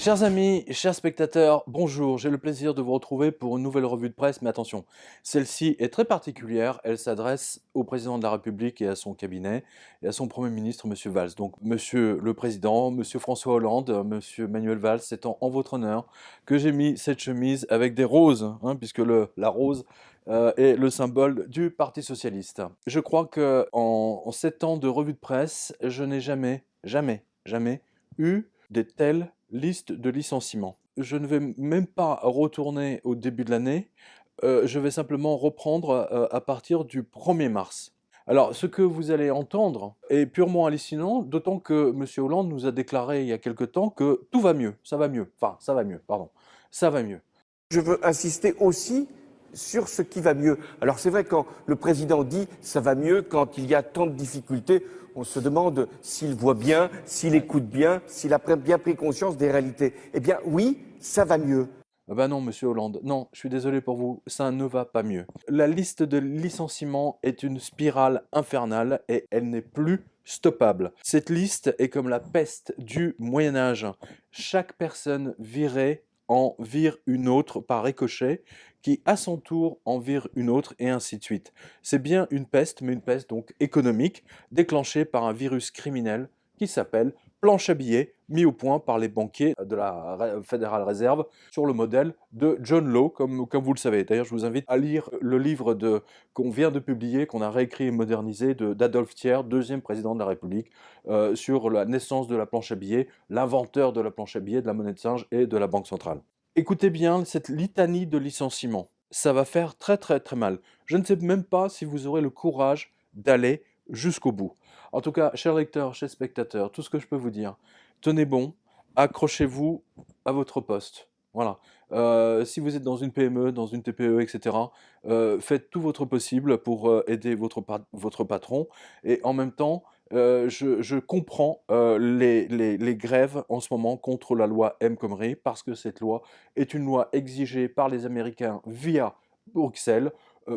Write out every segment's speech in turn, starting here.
Chers amis, chers spectateurs, bonjour, j'ai le plaisir de vous retrouver pour une nouvelle revue de presse, mais attention, celle-ci est très particulière, elle s'adresse au président de la République et à son cabinet, et à son Premier ministre, Monsieur Valls. Donc, Monsieur le Président, Monsieur François Hollande, Monsieur Manuel Valls, c'est en votre honneur que j'ai mis cette chemise avec des roses, hein, puisque la rose est le symbole du Parti Socialiste. Je crois que en 7 ans de revue de presse, je n'ai jamais eu des telles listes de licenciements. Je ne vais même pas retourner au début de l'année, je vais simplement reprendre à partir du 1er mars. Alors, ce que vous allez entendre est purement hallucinant, d'autant que M. Hollande nous a déclaré il y a quelque temps que tout va mieux, ça va mieux, enfin, ça va mieux, pardon, ça va mieux. Je veux insister aussi sur ce qui va mieux. Alors c'est vrai, quand le président dit « ça va mieux », quand il y a tant de difficultés, on se demande s'il voit bien, s'il écoute bien, s'il a bien pris conscience des réalités. Eh bien oui, ça va mieux. Ah bah non, Monsieur Hollande, non, je suis désolé pour vous, ça ne va pas mieux. La liste de licenciements est une spirale infernale et elle n'est plus stoppable. Cette liste est comme la peste du Moyen-Âge. Chaque personne virée en vire une autre par ricochet, qui à son tour en vire une autre, et ainsi de suite. C'est bien une peste, mais une peste donc économique, déclenchée par un virus criminel qui s'appelle planche à billets, mis au point par les banquiers de la Fédérale Réserve sur le modèle de John Law, comme vous le savez. D'ailleurs, je vous invite à lire le livre qu'on vient de publier, qu'on a réécrit et modernisé, d'Adolphe Thiers, deuxième président de la République, sur la naissance de la planche à billets, l'inventeur de la planche à billets, de la monnaie de singe et de la Banque centrale. Écoutez bien cette litanie de licenciements. Ça va faire très très très mal. Je ne sais même pas si vous aurez le courage d'aller jusqu'au bout. En tout cas, chers lecteurs, chers spectateurs, tout ce que je peux vous dire, tenez bon, accrochez-vous à votre poste. Voilà. Si vous êtes dans une PME, dans une TPE, etc., faites tout votre possible pour aider votre patron. Et en même temps, je comprends les grèves en ce moment contre la loi El Khomri, parce que cette loi est une loi exigée par les Américains via Bruxelles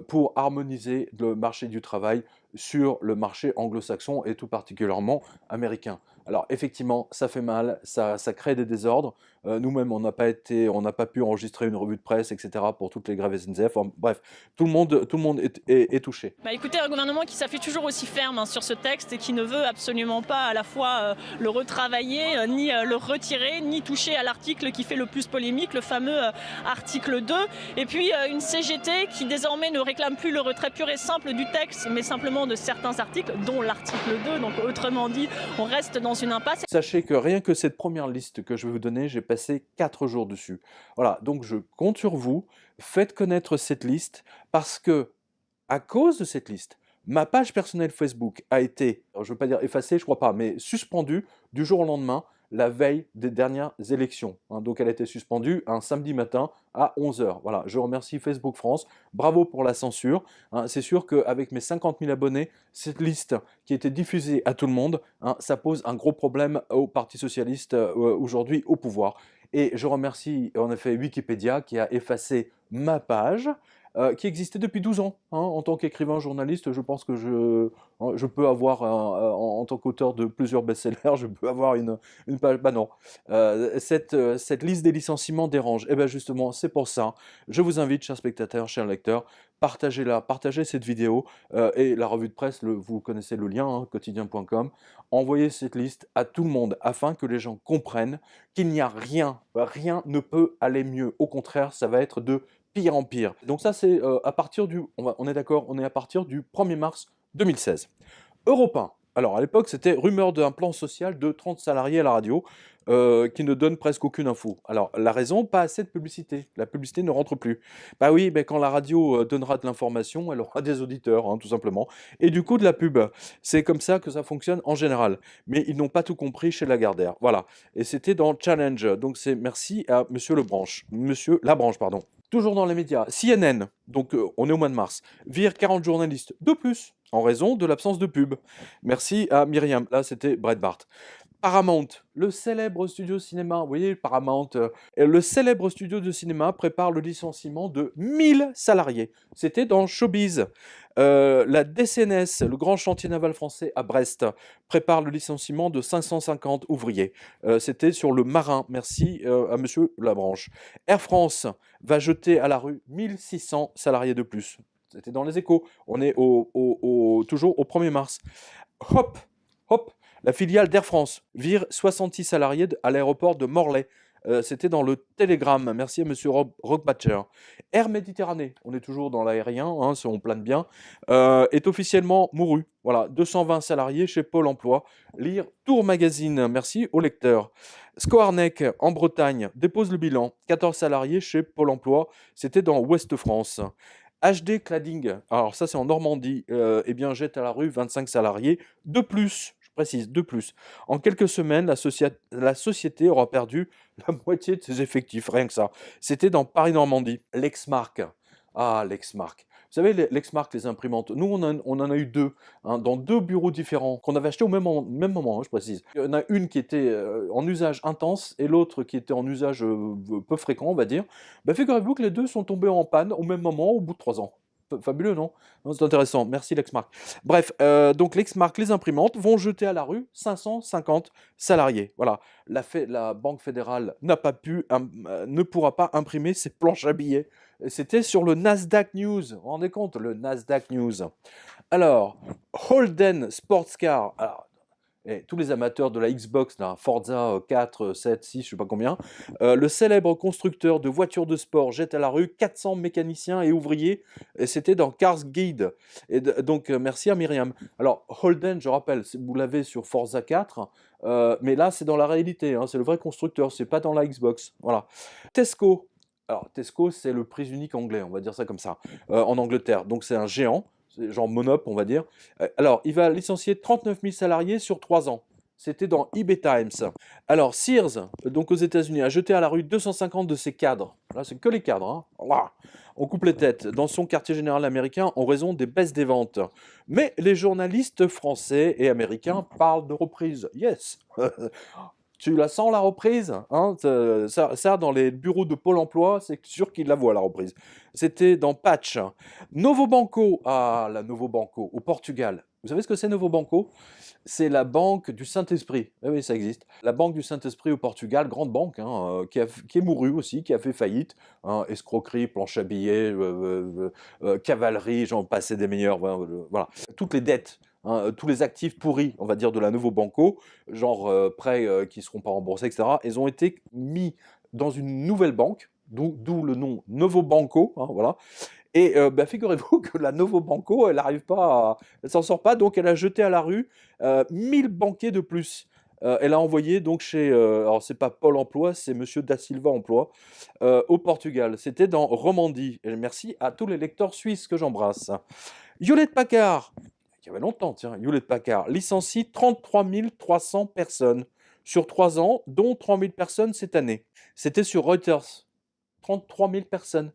pour harmoniser le marché du travail sur le marché anglo-saxon et tout particulièrement américain. Alors effectivement, ça fait mal, ça crée des désordres. Nous-mêmes, on n'a pas pu enregistrer une revue de presse, etc. pour toutes les grèves SNCF. Enfin, bref, tout le monde est touché. Bah écoutez, un gouvernement qui s'affiche toujours aussi ferme sur ce texte et qui ne veut absolument pas à la fois le retravailler, ni le retirer, ni toucher à l'article qui fait le plus polémique, le fameux article 2. Et puis une CGT qui désormais ne réclame plus le retrait pur et simple du texte, mais simplement de certains articles, dont l'article 2. Donc autrement dit, on reste dans une impasse. Sachez que rien que cette première liste que je vais vous donner, j'ai passé 4 jours dessus. Voilà, donc je compte sur vous, faites connaître cette liste, parce que à cause de cette liste, ma page personnelle Facebook a été, alors je ne veux pas dire effacée, je crois pas, mais suspendue du jour au lendemain, la veille des dernières élections. Hein. Donc elle a été suspendue un samedi matin à 11 h. Voilà, je remercie Facebook France, bravo pour la censure. Hein. C'est sûr qu'avec mes 50 000 abonnés, cette liste qui a été diffusée à tout le monde, hein, ça pose un gros problème au Parti Socialiste aujourd'hui au pouvoir. Et je remercie en effet Wikipédia qui a effacé ma page, qui existait depuis 12 ans. Hein. En tant qu'écrivain journaliste, je pense que je peux avoir, en tant qu'auteur de plusieurs best-sellers, je peux avoir une page. Bah non, cette liste des licenciements dérange. Et bien justement, c'est pour ça. Je vous invite, chers spectateurs, chers lecteurs, partagez-la, partagez cette vidéo et la revue de presse, vous connaissez le lien, hein, quotidien.com. Envoyez cette liste à tout le monde afin que les gens comprennent qu'il n'y a rien ne peut aller mieux. Au contraire, ça va être de pire en pire. Donc ça, c'est à partir on est d'accord, on est à partir du 1er mars 2016. Europe 1. Alors à l'époque, c'était rumeur d'un plan social de 30 salariés à la radio qui ne donne presque aucune info. Alors la raison, pas assez de publicité. La publicité ne rentre plus. Bah oui, mais quand la radio donnera de l'information, elle aura des auditeurs, hein, tout simplement. Et du coup, de la pub. C'est comme ça que ça fonctionne en général. Mais ils n'ont pas tout compris chez Lagardère. Voilà. Et c'était dans Challenge. Donc c'est merci à Monsieur Labranche, pardon. Toujours dans les médias, CNN, donc on est au mois de mars, vire 40 journalistes de plus en raison de l'absence de pub. Merci à Myriam, là c'était Breitbart. Paramount, le célèbre studio cinéma, vous voyez, Paramount, le célèbre studio de cinéma prépare le licenciement de 1000 salariés. C'était dans Showbiz. La DCNS, le grand chantier naval français à Brest, prépare le licenciement de 550 ouvriers. C'était sur le marin. Merci à monsieur Labranche. Air France va jeter à la rue 1600 salariés de plus. C'était dans les Échos. On est toujours au 1er mars. Hop, hop, la filiale d'Air France vire 66 salariés à l'aéroport de Morlaix. C'était dans le Télégramme. Merci à monsieur Rockbatcher. Air Méditerranée, on est toujours dans l'aérien, hein, on plane bien, est officiellement mouru. Voilà, 220 salariés chez Pôle emploi. Lire Tour Magazine. Merci au lecteur. Scoarnec, en Bretagne, dépose le bilan. 14 salariés chez Pôle emploi. C'était dans Ouest France. HD Cladding, alors ça c'est en Normandie, eh bien jette à la rue 25 salariés de plus, je précise, de plus. En quelques semaines, la société aura perdu la moitié de ses effectifs, rien que ça. C'était dans Paris-Normandie. Lexmark, ah Lexmark. Vous savez, Lexmark, les imprimantes, nous on en a eu deux, hein, dans deux bureaux différents, qu'on avait achetés au même moment, hein, je précise. Il y en a une qui était en usage intense et l'autre qui était en usage peu fréquent, on va dire. Ben, figurez-vous que les deux sont tombés en panne au même moment, au bout de 3 ans. Fabuleux, non? Non, c'est intéressant, merci Lexmark. Bref, donc Lexmark, les imprimantes, vont jeter à la rue 550 salariés. Voilà, la Banque fédérale ne pourra pas imprimer ses planches à billets. C'était sur le Nasdaq News, vous vous rendez compte, le Nasdaq News. Alors, Holden Sports Car, alors, tous les amateurs de la Xbox, là, Forza 4, 7, 6, je sais pas combien, le célèbre constructeur de voitures de sport jette à la rue 400 mécaniciens et ouvriers, et c'était dans Cars Guide. Et donc, merci à Myriam. Alors, Holden, je rappelle, vous l'avez sur Forza 4, mais là, c'est dans la réalité, hein, c'est le vrai constructeur, c'est pas dans la Xbox. Voilà. Tesco. Alors, Tesco, c'est le prix unique anglais, on va dire ça comme ça, en Angleterre. Donc, c'est un géant. C'est genre Monop, on va dire. Alors, il va licencier 39 000 salariés sur 3 ans. C'était dans eBay Times. Alors, Sears, donc aux États-Unis, a jeté à la rue 250 de ses cadres. Là, c'est que les cadres. Hein. Ouah. On coupe les têtes dans son quartier général américain en raison des baisses des ventes. Mais les journalistes français et américains parlent de reprise. Yes. Tu la sens, la reprise, hein, ça, dans les bureaux de Pôle emploi, c'est sûr qu'ils la voient, la reprise. C'était dans Patch. Novo Banco, ah, la Novo Banco, au Portugal. Vous savez ce que c'est Novo Banco? C'est la banque du Saint-Esprit. Eh oui, ça existe. La banque du Saint-Esprit au Portugal, grande banque, hein, qui est mourue aussi, qui a fait faillite. Hein, escroquerie, planche à billets, cavalerie, j'en passais des meilleurs. Voilà. Toutes les dettes. Hein, tous les actifs pourris, on va dire, de la Novo Banco, genre prêts qui ne seront pas remboursés, etc., ils ont été mis dans une nouvelle banque, d'où le nom Novo Banco, hein, voilà. Et bah, figurez-vous que la Novo Banco, elle s'en sort pas, donc elle a jeté à la rue 1000 banquiers de plus. Elle a envoyé donc chez, alors c'est pas Pôle emploi, c'est monsieur Da Silva Emploi, au Portugal. C'était dans Romandie. Et merci à tous les lecteurs suisses que j'embrasse. Hewlett Packard, il y avait longtemps, tiens, Hewlett Packard, licencie 33 300 personnes sur 3 ans, dont 3 000 personnes cette année. C'était sur Reuters. 33 000 personnes.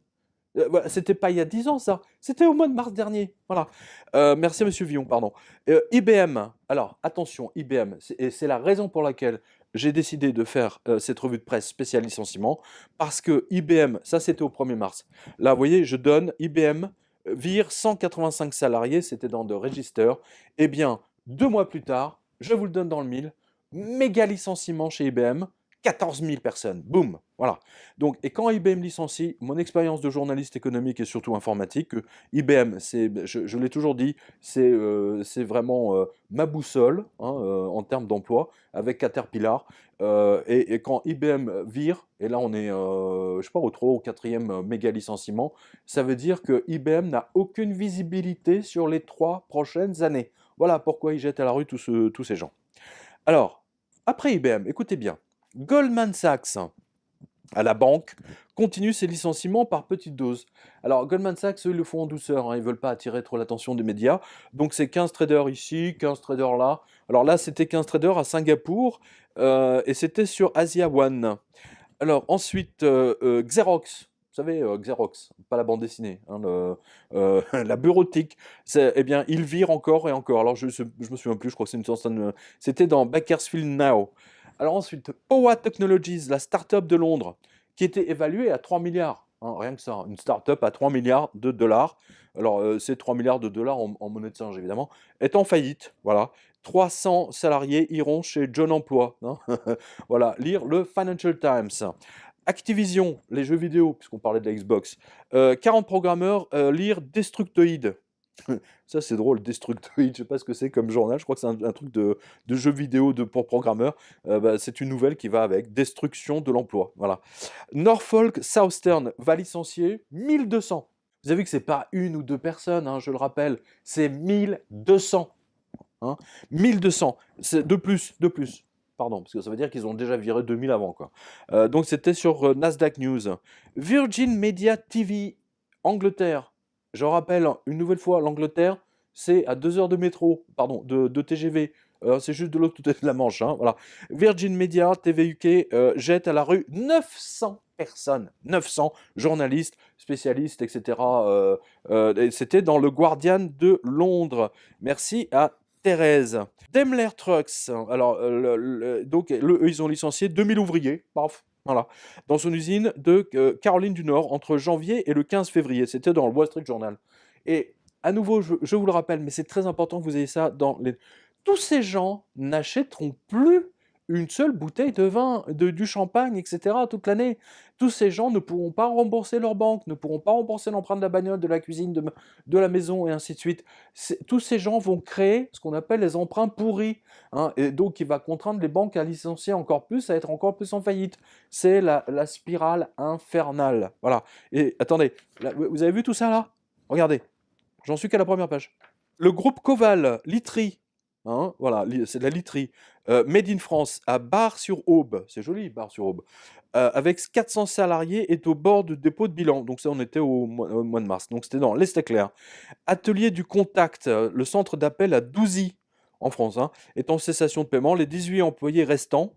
Voilà, c'était pas il y a 10 ans, ça. C'était au mois de mars dernier. Voilà. Merci à Monsieur Villon, pardon. IBM. Alors, attention, IBM. Et c'est la raison pour laquelle j'ai décidé de faire cette revue de presse spéciale licenciement. Parce que IBM, ça c'était au 1er mars. Là, vous voyez, je donne IBM vire 185 salariés, c'était dans de Register. Eh bien, 2 mois plus tard, je vous le donne dans le mille, méga licenciement chez IBM, 14 000 personnes, boum, voilà. Donc, et quand IBM licencie, mon expérience de journaliste économique et surtout informatique, IBM, je l'ai toujours dit, c'est vraiment ma boussole hein, en termes d'emploi avec Caterpillar. Et quand IBM vire, et là on est, je sais pas, au 3 ou 4e méga licenciement, ça veut dire que IBM n'a aucune visibilité sur les 3 prochaines années. Voilà pourquoi ils jettent à la rue tous ces gens. Alors, après IBM, écoutez bien, Goldman Sachs, à la banque, continue ses licenciements par petites doses. Alors, Goldman Sachs, eux, ils le font en douceur, hein, ils ne veulent pas attirer trop l'attention des médias. Donc, c'est 15 traders ici, 15 traders là. Alors là, c'était 15 traders à Singapour, et c'était sur Asia One. Alors, ensuite, Xerox, savez, Xerox, pas la bande dessinée, hein, la bureautique. Eh bien, il vire encore et encore. Alors, je me souviens plus, je crois que c'est une certaine. C'était dans Bakersfield Now. Alors ensuite, Powa Technologies, la start-up de Londres, qui était évaluée à 3 milliards. Hein, rien que ça, une start-up à 3 milliards de dollars. Alors, c'est 3 milliards de dollars en monnaie de singe, évidemment, est en faillite. Voilà. 300 salariés iront chez John Emploi. Hein. Voilà, lire le Financial Times. Activision, les jeux vidéo, puisqu'on parlait de la Xbox. 40 programmeurs lire Destructoid. Ça, c'est drôle, Destructoid, je sais pas ce que c'est comme journal, je crois que c'est un truc de jeux vidéo pour programmeurs. C'est une nouvelle qui va avec destruction de l'emploi. Voilà. Norfolk Southern va licencier 1200. Vous avez vu que c'est pas une ou deux personnes, hein, je le rappelle, c'est 1200. Hein. 1200, c'est de plus. Pardon, parce que ça veut dire qu'ils ont déjà viré 2000 avant, quoi. Donc c'était sur Nasdaq News. Virgin Media TV, Angleterre. Je rappelle une nouvelle fois, l'Angleterre, c'est à 2 heures de métro, pardon, de TGV. C'est juste de l'autre côté de la Manche. Hein, voilà. Virgin Media TV UK jette à la rue 900 personnes, 900 journalistes, spécialistes, etc. C'était dans le Guardian de Londres. Merci à Thérèse. Daimler Trucks, alors donc eux, ils ont licencié 2000 ouvriers, paf, voilà, dans son usine de Caroline du Nord entre janvier et le 15 février. C'était dans le Wall Street Journal. Et à nouveau, je vous le rappelle, mais c'est très important que vous ayez ça dans les... Tous ces gens n'achèteront plus une seule bouteille de vin, du champagne, etc. toute l'année. Tous ces gens ne pourront pas rembourser leur banque, ne pourront pas rembourser l'emprunt de la bagnole, de la cuisine, de la maison, et ainsi de suite. Tous ces gens vont créer ce qu'on appelle les emprunts pourris. Hein, et donc, il va contraindre les banques à licencier encore plus, à être encore plus en faillite. C'est la spirale infernale. Voilà. Et attendez, là, vous avez vu tout ça là? Regardez, j'en suis qu'à la première page. Le groupe Coval, literie, hein, voilà, c'est de la literie, made in France, à Bar-sur-Aube, c'est joli, Bar-sur-Aube, avec 400 salariés, est au bord de dépôt de bilan. Donc ça, on était au mois de mars, donc c'était dans l'Est clair. Atelier du Contact, le centre d'appel à Douzy, en France, hein, est en cessation de paiement. Les 18 employés restants,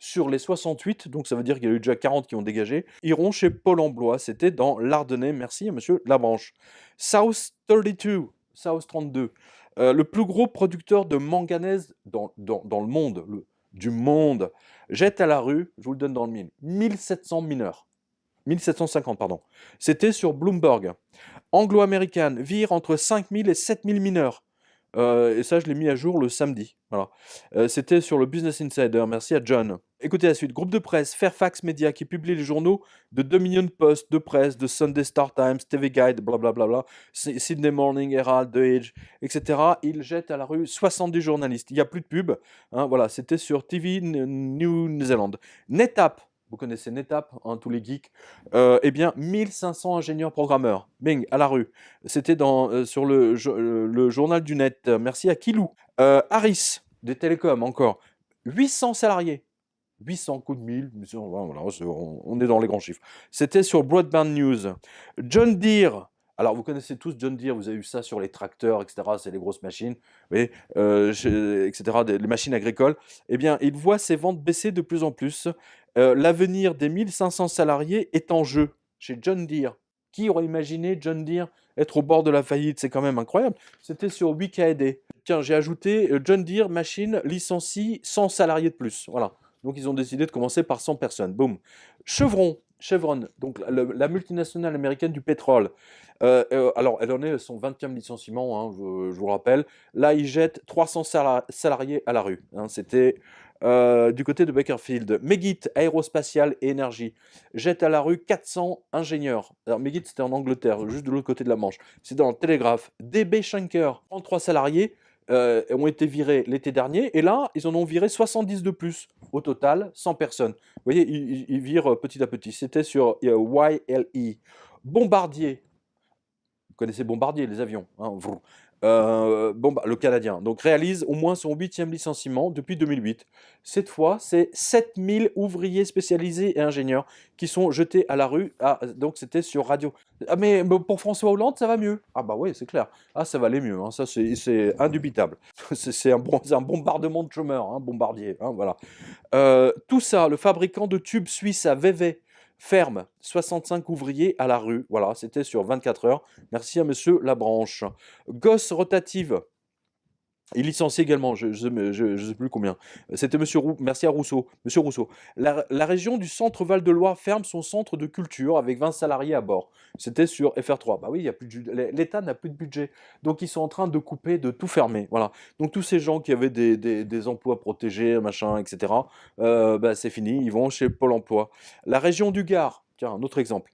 sur les 68, donc ça veut dire qu'il y a eu déjà 40 qui ont dégagé, iront chez Pôle emploi. C'était dans l'Ardennais. Merci à monsieur Labranche. South 32, South 32, le plus gros producteur de manganèse dans le monde, du monde, jette à la rue, je vous le donne dans le mille, 1700 mineurs. 1750, pardon. C'était sur Bloomberg. Anglo-Américaine vire entre 5000 et 7000 mineurs. Et ça, je l'ai mis à jour le samedi. Voilà. C'était sur le Business Insider. Merci à John. Écoutez la suite. Groupe de presse, Fairfax Media, qui publie les journaux de Dominion Post, de Presse, de Sunday Star Times, TV Guide, blablabla, Sydney Morning Herald, The Age, etc. Il jette à la rue 70 journalistes. Il n'y a plus de pub. Hein, voilà, c'était sur TV New Zealand. NetApp. Vous connaissez NetApp, hein, tous les geeks. Eh bien, 1500 ingénieurs programmeurs. Bing, à la rue. C'était sur le journal du net. Merci à Kilou. Harris, des télécoms, encore. 800 salariés. 800 coups de 1000. Voilà, on est dans les grands chiffres. C'était sur Broadband News. John Deere. Alors, vous connaissez tous John Deere, vous avez eu ça sur les tracteurs, etc. C'est les grosses machines, etc., les machines agricoles. Eh bien, il voit ses ventes baisser de plus en plus. L'avenir des 1500 salariés est en jeu chez John Deere. Qui aurait imaginé John Deere être au bord de la faillite? C'est quand même incroyable. C'était sur WKD. Tiens, j'ai ajouté John Deere Machine licencie 100 salariés de plus. Voilà. Donc, ils ont décidé de commencer par 100 personnes. Boum. Chevron, donc la multinationale américaine du pétrole. Alors, elle en est à son 20e licenciement, hein, je vous rappelle. Là, ils jettent 300 salariés à la rue. Hein, c'était du côté de Bakerfield. Meggitt, aérospatiale et énergie, jette à la rue 400 ingénieurs. Alors, Meggitt, c'était en Angleterre, juste de l'autre côté de la Manche. C'est dans le Télégraphe. DB Schenker, 33 salariés, ont été virés l'été dernier, et là, ils en ont viré 70 de plus. Au total, 100 personnes. Vous voyez, ils virent petit à petit. C'était sur YLE. Bombardier. Vous connaissez Bombardier, les avions. Hein, le Canadien. Donc, réalise au moins son 8e licenciement depuis 2008. Cette fois, c'est 7000 ouvriers spécialisés et ingénieurs qui sont jetés à la rue. Ah, donc, c'était sur radio. Ah, mais pour François Hollande, ça va mieux. Ah bah oui, c'est clair. Ah, ça va aller mieux. Hein. Ça, c'est indubitable. C'est un bombardement de chômeurs, hein, Bombardier. Hein, voilà. Tout ça, le fabricant de tubes suisse à Vevey, Ferme, 65 ouvriers à la rue. Voilà, c'était sur 24 heures. Merci à monsieur Labranche. Gosse rotative. Il licencie également, je sais plus combien. C'était monsieur Roux, merci à Rousseau, monsieur Rousseau. La région du centre Val-de-Loire ferme son centre de culture avec 20 salariés à bord. C'était sur FR3. Bah oui, il y a plus de, l'État n'a plus de budget. Donc ils sont en train de couper, de tout fermer. Voilà. Donc tous ces gens qui avaient des emplois protégés, machin, etc., bah, c'est fini, ils vont chez Pôle emploi. La région du Gard, tiens, un autre exemple.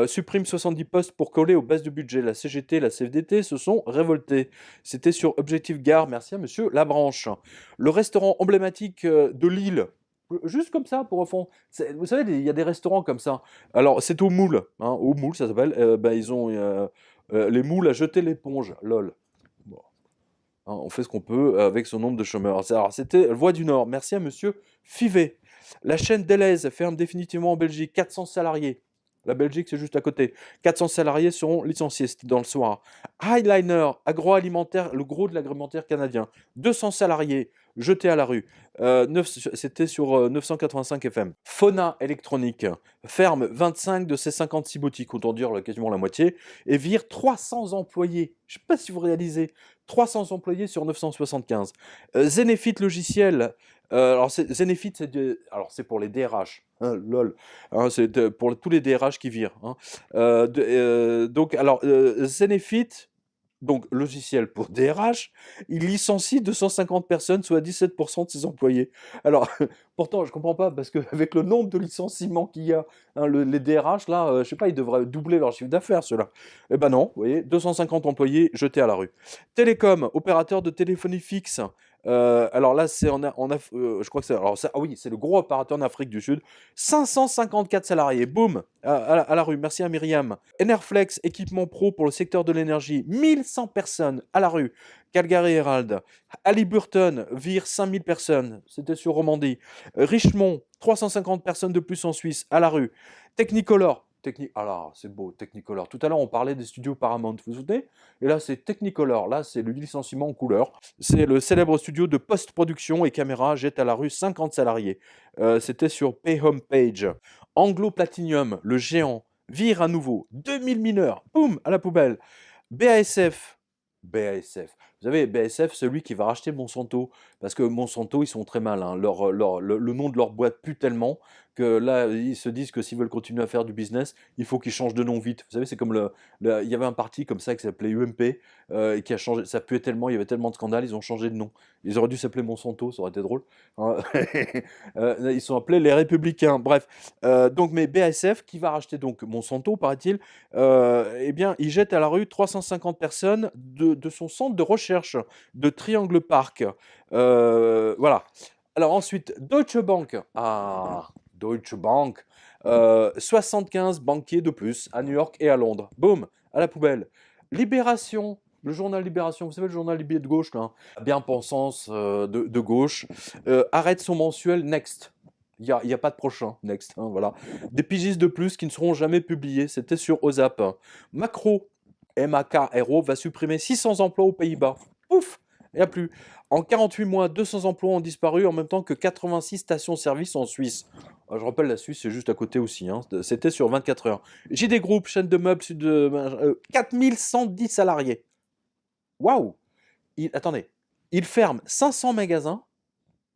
Supprime 70 postes pour coller aux baisses de budget. La CGT, la CFDT se sont révoltés. C'était sur Objectif Gare. Merci à monsieur Labranche. Le restaurant emblématique de Lille. Juste comme ça, pour au fond. Vous savez, il y a des restaurants comme ça. Alors, c'est au Moule. Hein, au Moule, ça s'appelle. Bah, ils ont les moules à jeter l'éponge. Lol. Bon. Hein, on fait ce qu'on peut avec son nombre de chômeurs. Alors, c'était Voix du Nord. Merci à monsieur Fivet. La chaîne Deleuze ferme définitivement en Belgique. 400 salariés. La Belgique, c'est juste à côté. 400 salariés seront licenciés, c'était dans le soir. Highliner, agroalimentaire, le gros de l'agroalimentaire canadien. 200 salariés jetés à la rue. C'était sur 985 FM. Fauna électronique ferme 25 de ses 56 boutiques, autant dire quasiment la moitié, et vire 300 employés. Je ne sais pas si vous réalisez. 300 employés sur 975. Zenefit logiciel. Alors, Zenefit, c'est pour les DRH. Hein, lol. Hein, c'est pour tous les DRH qui virent. Hein. Donc, alors, Zenefit, donc logiciel pour DRH, il licencie 250 personnes, soit 17% de ses employés. Alors, pourtant, je ne comprends pas, parce qu'avec le nombre de licenciements qu'il y a, hein, les DRH, là, je ne sais pas, ils devraient doubler leur chiffre d'affaires, ceux-là. Eh ben non, vous voyez, 250 employés jetés à la rue. Télécom, opérateur de téléphonie fixe. Alors là, c'est je crois que c'est, alors ça, ah oui, c'est le gros opérateur en Afrique du Sud. 554 salariés, boum, à la rue. Merci à Myriam. Enerflex, équipement pro pour le secteur de l'énergie. 1100 personnes à la rue. Calgary Herald. Halliburton vire 5000 personnes. C'était sur Romandie. Richemont, 350 personnes de plus en Suisse à la rue. Technicolor. Ah là, c'est beau, Technicolor. Tout à l'heure, on parlait des studios Paramount, vous vous souvenez? Et là, c'est Technicolor. Là, c'est le licenciement en couleur. C'est le célèbre studio de post-production et caméra jette à la rue 50 salariés. C'était sur Pay Homepage. Anglo Platinum, le géant, vire à nouveau 2000 mineurs. Boum, à la poubelle. BASF. BASF. Vous savez, BASF, celui qui va racheter Monsanto. Parce que Monsanto, ils sont très mal. Hein. Le nom de leur boîte pue tellement que là, ils se disent que s'ils veulent continuer à faire du business, il faut qu'ils changent de nom vite. Vous savez, c'est comme il y avait un parti comme ça qui s'appelait UMP et qui a changé. Ça puait tellement, il y avait tellement de scandales, ils ont changé de nom. Ils auraient dû s'appeler Monsanto, ça aurait été drôle. Hein. Ils sont appelés les Républicains. Bref, donc, mais BASF, qui va racheter donc Monsanto, paraît-il, eh bien, il jette à la rue 350 personnes de son centre de recherche de Triangle Park. Voilà. Alors ensuite, Deutsche Bank. Ah, Deutsche Bank. 75 banquiers de plus à New York et à Londres. Boum, à la poubelle. Libération. Le journal Libération, vous savez le journal Libé de gauche, là, hein, bien-pensance de gauche, arrête son mensuel Next. Il n'y a pas de prochain Next. Hein, voilà. Des pigistes de plus qui ne seront jamais publiés. C'était sur OZAP. Macro, MAKRO, va supprimer 600 emplois aux Pays-Bas. Ouf, il n'y a plus. En 48 mois, 200 emplois ont disparu en même temps que 86 stations-service en Suisse. Je rappelle, la Suisse, c'est juste à côté aussi. Hein. C'était sur 24 heures. JD Group, chaîne de meubles, 4110 salariés. Waouh! Attendez, il ferme 500 magasins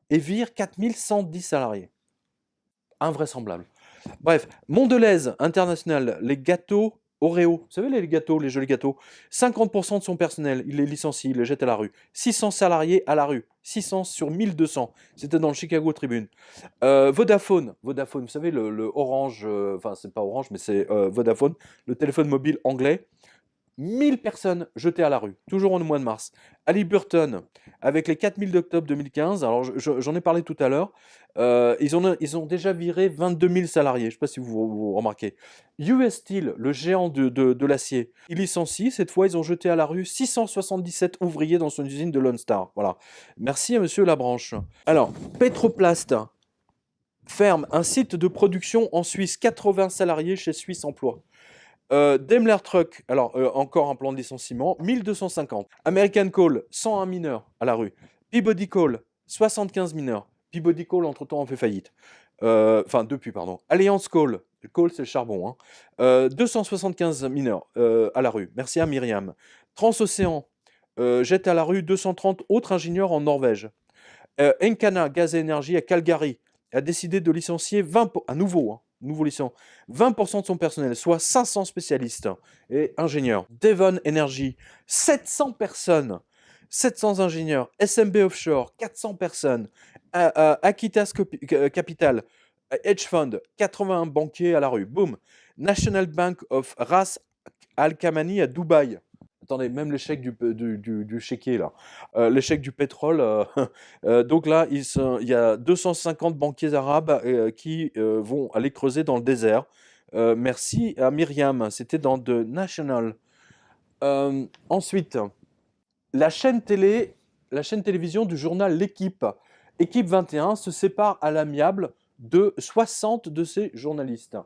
et vire 4110 salariés. Invraisemblable. Bref, Mondelez International, les gâteaux Oreo, vous savez les gâteaux, les jolis gâteaux, 50% de son personnel, il les licencie, il les jette à la rue. 600 salariés à la rue, 600 sur 1200, c'était dans le Chicago Tribune. Vodafone, vous savez le Orange, enfin c'est pas Orange, mais c'est Vodafone, le téléphone mobile anglais. 1000 personnes jetées à la rue, toujours au mois de mars. Halliburton, avec les 4000 d'octobre 2015, alors j'en ai parlé tout à l'heure, ils ont déjà viré 22 000 salariés, je ne sais pas si vous remarquez. US Steel, le géant de l'acier, il licencie, cette fois ils ont jeté à la rue 677 ouvriers dans son usine de Lone Star. Voilà. Merci à monsieur Labranche. Alors, Petroplast ferme un site de production en Suisse, 80 salariés chez Suisse Emploi. Daimler Truck, alors encore un plan de licenciement, 1250. American Coal, 101 mineurs à la rue. Peabody Coal, 75 mineurs. Peabody Coal, entre-temps, on fait faillite. enfin depuis, pardon. Alliance Coal, le coal c'est le charbon, hein. 275 mineurs à la rue, merci à Myriam. Transocéan jette à la rue 230 autres ingénieurs en Norvège. Encana Gaz et Énergie à Calgary a décidé de licencier 20 à nouveau, hein, nouveau licenciement, 20% de son personnel, soit 500 spécialistes et ingénieurs. Devon Energy, 700 personnes, 700 ingénieurs. SMB Offshore, 400 personnes. Aquitas Capital, Hedge Fund, 81 banquiers à la rue. Boum. National Bank of Ras Al Khaimah à Dubaï. Attendez, même l'échec du chéquier, là. L'échec du pétrole. Donc là, il y a 250 banquiers arabes qui vont aller creuser dans le désert. Merci à Myriam, c'était dans The National. Ensuite, la chaîne télévision du journal L'équipe, Équipe 21, se sépare à l'amiable de 60 de ses journalistes.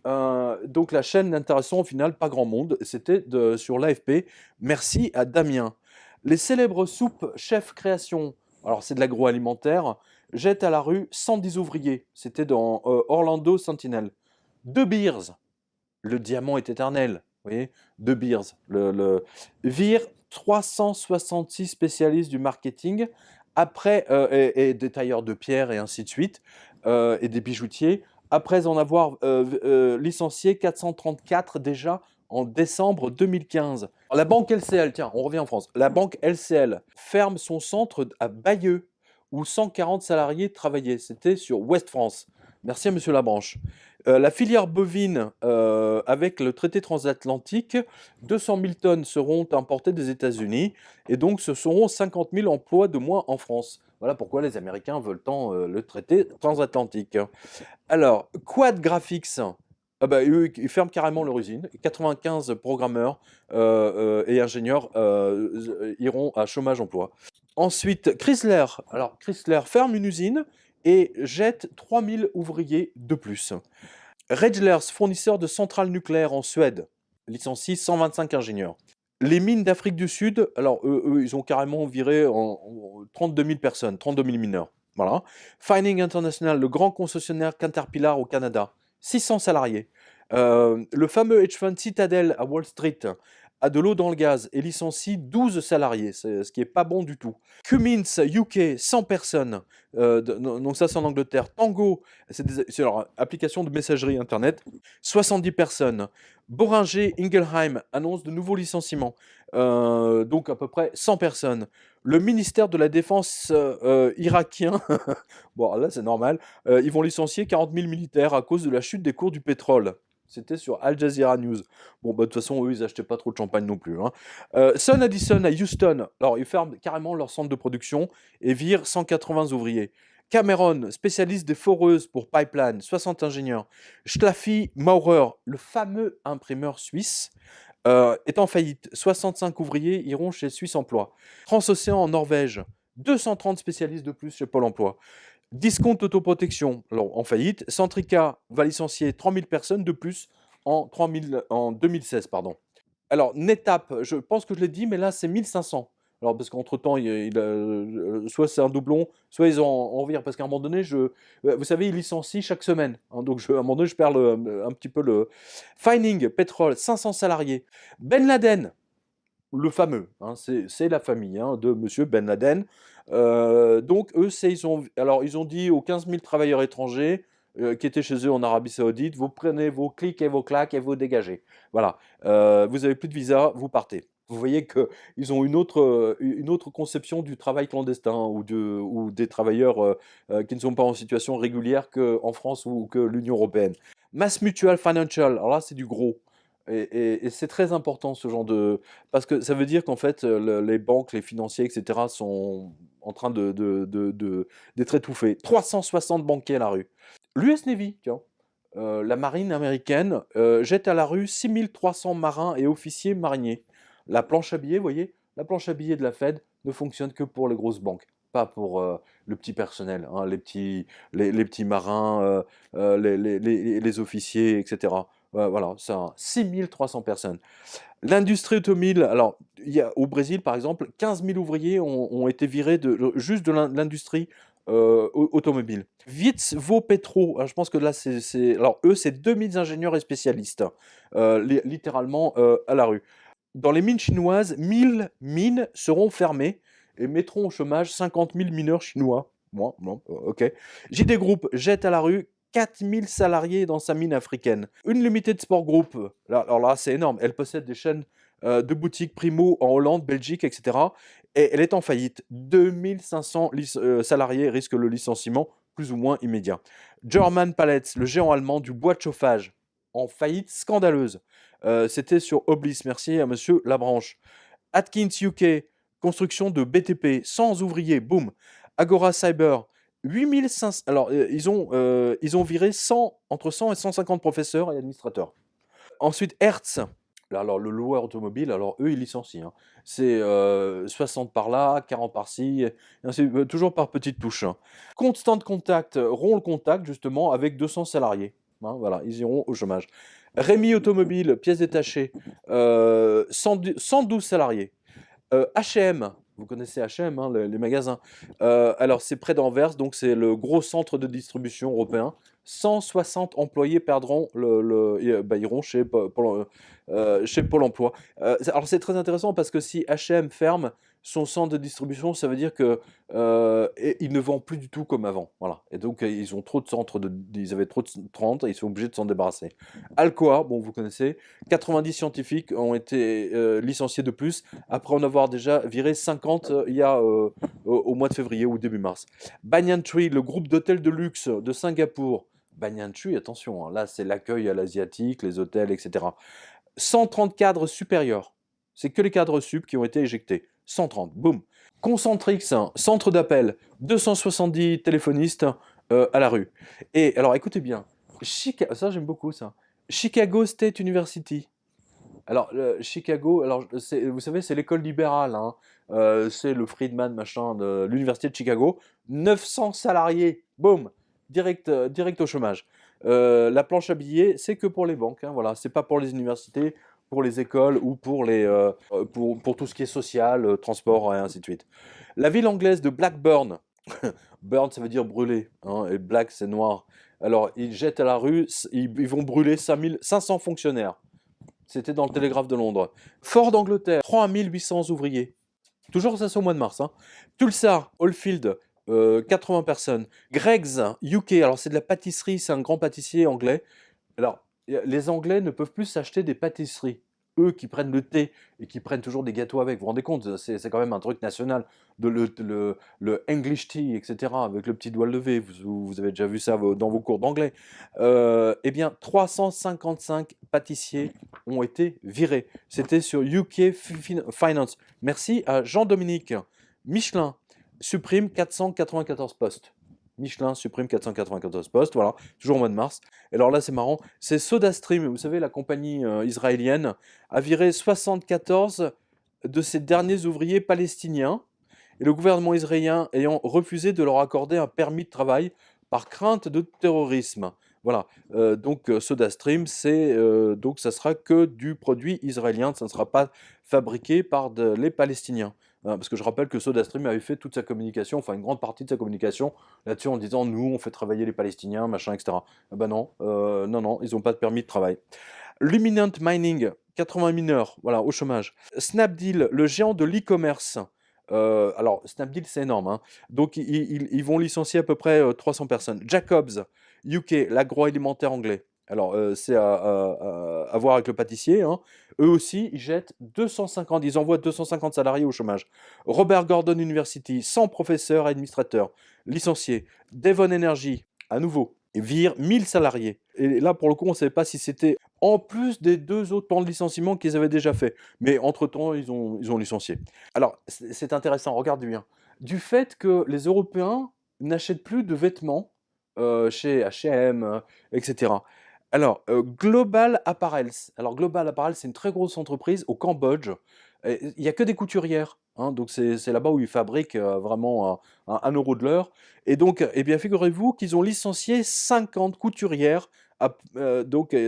Donc la chaîne n'intéressant au final pas grand monde, c'était sur l'AFP. Merci à Damien. Les célèbres soupes Chef Création, alors c'est de l'agroalimentaire, jettent à la rue 110 ouvriers. C'était dans Orlando Sentinel. De Beers, le diamant est éternel, vous voyez, De Beers, vire 366 spécialistes du marketing, après, et des tailleurs de pierre et ainsi de suite, et des bijoutiers, après en avoir licencié 434 déjà en décembre 2015. La banque LCL, tiens, on revient en France. La banque LCL ferme son centre à Bayeux, où 140 salariés travaillaient. C'était sur Ouest France. Merci à Monsieur Labranche. La filière bovine, avec le traité transatlantique, 200 000 tonnes seront importées des États-Unis, et donc ce seront 50 000 emplois de moins en France. Voilà pourquoi les Américains veulent tant le traité transatlantique. Alors, Quad Graphics, ah bah, eux, ils ferment carrément leur usine. 95 programmeurs et ingénieurs iront à chômage emploi. Ensuite, Chrysler. Alors, Chrysler ferme une usine et jette 3000 ouvriers de plus. Redglers, fournisseur de centrales nucléaires en Suède, licencie 125 ingénieurs. Les mines d'Afrique du Sud, alors eux, ils ont carrément viré en 32 000 personnes, 32 000 mineurs. Voilà. Fining International, le grand concessionnaire Caterpillar au Canada, 600 salariés. Le fameux hedge fund Citadel à Wall Street a de l'eau dans le gaz et licencie 12 salariés, ce qui n'est pas bon du tout. Cummins UK, 100 personnes, donc ça c'est en Angleterre. Tango, c'est leur application de messagerie internet, 70 personnes. Boehringer Ingelheim annonce de nouveaux licenciements, donc à peu près 100 personnes. Le ministère de la Défense irakien, bon là c'est normal, ils vont licencier 40 000 militaires à cause de la chute des cours du pétrole. C'était sur Al Jazeera News. Bon, bah, de toute façon, eux, ils n'achetaient pas trop de champagne non plus, hein. Sun Addison à Houston. Alors, ils ferment carrément leur centre de production et virent 180 ouvriers. Cameron, spécialiste des foreuses pour Pipeline, 60 ingénieurs. Schlafly Maurer, le fameux imprimeur suisse, est en faillite. 65 ouvriers iront chez Suisse Emploi. Transocéan en Norvège, 230 spécialistes de plus chez Pôle Emploi. Discount Autoprotection, alors en faillite. Centrica va licencier 3000 personnes de plus en 2016. Pardon. Alors, NetApp, je pense que je l'ai dit, mais là, c'est 1500. Alors, parce qu'entre-temps, soit c'est un doublon, soit ils en virent. Parce qu'à un moment donné, vous savez, ils licencient chaque semaine, hein, donc à un moment donné, je perds un petit peu le... Fining, pétrole, 500 salariés. Ben Laden, le fameux, hein, c'est la famille, hein, de Monsieur Ben Laden. Donc eux, ils ont dit aux 15 000 travailleurs étrangers qui étaient chez eux en Arabie Saoudite, vous prenez vos clics et vos claques et vous dégagez. Voilà, vous n'avez plus de visa, vous partez. Vous voyez qu'ils ont une autre conception du travail clandestin ou des travailleurs qui ne sont pas en situation régulière qu'en France ou que l'Union européenne. Mass Mutual Financial, alors là c'est du gros. Et c'est très important ce genre de... Parce que ça veut dire qu'en fait, les banques, les financiers, etc. sont en train d'être étouffés. 360 banquiers à la rue. L'US Navy, tiens, la marine américaine, jette à la rue 6300 marins et officiers mariniers. La planche à billets, vous voyez, la planche à billets de la Fed ne fonctionne que pour les grosses banques, pas pour le petit personnel, hein, les petits marins, les officiers, etc. Voilà, c'est 6300 personnes. L'industrie automobile, alors, au Brésil, par exemple, 15 000 ouvriers ont été virés juste de l'industrie automobile. Vietvo Petro, je pense que là, alors eux, c'est 2000 ingénieurs et spécialistes, littéralement à la rue. Dans les mines chinoises, 1000 mines seront fermées et mettront au chômage 50 000 mineurs chinois. Bon, ok. JD Group jette à la rue 4000 salariés dans sa mine africaine. Une Limited Sport Group, alors là, c'est énorme. Elle possède des chaînes de boutiques Primo en Hollande, Belgique, etc. Et elle est en faillite. 2500 salariés risquent le licenciement plus ou moins immédiat. German Pallets, le géant allemand du bois de chauffage, en faillite scandaleuse. C'était sur Oblis, merci à monsieur Labranche. Atkins UK, construction de BTP, sans ouvriers, boum. Agora Cyber, 8500. Alors, ils ont viré entre 100 et 150 professeurs et administrateurs. Ensuite, Hertz, alors le loueur automobile, alors eux, ils licencient, hein. C'est 60 par là, 40 par-ci, toujours par petites touches, hein. Constant Contact rompt le contact, justement, avec 200 salariés. Hein, voilà, ils iront au chômage. Rémi Automobile, pièces détachées, 112 salariés. H&M, vous connaissez H&M, hein, les magasins. Alors, c'est près d'Anvers, donc c'est le gros centre de distribution européen. 160 employés perdront iront chez Pôle emploi. Alors, c'est très intéressant parce que si H&M ferme son centre de distribution, ça veut dire que ils ne vendent plus du tout comme avant. Voilà. Et donc, ils ont trop de ils avaient trop de centres et ils sont obligés de s'en débarrasser. Alcoa, bon, vous connaissez, 90 scientifiques ont été licenciés de plus après en avoir déjà viré 50 au mois de février ou début mars. Banyan Tree, le groupe d'hôtels de luxe de Singapour. Banyan Tree, attention, hein, là c'est l'accueil à l'asiatique, les hôtels, etc. 130 cadres supérieurs. C'est que les cadres sup qui ont été éjectés. 130, boum. Concentrix, centre d'appel, 270 téléphonistes à la rue. Et alors écoutez bien, ça j'aime beaucoup ça. Chicago State University. Alors, Chicago, alors, vous savez, c'est l'école libérale, hein. C'est le Friedman, machin, de l'université de Chicago. 900 salariés, boum, direct au chômage. La planche à billets, c'est que pour les banques, hein, voilà. C'est pas pour les universités, pour les écoles ou pour pour tout ce qui est social, transport et ainsi de suite. La ville anglaise de Blackburn. Burn, ça veut dire brûler, hein, et black, c'est noir. Alors, ils jettent à la rue, ils vont brûler 500 fonctionnaires. C'était dans le Télégraphe de Londres. Ford d'Angleterre, 3800 ouvriers. Toujours ça, c'est au mois de mars, hein. Tulsa, Oldfield, 80 personnes. Greggs, UK, alors c'est de la pâtisserie, c'est un grand pâtissier anglais. Alors, les Anglais ne peuvent plus s'acheter des pâtisseries. Eux qui prennent le thé et qui prennent toujours des gâteaux avec, vous vous rendez compte, c'est quand même un truc national, le English tea, etc., avec le petit doigt levé, vous avez déjà vu ça dans vos cours d'anglais. Eh bien, 355 pâtissiers ont été virés. C'était sur UK Finance. Merci à Jean-Dominique. Michelin supprime 494 postes. Michelin supprime 494 postes, voilà, toujours au mois de mars. Et alors là, c'est marrant, c'est SodaStream, vous savez, la compagnie israélienne, a viré 74 de ses derniers ouvriers palestiniens, et le gouvernement israélien ayant refusé de leur accorder un permis de travail par crainte de terrorisme. Voilà, donc SodaStream, donc ça sera que du produit israélien, ça ne sera pas fabriqué par les Palestiniens. Parce que je rappelle que SodaStream avait fait toute sa communication, enfin une grande partie de sa communication là-dessus en disant nous on fait travailler les Palestiniens, machin, etc. Ben non, non, ils n'ont pas de permis de travail. Luminant Mining, 80 mineurs, voilà, au chômage. Snapdeal, le géant de l'e-commerce. Alors Snapdeal c'est énorme, hein. Donc ils vont licencier à peu près 300 personnes. Jacobs, UK, l'agroalimentaire anglais. Alors, c'est à voir avec le pâtissier, hein. Eux aussi, ils envoient 250 salariés au chômage. Robert Gordon University, 100 professeurs et administrateurs licenciés. Devon Energy, à nouveau, vire 1000 salariés. Et là, pour le coup, on ne savait pas si c'était en plus des 2 autres plans de licenciement qu'ils avaient déjà fait. Mais entre-temps, ils ont licencié. Alors, c'est intéressant, regardez bien. Du fait que les Européens n'achètent plus de vêtements chez H&M, etc. Alors, Global Apparels. Alors, Global Apparels, c'est une très grosse entreprise au Cambodge. Il n'y a que des couturières, hein, donc c'est là-bas où ils fabriquent vraiment 1 euro de l'heure. Et donc, eh bien, figurez-vous qu'ils ont licencié 50 couturières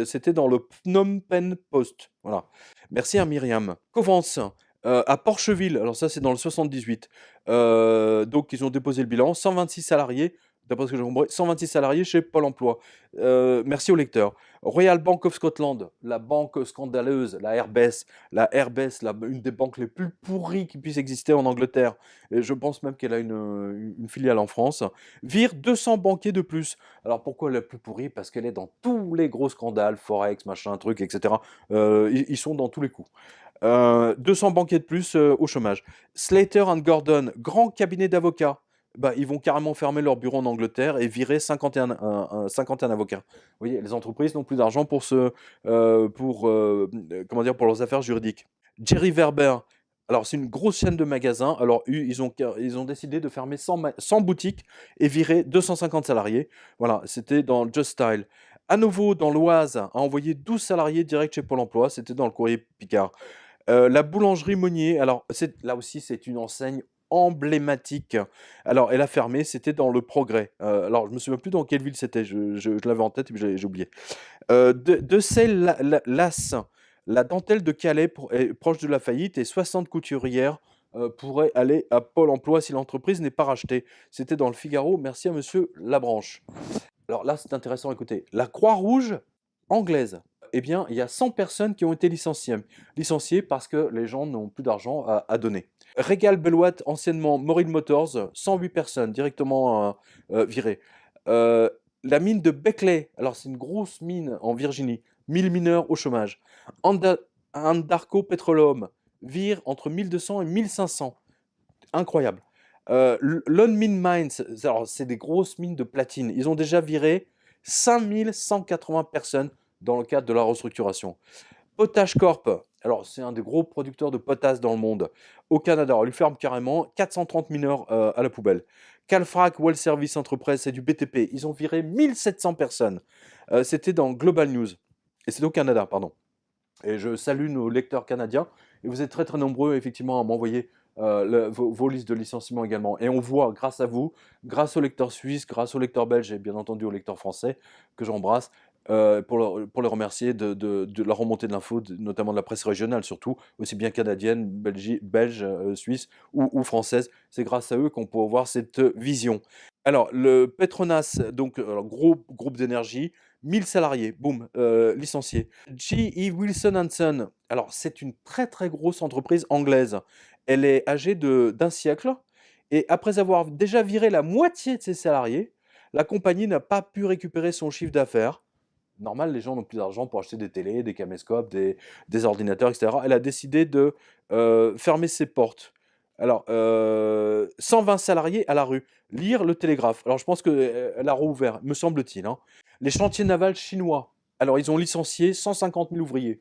C'était dans le Phnom Penh Post. Voilà. Merci à Myriam. Covance, à Porcheville, alors ça c'est dans le 78. Donc ils ont déposé le bilan, 126 salariés, d'après ce que j'ai compris, 126 salariés chez Pôle emploi. Merci au lecteur. Royal Bank of Scotland, la banque scandaleuse, la RBS, une des banques les plus pourries qui puissent exister en Angleterre. Et je pense même qu'elle a une filiale en France. Vire 200 banquiers de plus. Alors pourquoi elle est la plus pourrie? Parce qu'elle est dans tous les gros scandales, Forex, machin, truc, etc. Ils sont dans tous les coups. 200 banquiers de plus au chômage. Slater and Gordon, grand cabinet d'avocats. Bah, ils vont carrément fermer leur bureau en Angleterre et virer 51 avocats. Vous voyez, les entreprises n'ont plus d'argent pour pour leurs affaires juridiques. Jerry Verber, alors c'est une grosse chaîne de magasins. Alors ils ont décidé de fermer 100 boutiques et virer 250 salariés. Voilà, c'était dans Just Style. À nouveau, dans l'Oise, a envoyé 12 salariés direct chez Pôle emploi. C'était dans le courrier Picard. La boulangerie Monnier, alors là aussi c'est une enseigne emblématique. Alors elle a fermé, c'était dans le Progrès. Alors je me souviens plus dans quelle ville c'était, je l'avais en tête et puis j'ai oublié. De Celles-Las, la dentelle de Calais est proche de la faillite et 60 couturières pourraient aller à Pôle emploi si l'entreprise n'est pas rachetée. C'était dans le Figaro, merci à monsieur Labranche. Alors là c'est intéressant, écoutez, la Croix-Rouge anglaise. Eh bien, il y a 100 personnes qui ont été licenciées parce que les gens n'ont plus d'argent à donner. Regal Beloit, anciennement Morin Motors, 108 personnes directement virées. La mine de Beckley, alors c'est une grosse mine en Virginie, 1000 mineurs au chômage. Andarco Petroleum vire entre 1200 et 1500. Incroyable. Lone Mine Mines, alors c'est des grosses mines de platine. Ils ont déjà viré 5180 personnes dans le cadre de la restructuration. Potash Corp, alors c'est un des gros producteurs de potasse dans le monde. Au Canada, on lui ferme carrément 430 mineurs à la poubelle. Calfrac Well Service Enterprise, c'est du BTP. Ils ont viré 1700 personnes. C'était dans Global News. Et c'est au Canada, pardon. Et je salue nos lecteurs canadiens. Et vous êtes très très nombreux effectivement à m'envoyer vos listes de licenciements également. Et on voit, grâce à vous, grâce aux lecteurs suisses, grâce aux lecteurs belges et bien entendu aux lecteurs français que j'embrasse, pour les remercier de la remontée de l'info, notamment de la presse régionale surtout, aussi bien canadienne, belge, suisse ou française. C'est grâce à eux qu'on peut avoir cette vision. Alors, le Petronas, donc gros groupe d'énergie, 1000 salariés, boum, licenciés. G.E. Wilson & Son, alors c'est une très très grosse entreprise anglaise. Elle est âgée d'un siècle et après avoir déjà viré la moitié de ses salariés, la compagnie n'a pas pu récupérer son chiffre d'affaires. Normal, les gens n'ont plus d'argent pour acheter des télés, des caméscopes, des ordinateurs, etc. Elle a décidé de fermer ses portes. Alors, 120 salariés à la rue. Lire le Télégraphe. Alors, je pense qu'elle a rouvert, me semble-t-il, hein. Les chantiers navals chinois. Alors, ils ont licencié 150 000 ouvriers.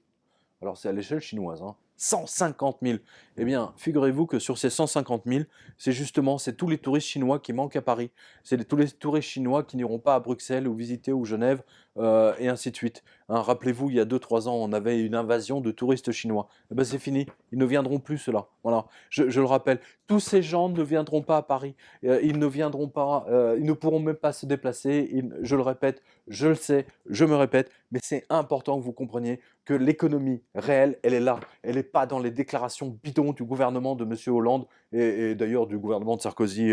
Alors, c'est à l'échelle chinoise, hein. 150 000. Eh bien, figurez-vous que sur ces 150 000, c'est tous les touristes chinois qui manquent à Paris. C'est tous les touristes chinois qui n'iront pas à Bruxelles ou visiter ou Genève, et ainsi de suite. Hein, rappelez-vous, il y a 2-3 ans, on avait une invasion de touristes chinois. Eh ben, c'est fini. Ils ne viendront plus, ceux-là. Voilà. Je le rappelle. Tous ces gens ne viendront pas à Paris. Ils ne viendront pas. Ils ne pourront même pas se déplacer. Je le répète, je le sais, je me répète, mais c'est important que vous compreniez que l'économie réelle, elle est là. Elle n'est pas dans les déclarations bidons du gouvernement de M. Hollande et d'ailleurs du gouvernement de Sarkozy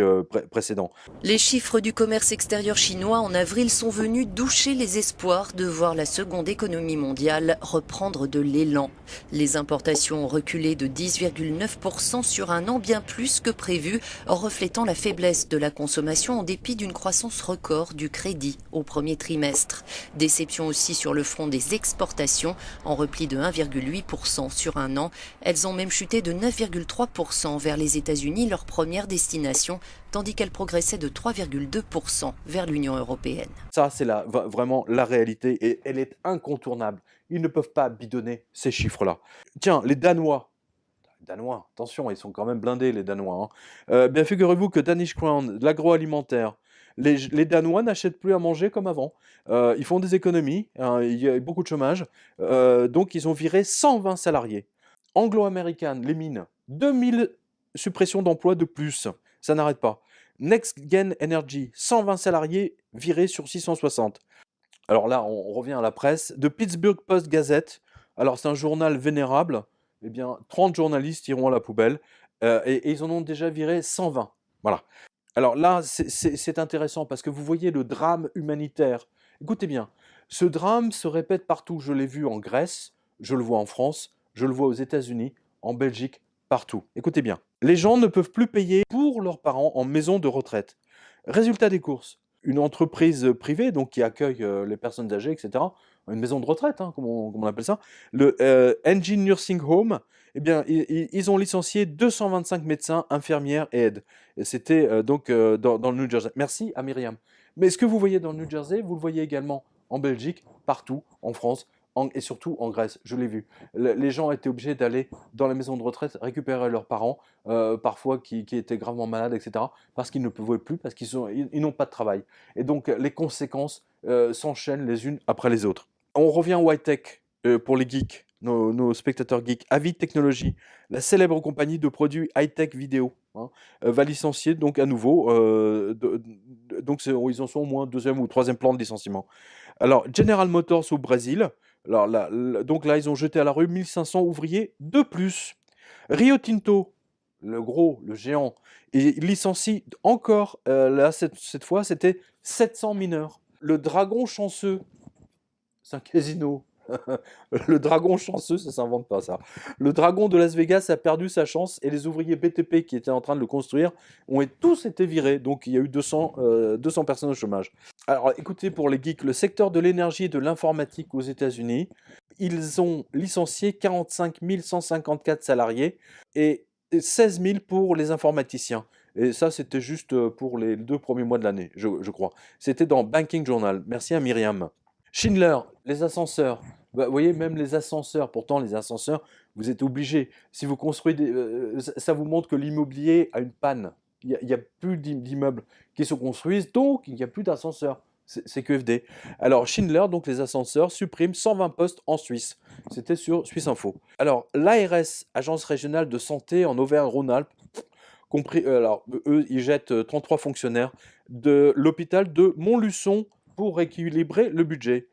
précédent. Les chiffres du commerce extérieur chinois en avril sont venus doucher les espoirs de voir la seconde économie mondiale reprendre de l'élan. Les importations ont reculé de 10,9% sur un an, bien plus que prévu, reflétant la faiblesse de la consommation en dépit d'une croissance record du crédit au premier trimestre. Déception aussi sur le front des exportations, en repli de 1,8% sur un an. Elles ont même chuté de 9,3% vers les États-Unis, leur première destination, tandis qu'elles progressaient de 3,2% vers l'Union européenne. Ça, c'est vraiment la réalité et elle est incontournable. Ils ne peuvent pas bidonner ces chiffres-là. Tiens, les Danois, attention, ils sont quand même blindés, les Danois, hein. Bien, figurez-vous que Danish Crown, l'agroalimentaire, les Danois n'achètent plus à manger comme avant. Ils font des économies, hein, il y a beaucoup de chômage. Donc, ils ont viré 120 salariés. Anglo-American, les mines, 2000 suppressions d'emplois de plus. Ça n'arrête pas. Next Gen Energy, 120 salariés virés sur 660. Alors là, on revient à la presse. The Pittsburgh Post-Gazette. Alors, c'est un journal vénérable. Eh bien, 30 journalistes iront à la poubelle. Et ils en ont déjà viré 120. Voilà. Alors là, c'est intéressant parce que vous voyez le drame humanitaire. Écoutez bien, ce drame se répète partout. Je l'ai vu en Grèce, je le vois en France, je le vois aux États-Unis, en Belgique, partout. Écoutez bien. Les gens ne peuvent plus payer pour leurs parents en maison de retraite. Résultat des courses. Une entreprise privée donc qui accueille les personnes âgées, etc. Une maison de retraite, hein, comme on appelle ça. Le Engine Nursing Home, eh bien, ils ont licencié 225 médecins, infirmières et aides. Et c'était dans le New Jersey. Merci à Myriam. Mais ce que vous voyez dans le New Jersey, vous le voyez également en Belgique, partout, en France et surtout en Grèce. Je l'ai vu. Les gens étaient obligés d'aller dans la maison de retraite récupérer leurs parents, parfois qui étaient gravement malades, etc. Parce qu'ils ne pouvaient plus, parce qu'ils n'ont pas de travail. Et donc les conséquences s'enchaînent les unes après les autres. On revient au high-tech pour les geeks, nos spectateurs geeks. Avid Technologies, la célèbre compagnie de produits high-tech vidéo, hein, va licencier donc à nouveau. Donc ils en sont au moins deuxième ou troisième plan de licenciement. Alors General Motors au Brésil, alors donc là ils ont jeté à la rue 1500 ouvriers de plus. Rio Tinto, le géant, il licencie encore, là cette fois c'était 700 mineurs. Le Dragon chanceux, c'est un casino. Le dragon chanceux, ça s'invente pas ça. Le dragon de Las Vegas a perdu sa chance et les ouvriers BTP qui étaient en train de le construire ont tous été virés. Donc il y a eu 200 personnes au chômage. Alors écoutez, pour les geeks, le secteur de l'énergie et de l'informatique aux États-Unis, ils ont licencié 45 154 salariés et 16 000 pour les informaticiens. Et ça, c'était juste pour les 2 premiers mois de l'année, je crois. C'était dans Banking Journal. Merci à Myriam. Schindler, les ascenseurs. Bah, vous voyez, même les ascenseurs, pourtant les ascenseurs, vous êtes obligés. Si vous construisez, ça vous montre que l'immobilier a une panne. Il n'y a plus d'immeubles qui se construisent, donc il n'y a plus d'ascenseurs. C'est QFD. Alors Schindler, donc les ascenseurs, supprime 120 postes en Suisse. C'était sur Suisse Info. Alors l'ARS, Agence régionale de santé en Auvergne-Rhône-Alpes, alors eux, ils jettent 33 fonctionnaires de l'hôpital de Montluçon pour rééquilibrer le budget.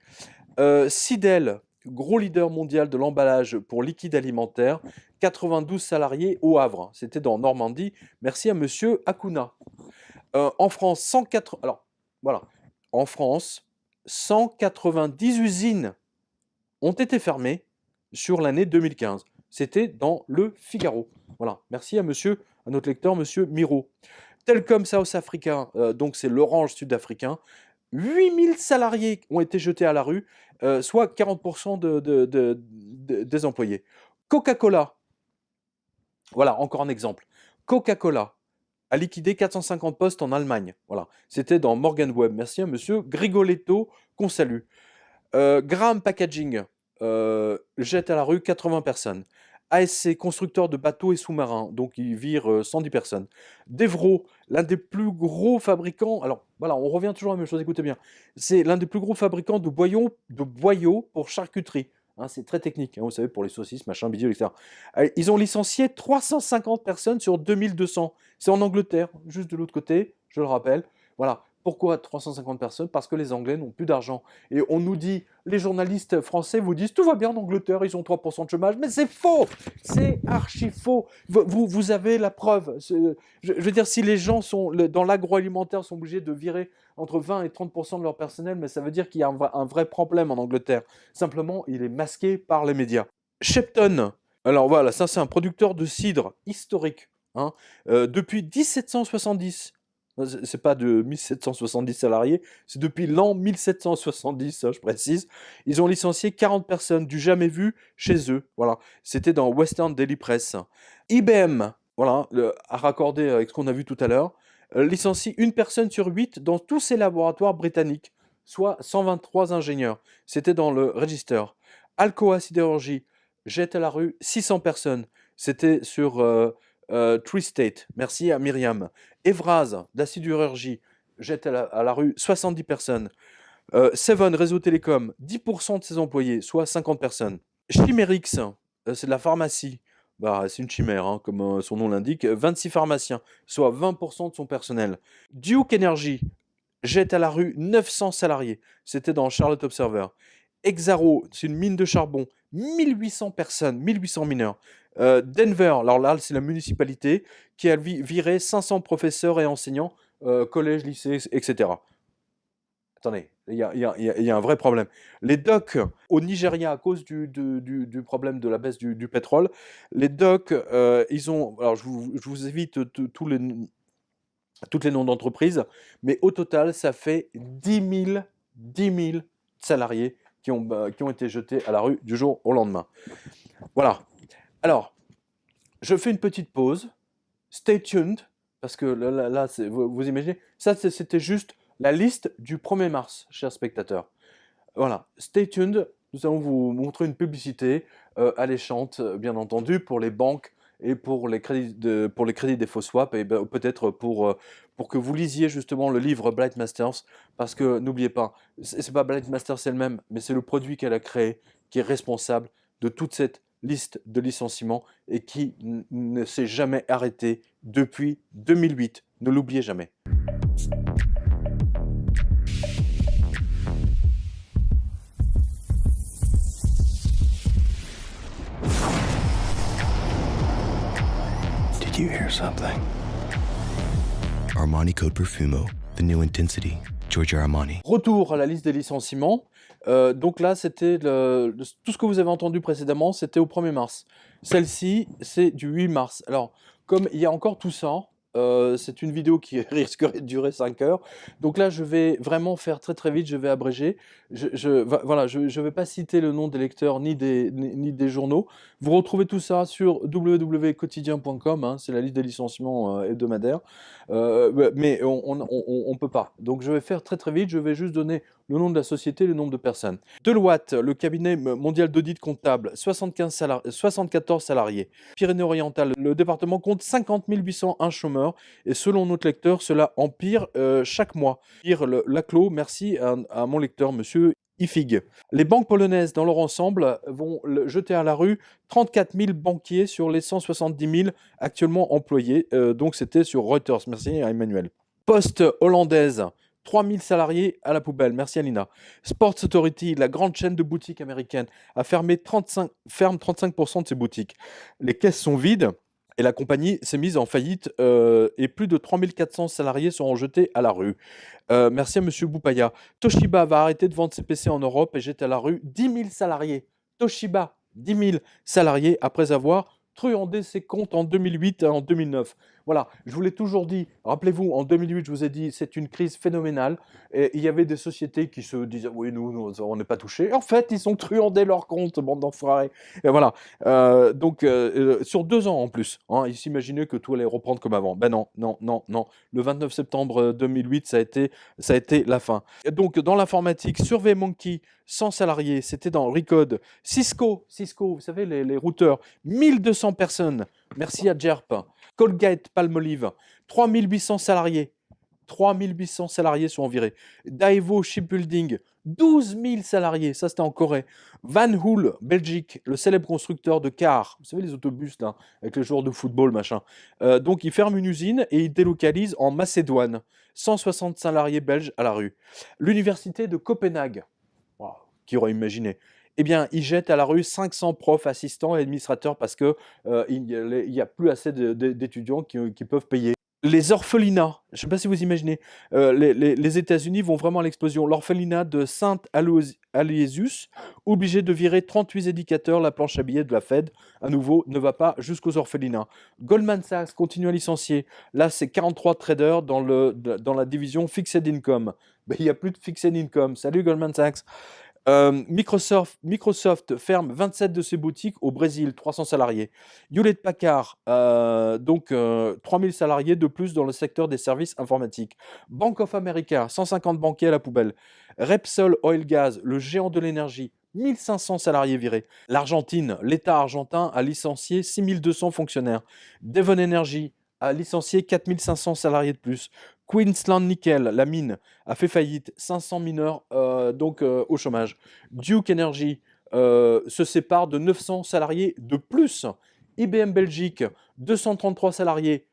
Sidel, gros leader mondial de l'emballage pour liquide alimentaire, 92 salariés au Havre. C'était dans Normandie. Merci à monsieur Akuna. En France, 104... Alors, voilà. En France, 190 usines ont été fermées sur l'année 2015. C'était dans le Figaro. Voilà. Merci à notre lecteur, monsieur Miro. Telcom South Africa, donc c'est l'Orange sud-africain. 8000 salariés ont été jetés à la rue, soit 40% des employés. Coca-Cola, voilà, encore un exemple. Coca-Cola a liquidé 450 postes en Allemagne. Voilà, c'était dans Morgan Web. Merci à monsieur Grigoletto, qu'on salue. Graham Packaging jette à la rue 80 personnes. ASC, constructeur de bateaux et sous-marins, donc il vire 110 personnes. Devro, l'un des plus gros fabricants, alors voilà, on revient toujours à la même chose, écoutez bien, c'est l'un des plus gros fabricants de boyaux pour charcuterie. Hein, c'est très technique, hein, vous savez, pour les saucisses, machin, bidule, etc. Ils ont licencié 350 personnes sur 2200. C'est en Angleterre, juste de l'autre côté, je le rappelle. Voilà. Pourquoi 350 personnes? Parce que les Anglais n'ont plus d'argent. Et on nous dit, les journalistes français vous disent, tout va bien en Angleterre, ils ont 3% de chômage. Mais c'est faux! C'est archi faux! Vous avez la preuve. Je veux dire, si les gens dans l'agroalimentaire sont obligés de virer entre 20 et 30% de leur personnel, mais ça veut dire qu'il y a un vrai problème en Angleterre. Simplement, il est masqué par les médias. Shepton, alors voilà, ça c'est un producteur de cidre historique. Hein, depuis 1770. C'est pas de 1770 salariés, c'est depuis l'an 1770, ça, je précise. Ils ont licencié 40 personnes, du jamais vu chez eux. Voilà, c'était dans Western Daily Press. IBM, voilà, à raccorder avec ce qu'on a vu tout à l'heure, licencie une personne sur 8 dans tous ses laboratoires britanniques, soit 123 ingénieurs. C'était dans le Register. Alcoa Sidérurgie jette à la rue 600 personnes. C'était sur Tree State. Merci à Myriam. Evraz, de la sidérurgie, jette à la rue 70 personnes. Seven, Réseau Télécom, 10% de ses employés, soit 50 personnes. Chimerix, c'est de la pharmacie. Bah, c'est une chimère, hein, comme son nom l'indique. 26 pharmaciens, soit 20% de son personnel. Duke Energy jette à la rue 900 salariés. C'était dans Charlotte Observer. Exaro, c'est une mine de charbon, 1800 personnes, 1800 mineurs. Denver, alors là, c'est la municipalité qui a viré 500 professeurs et enseignants, collèges, lycées, etc. Attendez, il y a un vrai problème. Les docks au Nigeria, à cause du problème de la baisse du pétrole, les docks, ils ont. Alors, je vous évite toutes les noms d'entreprises, mais au total, ça fait 10 000 salariés qui ont été jetés à la rue du jour au lendemain. Voilà. Alors, je fais une petite pause. Stay tuned, parce que là vous imaginez, ça c'était juste la liste du 1er mars, chers spectateurs. Voilà, stay tuned, nous allons vous montrer une publicité alléchante, bien entendu, pour les banques et pour les crédits des faux swaps, et peut-être pour que vous lisiez justement le livre Blight Masters, parce que n'oubliez pas, c'est pas Blight Masters elle-même, mais c'est le produit qu'elle a créé qui est responsable de toute cette liste de licenciements et qui ne s'est jamais arrêté depuis 2008. Ne l'oubliez jamais. Did you hear something? Armani Code Perfumo, the new intensity. Giorgio Armani. Retour à la liste des licenciements. Donc là, c'était tout ce que vous avez entendu précédemment, c'était au 1er mars. Celle-ci, c'est du 8 mars. Alors, comme il y a encore tout ça, c'est une vidéo qui risquerait de durer 5 heures. Donc là, je vais vraiment faire très très vite, je vais abréger. Voilà, je vais pas citer le nom des lecteurs ni des journaux. Vous retrouvez tout ça sur www.quotidien.com, hein, c'est la liste des licenciements hebdomadaires. Mais on peut pas. Donc je vais faire très très vite, je vais juste donner le nom de la société, le nombre de personnes. Deloitte, le cabinet mondial d'audit comptable, 74 salariés. Pyrénées-Orientales, le département compte 50 801 chômeurs et selon notre lecteur, cela empire chaque mois. Laclos, merci à mon lecteur, monsieur Ifig. Les banques polonaises, dans leur ensemble, vont jeter à la rue 34 000 banquiers sur les 170 000 actuellement employés. Donc c'était sur Reuters. Merci à Emmanuel. Poste hollandaise, 3 000 salariés à la poubelle. Merci Alina. Sports Authority, la grande chaîne de boutiques américaine, ferme 35% de ses boutiques. Les caisses sont vides. Et la compagnie s'est mise en faillite et plus de 3 400 salariés seront jetés à la rue. Merci à M. Boupaya. Toshiba va arrêter de vendre ses PC en Europe et jette à la rue 10 000 salariés. Toshiba, 10 000 salariés après avoir truandé ses comptes en 2008 et en 2009. Voilà, je vous l'ai toujours dit, rappelez-vous, en 2008, je vous ai dit, c'est une crise phénoménale. Et il y avait des sociétés qui se disaient, oui, nous on n'est pas touchés. En fait, ils ont truandé leurs comptes, bande d'enfoirés. Et voilà, sur 2 ans en plus. Hein, ils s'imaginaient que tout allait reprendre comme avant. Ben non. Le 29 septembre 2008, ça a été la fin. Et donc, dans l'informatique, SurveyMonkey, 100 salariés, c'était dans Recode. Cisco, vous savez, les routeurs, 1200 personnes. Merci à Jerp. Colgate Palmolive, 3800 salariés. 3800 salariés sont virés. Daewoo Shipbuilding, 12 000 salariés. Ça, c'était en Corée. Van Hool, Belgique, le célèbre constructeur de cars. Vous savez, les autobus, là, avec les joueurs de football, machin. Donc, il ferme une usine et il délocalise en Macédoine. 160 salariés belges à la rue. L'université de Copenhague. Wow, qui aurait imaginé? Eh bien, ils jettent à la rue 500 profs, assistants et administrateurs parce qu'il n'y a plus assez d'étudiants qui peuvent payer. Les orphelinats, je ne sais pas si vous imaginez, les États-Unis vont vraiment à l'explosion. L'orphelinat de Saint-Aloysius, obligé de virer 38 éducateurs, la planche à billets de la Fed, à nouveau, ne va pas jusqu'aux orphelinats. Goldman Sachs continue à licencier. Là, c'est 43 traders dans la division Fixed Income. Ben, il n'y a plus de Fixed Income. Salut Goldman Sachs. Microsoft ferme 27 de ses boutiques au Brésil, 300 salariés. Hewlett Packard, 3000 salariés de plus dans le secteur des services informatiques. Bank of America, 150 banquiers à la poubelle. Repsol Oil Gas, le géant de l'énergie, 1500 salariés virés. L'Argentine, l'État argentin a licencié 6200 fonctionnaires. Devon Energy a licencié 4500 salariés de plus. Queensland Nickel, la mine, a fait faillite, 500 mineurs au chômage. Duke Energy se sépare de 900 salariés de plus. IBM Belgique, 233 salariés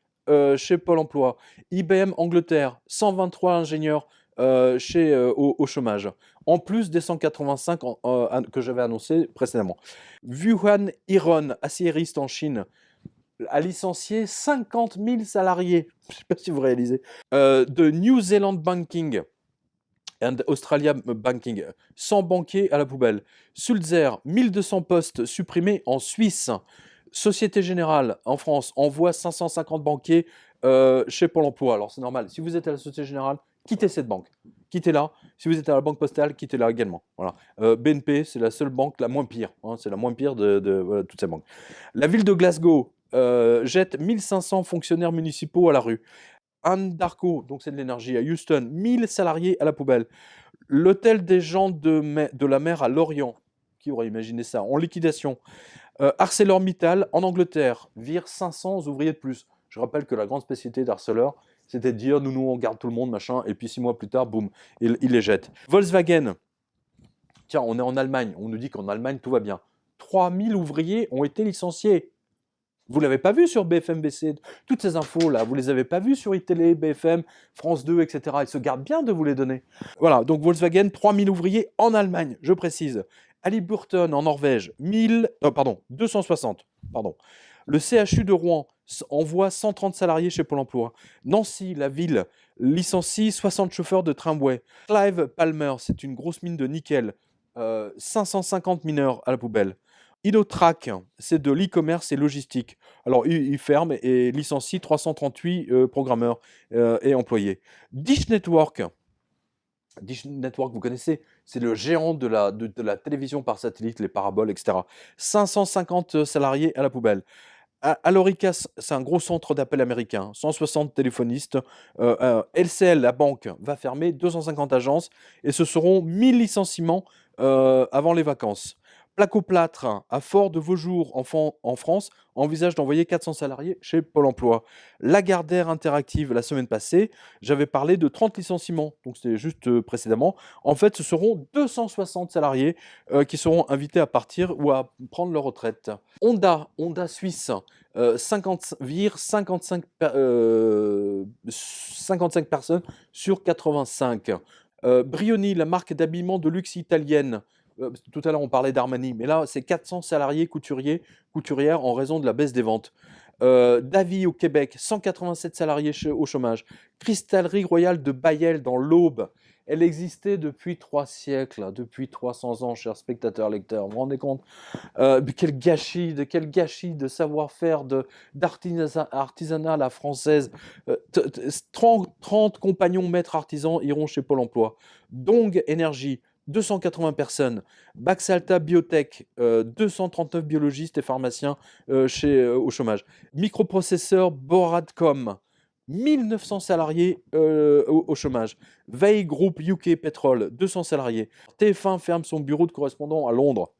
chez Pôle emploi. IBM Angleterre, 123 ingénieurs au chômage, en plus des 185 que j'avais annoncé précédemment. Wuhan Iron, aciériste en Chine, a licencié 50 000 salariés. Je ne sais pas si vous réalisez. De New Zealand Banking and Australia Banking, 100 banquiers à la poubelle. Sulzer, 1200 postes supprimés en Suisse. Société Générale en France envoie 550 banquiers chez Pôle emploi. Alors c'est normal, si vous êtes à la Société Générale, quittez cette banque. Quittez-la. Si vous êtes à la Banque Postale, quittez-la également. Voilà. BNP, c'est la seule banque la moins pire. Hein, c'est la moins pire de voilà, toutes ces banques. La ville de Glasgow jette 1500 fonctionnaires municipaux à la rue. Anadarko, donc c'est de l'énergie, à Houston, 1000 salariés à la poubelle. L'hôtel des gens de la mer à Lorient, qui aurait imaginé ça, en liquidation. ArcelorMittal, en Angleterre, vire 500 ouvriers de plus. Je rappelle que la grande spécialité d'Arcelor, c'était de dire, nous, on garde tout le monde, machin, et puis 6 mois plus tard, boum, il les jette. Volkswagen, tiens, on est en Allemagne, on nous dit qu'en Allemagne, tout va bien. 3000 ouvriers ont été licenciés. Vous ne l'avez pas vu sur BFM BC, toutes ces infos-là, vous ne les avez pas vues sur iTélé, BFM, France 2, etc. Ils se gardent bien de vous les donner. Voilà, donc Volkswagen, 3000 ouvriers en Allemagne, je précise. Halliburton en Norvège, 260. Pardon. Le CHU de Rouen envoie 130 salariés chez Pôle emploi. Nancy, la ville, licencie 60 chauffeurs de tramway. Clive Palmer, c'est une grosse mine de nickel. 550 mineurs à la poubelle. Inotrack, c'est de l'e-commerce et logistique. Alors, il ferme et licencie 338 programmeurs et employés. Dish Network, vous connaissez, c'est le géant de la télévision par satellite, les paraboles, etc. 550 salariés à la poubelle. Alorica, c'est un gros centre d'appel américain, 160 téléphonistes. LCL, la banque, va fermer 250 agences et ce seront 1000 licenciements avant les vacances. Placoplâtre à Fort-de-Vaujour en France envisage d'envoyer 400 salariés chez Pôle emploi. Lagardère Interactive, la semaine passée, j'avais parlé de 30 licenciements, donc c'était juste précédemment. En fait, ce seront 260 salariés qui seront invités à partir ou à prendre leur retraite. Honda Suisse, 55 personnes sur 85. Brioni, la marque d'habillement de luxe italienne, tout à l'heure, on parlait d'Armani, mais là, c'est 400 salariés couturières en raison de la baisse des ventes. Davy au Québec, 187 salariés au chômage. Cristallerie Royale de Bailleul dans l'Aube, elle existait depuis 3 siècles, depuis 300 ans, chers spectateurs, lecteurs. Vous vous rendez compte quel gâchis de savoir-faire, d'artisanat à la française. 30 compagnons maîtres artisans iront chez Pôle emploi. Dong Énergie, 280 personnes. Baxalta Biotech, 239 biologistes et pharmaciens au chômage. Microprocesseur Boradcom, 1900 salariés au chômage. Veil Group UK Petrol, 200 salariés. TF1 ferme son bureau de correspondant à Londres.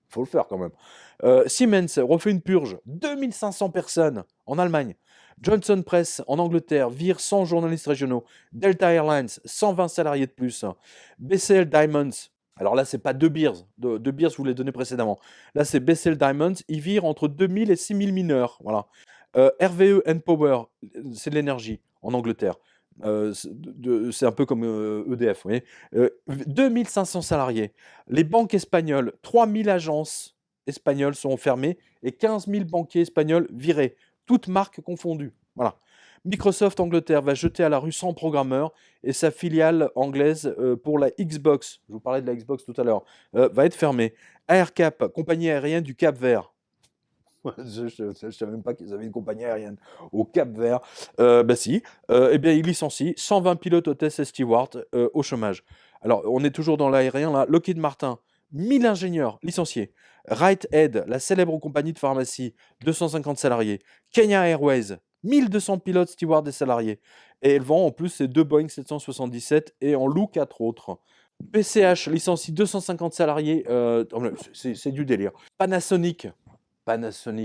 Il faut le faire quand même. Siemens refait une purge, 2500 personnes en Allemagne. Johnson Press en Angleterre vire 100 journalistes régionaux. Delta Airlines, 120 salariés de plus. BCL Diamonds, alors là, c'est pas De Beers, De Beers, je vous l'ai donné précédemment. Là, c'est BCL Diamonds, ils virent entre 2000 et 6000 mineurs. Voilà. RWE Power, c'est de l'énergie en Angleterre. C'est un peu comme EDF, vous voyez. 2500 salariés. Les banques espagnoles, 3000 agences espagnoles sont fermées et 15 000 banquiers espagnols virés, toutes marques confondues. Voilà. Microsoft Angleterre va jeter à la rue 100 programmeurs et sa filiale anglaise pour la Xbox, je vous parlais de la Xbox tout à l'heure, va être fermée. AirCap, compagnie aérienne du Cap-Vert. Je ne savais même pas qu'ils avaient une compagnie aérienne au Cap-Vert. Bah si, eh bien, ils licencient 120 pilotes, hôtesses et stewards au chômage. Alors, on est toujours dans l'aérien, là. Lockheed Martin, 1000 ingénieurs licenciés. Rite Aid, la célèbre compagnie de pharmacie, 250 salariés. Kenya Airways, 1200 pilotes, stewards et salariés. Et elle vend en plus ses 2 Boeing 777 et en loue 4 autres. PCH licencie 250 salariés. C'est du délire. Panasonic,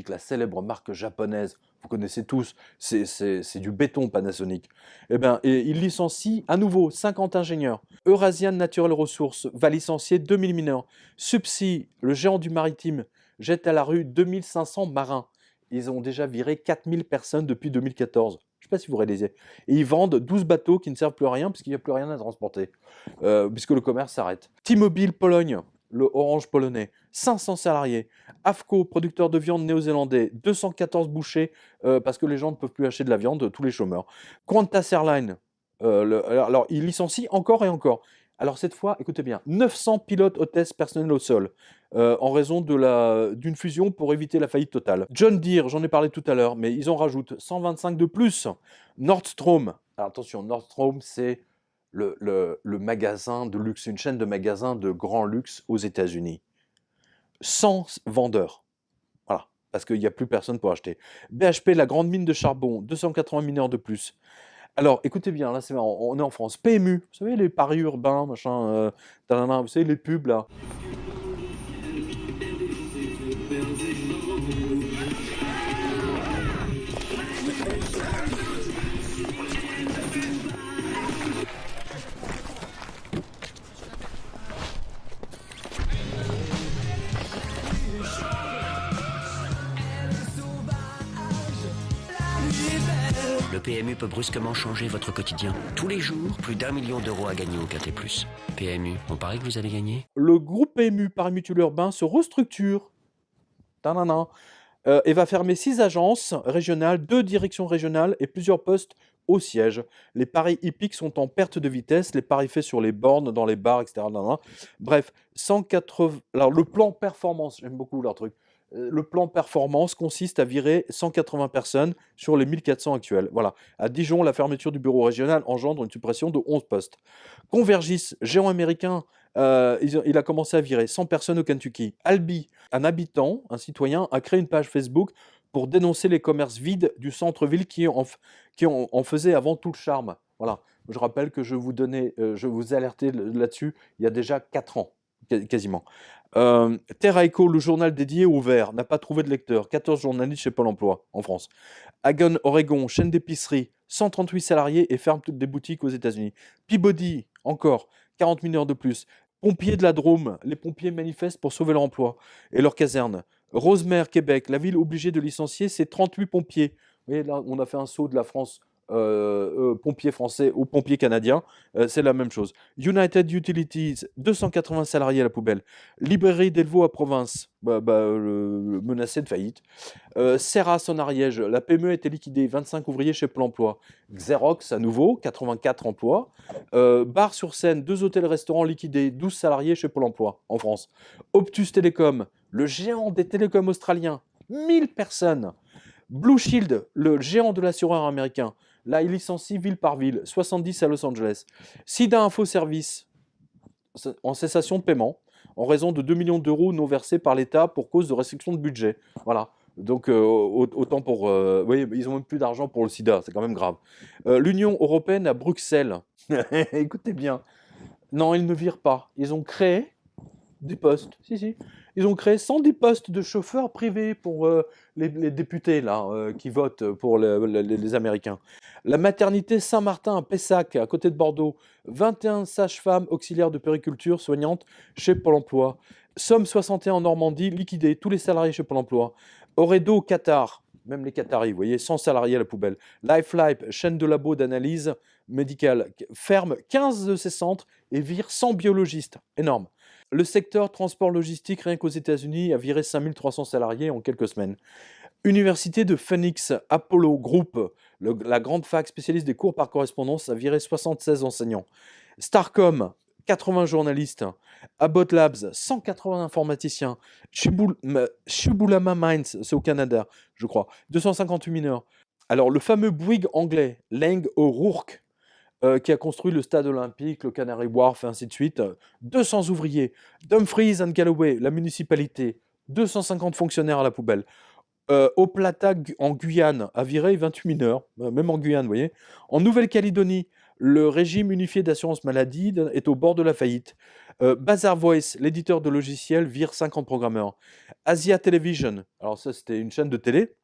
la célèbre marque japonaise, vous connaissez tous, c'est du béton Panasonic. Eh bien, il licencie à nouveau 50 ingénieurs. Eurasian Natural Resources va licencier 2000 mineurs. Subsea, le géant du maritime, jette à la rue 2500 marins. Ils ont déjà viré 4000 personnes depuis 2014. Je ne sais pas si vous réalisez. Et ils vendent 12 bateaux qui ne servent plus à rien puisqu'il n'y a plus rien à transporter, puisque le commerce s'arrête. T-Mobile Pologne, le Orange polonais, 500 salariés. AFCO, producteur de viande néo-zélandais, 214 bouchers parce que les gens ne peuvent plus acheter de la viande, tous les chômeurs. Qantas Airlines, alors ils licencient encore et encore. Alors cette fois, écoutez bien, 900 pilotes hôtesses personnels au sol en raison d'une fusion pour éviter la faillite totale. John Deere, j'en ai parlé tout à l'heure, mais ils en rajoutent 125 de plus. Nordstrom, alors attention, Nordstrom c'est le magasin de luxe, une chaîne de magasins de grand luxe aux États-Unis. 100 vendeurs, voilà, parce qu'il n'y a plus personne pour acheter. BHP, la grande mine de charbon, 280 mineurs de plus. Alors, écoutez bien, là c'est marrant, on est en France. PMU, vous savez, les paris urbains, machin, vous savez, les pubs là. Le PMU peut brusquement changer votre quotidien. Tous les jours, plus d'1 million d'euros à gagner au Quintet Plus. PMU, on parie que vous allez gagner? Le groupe PMU Paris Mutuel Urbain se restructure. Tanana. Et va fermer 6 agences régionales, 2 directions régionales et plusieurs postes au siège. Les paris hippiques sont en perte de vitesse, les paris faits sur les bornes, dans les bars, etc. Bref, 180. Alors, le plan performance, j'aime beaucoup leur truc. Le plan performance consiste à virer 180 personnes sur les 1400 actuels. Voilà. À Dijon, la fermeture du bureau régional engendre une suppression de 11 postes. Convergys, géant américain, il a commencé à virer 100 personnes au Kentucky. Albi, un habitant, un citoyen, a créé une page Facebook pour dénoncer les commerces vides du centre-ville qui en faisaient avant tout le charme. Voilà. Je rappelle que je vous alertais là-dessus il y a déjà 4 ans, quasiment. Terra Eco, le journal dédié au vert, n'a pas trouvé de lecteur. 14 journalistes chez Pôle emploi en France. Hagen Oregon, chaîne d'épicerie, 138 salariés et ferme toutes des boutiques aux États-Unis. Peabody, encore, 40 mineurs de plus. Pompiers de la Drôme, les pompiers manifestent pour sauver leur emploi et leur caserne. Rosemère, Québec, la ville obligée de licencier ses 38 pompiers. Vous voyez, là, on a fait un saut de la France pompiers français aux pompiers canadiens, c'est la même chose. United Utilities, 280 salariés à la poubelle. Librairie Delvaux à Province, menacée de faillite. Serras en Ariège, la PME a été liquidée, 25 ouvriers chez Pôle emploi. Xerox à nouveau, 84 emplois. Bar-sur-Seine, 2 hôtels-restaurants liquidés, 12 salariés chez Pôle emploi en France. Optus Télécom, le géant des télécoms australiens, 1000 personnes. Blue Shield, le géant de l'assureur américain, là il licencie ville par ville, 70 à Los Angeles. Sida Info Service, en cessation de paiement, en raison de 2 millions d'euros non versés par l'État pour cause de restriction de budget. Voilà. Donc autant pour... oui, ils n'ont même plus d'argent pour le sida, c'est quand même grave. L'Union européenne à Bruxelles, écoutez bien, non, ils ne virent pas. Ils ont créé des postes, si. Ils ont créé 110 postes de chauffeurs privés pour les députés là, qui votent pour les Américains. La maternité Saint-Martin à Pessac, à côté de Bordeaux, 21 sages-femmes auxiliaires de périculture soignantes chez Pôle emploi. Somme 61 en Normandie, liquidé, tous les salariés chez Pôle emploi. Oredo, Qatar, même les Qataris, vous voyez, 100 salariés à la poubelle. Lifeline, chaîne de labo d'analyse médicale, ferme 15 de ses centres et vire 100 biologistes. Énorme. Le secteur transport logistique, rien qu'aux États-Unis, a viré 5300 salariés en quelques semaines. Université de Phoenix, Apollo Group, la grande fac spécialiste des cours par correspondance, a viré 76 enseignants. Starcom, 80 journalistes. Abbott Labs, 180 informaticiens. Shibulama Mines, c'est au Canada, je crois, 258 mineurs. Alors, le fameux Bouygues anglais, Lang O'Rourke, qui a construit le stade olympique, le Canary Wharf, et ainsi de suite. 200 ouvriers. Dumfries and Galloway, la municipalité. 250 fonctionnaires à la poubelle. Au Plata, en Guyane, a viré 28 mineurs, même en Guyane, vous voyez. En Nouvelle-Calédonie, le régime unifié d'assurance maladie est au bord de la faillite. Bazaar Voice, l'éditeur de logiciels, vire 50 programmeurs. Asia Television, alors ça c'était une chaîne de télé.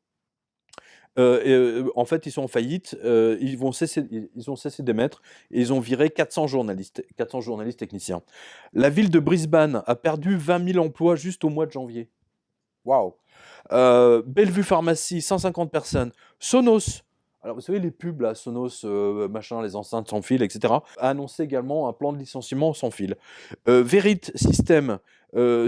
En fait, ils sont en faillite, ils ont cessé d'émettre et ils ont viré 400 journalistes techniciens. La ville de Brisbane a perdu 20 000 emplois juste au mois de janvier. Waouh! Bellevue Pharmacie, 150 personnes. Sonos, Alors vous savez les pubs là, Sonos, machin, les enceintes sans fil, etc. A annoncé également un plan de licenciement sans fil. Verit System,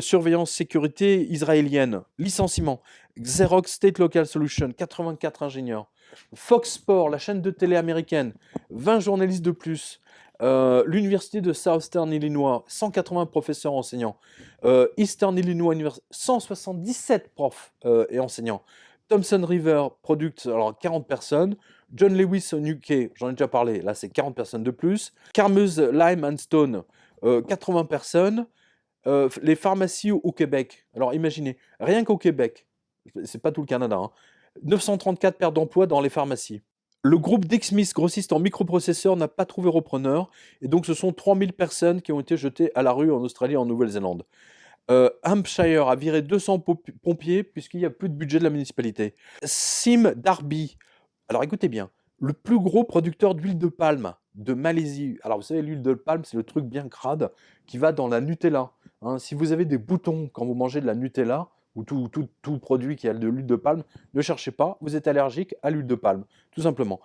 surveillance sécurité israélienne, licenciement. Xerox State Local Solution, 84 ingénieurs. Fox Sports, la chaîne de télé américaine, 20 journalistes de plus. L'université de Southern Illinois, 180 professeurs enseignants. Eastern Illinois University, 177 profs et enseignants. Thomson River Products, alors 40 personnes. John Lewis au UK, j'en ai déjà parlé, là c'est 40 personnes de plus. Carmeuse Lime and Stone, 80 personnes. Les pharmacies au Québec, alors imaginez, rien qu'au Québec, c'est pas tout le Canada, hein, 934 pertes d'emplois dans les pharmacies. Le groupe Dexmith, grossiste en microprocesseurs, n'a pas trouvé repreneur, et donc ce sont 3000 personnes qui ont été jetées à la rue en Australie et en Nouvelle-Zélande. Hampshire a viré 200 pompiers puisqu'il n'y a plus de budget de la municipalité. Sim Darby, alors écoutez bien, le plus gros producteur d'huile de palme de Malaisie. Alors vous savez, l'huile de palme, c'est le truc bien crade qui va dans la Nutella. Hein. Si vous avez des boutons quand vous mangez de la Nutella, ou tout produit qui a de l'huile de palme, ne cherchez pas, vous êtes allergique à l'huile de palme, tout simplement.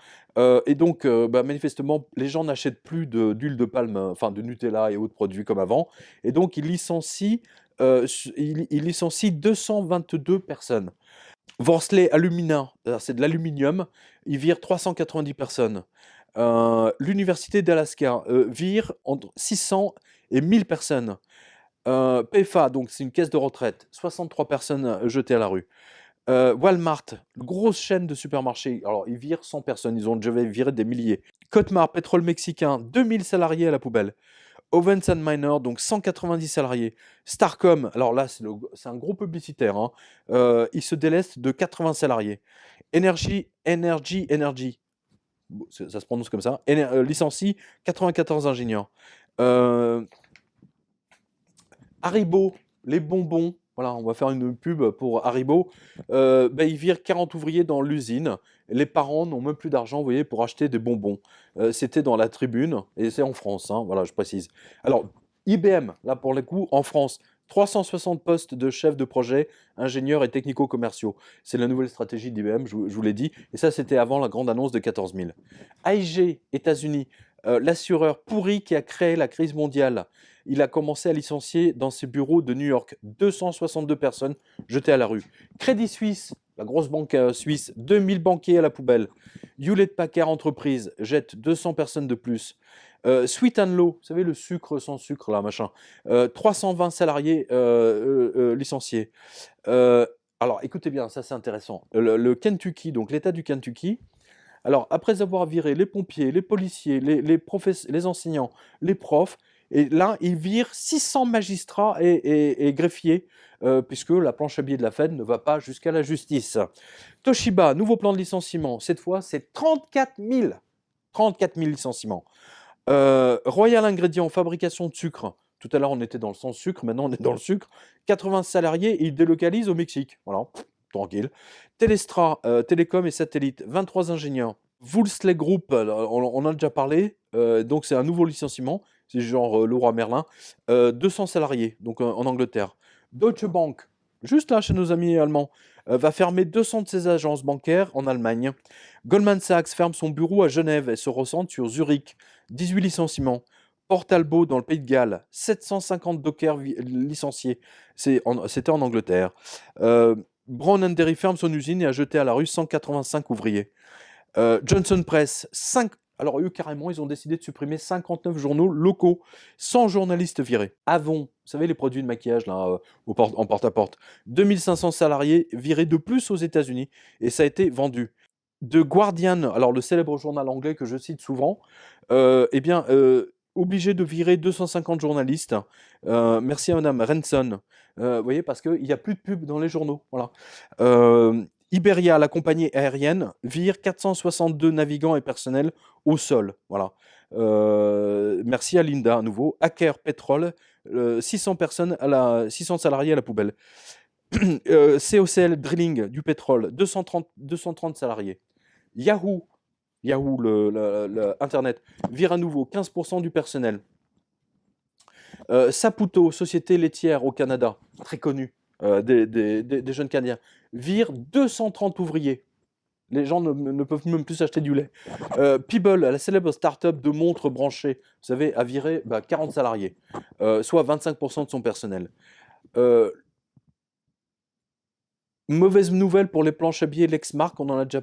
Et donc, manifestement, les gens n'achètent plus d'huile de palme, enfin de Nutella et autres produits comme avant, et donc ils licencient 222 personnes. Worsley Alumina, c'est de l'aluminium, ils virent 390 personnes. L'Université d'Alaska vire entre 600 et 1000 personnes. PFA, donc c'est une caisse de retraite, 63 personnes jetées à la rue. Walmart, grosse chaîne de supermarchés, alors ils virent 100 personnes, ils ont déjà viré des milliers. Cotmar, pétrole mexicain, 2000 salariés à la poubelle. Owens Minor, donc 190 salariés. Starcom, alors là c'est un gros publicitaire, hein. Il se déleste de 80 salariés. Energy, bon, ça se prononce comme ça, licencie 94 ingénieurs. Haribo, les bonbons, voilà, on va faire une pub pour Haribo. Ils virent 40 ouvriers dans l'usine. Les parents n'ont même plus d'argent, vous voyez, pour acheter des bonbons. C'était dans la Tribune, et c'est en France, hein, voilà, je précise. Alors, IBM, là pour le coup, en France, 360 postes de chefs de projet, ingénieurs et technico-commerciaux. C'est la nouvelle stratégie d'IBM, je vous l'ai dit. Et ça, c'était avant la grande annonce de 14 000. AIG, États-Unis, l'assureur pourri qui a créé la crise mondiale. Il a commencé à licencier dans ses bureaux de New York 262 personnes jetées à la rue. Crédit Suisse, la grosse banque suisse, 2000 banquiers à la poubelle. Hewlett Packard Entreprise jette 200 personnes de plus. Sweet and Low, vous savez le sucre sans sucre là, machin. 320 salariés licenciés. Alors écoutez bien, ça c'est intéressant. Le Kentucky, donc l'État du Kentucky, alors après avoir viré les pompiers, les policiers, les enseignants, les profs, et là, ils virent 600 magistrats et greffiers, puisque la planche à billets de la Fed ne va pas jusqu'à la justice. Toshiba, nouveau plan de licenciement. Cette fois, c'est 34 000. 34 000 licenciements. Royal Ingredient, fabrication de sucre. Tout à l'heure, on était dans le sans sucre, maintenant on est dans le sucre. 80 salariés, et ils délocalisent au Mexique. Voilà, tranquille. Télestra, télécom et satellite, 23 ingénieurs. Wolseley Group, on en a déjà parlé, donc c'est un nouveau licenciement. C'est genre Leroy Merlin, 200 salariés, donc en Angleterre. Deutsche Bank, juste là chez nos amis allemands, va fermer 200 de ses agences bancaires en Allemagne. Goldman Sachs ferme son bureau à Genève et se recentre sur Zurich, 18 licenciements. Port Talbot dans le Pays de Galles, 750 dockers licenciés, c'était en Angleterre. Brown & Derry ferme son usine et a jeté à la rue 185 ouvriers. Johnson Press, alors eux, carrément, ils ont décidé de supprimer 59 journaux locaux, 100 journalistes virés. Avon, vous savez, les produits de maquillage là, en porte-à-porte, 2500 salariés virés de plus aux États-Unis, et ça a été vendu. The Guardian, alors le célèbre journal anglais que je cite souvent, obligé de virer 250 journalistes. Merci à Madame Renson. Vous voyez, parce qu'il n'y a plus de pub dans les journaux. Voilà. Iberia, la compagnie aérienne, vire 462 navigants et personnels au sol. Voilà. Merci à Linda à nouveau. Aker Pétrole, 600 salariés à la poubelle. COCL Drilling du pétrole, 230 salariés. Yahoo, Internet, vire à nouveau 15% du personnel. Saputo, société laitière au Canada, très connue, des jeunes Canadiens, vire 230 ouvriers. Les gens ne peuvent même plus acheter du lait. Peeble, la célèbre start-up de montres branchées, vous savez, a viré 40 salariés, soit 25% de son personnel. Mauvaise nouvelle pour les planches à billets Lexmark, on en a déjà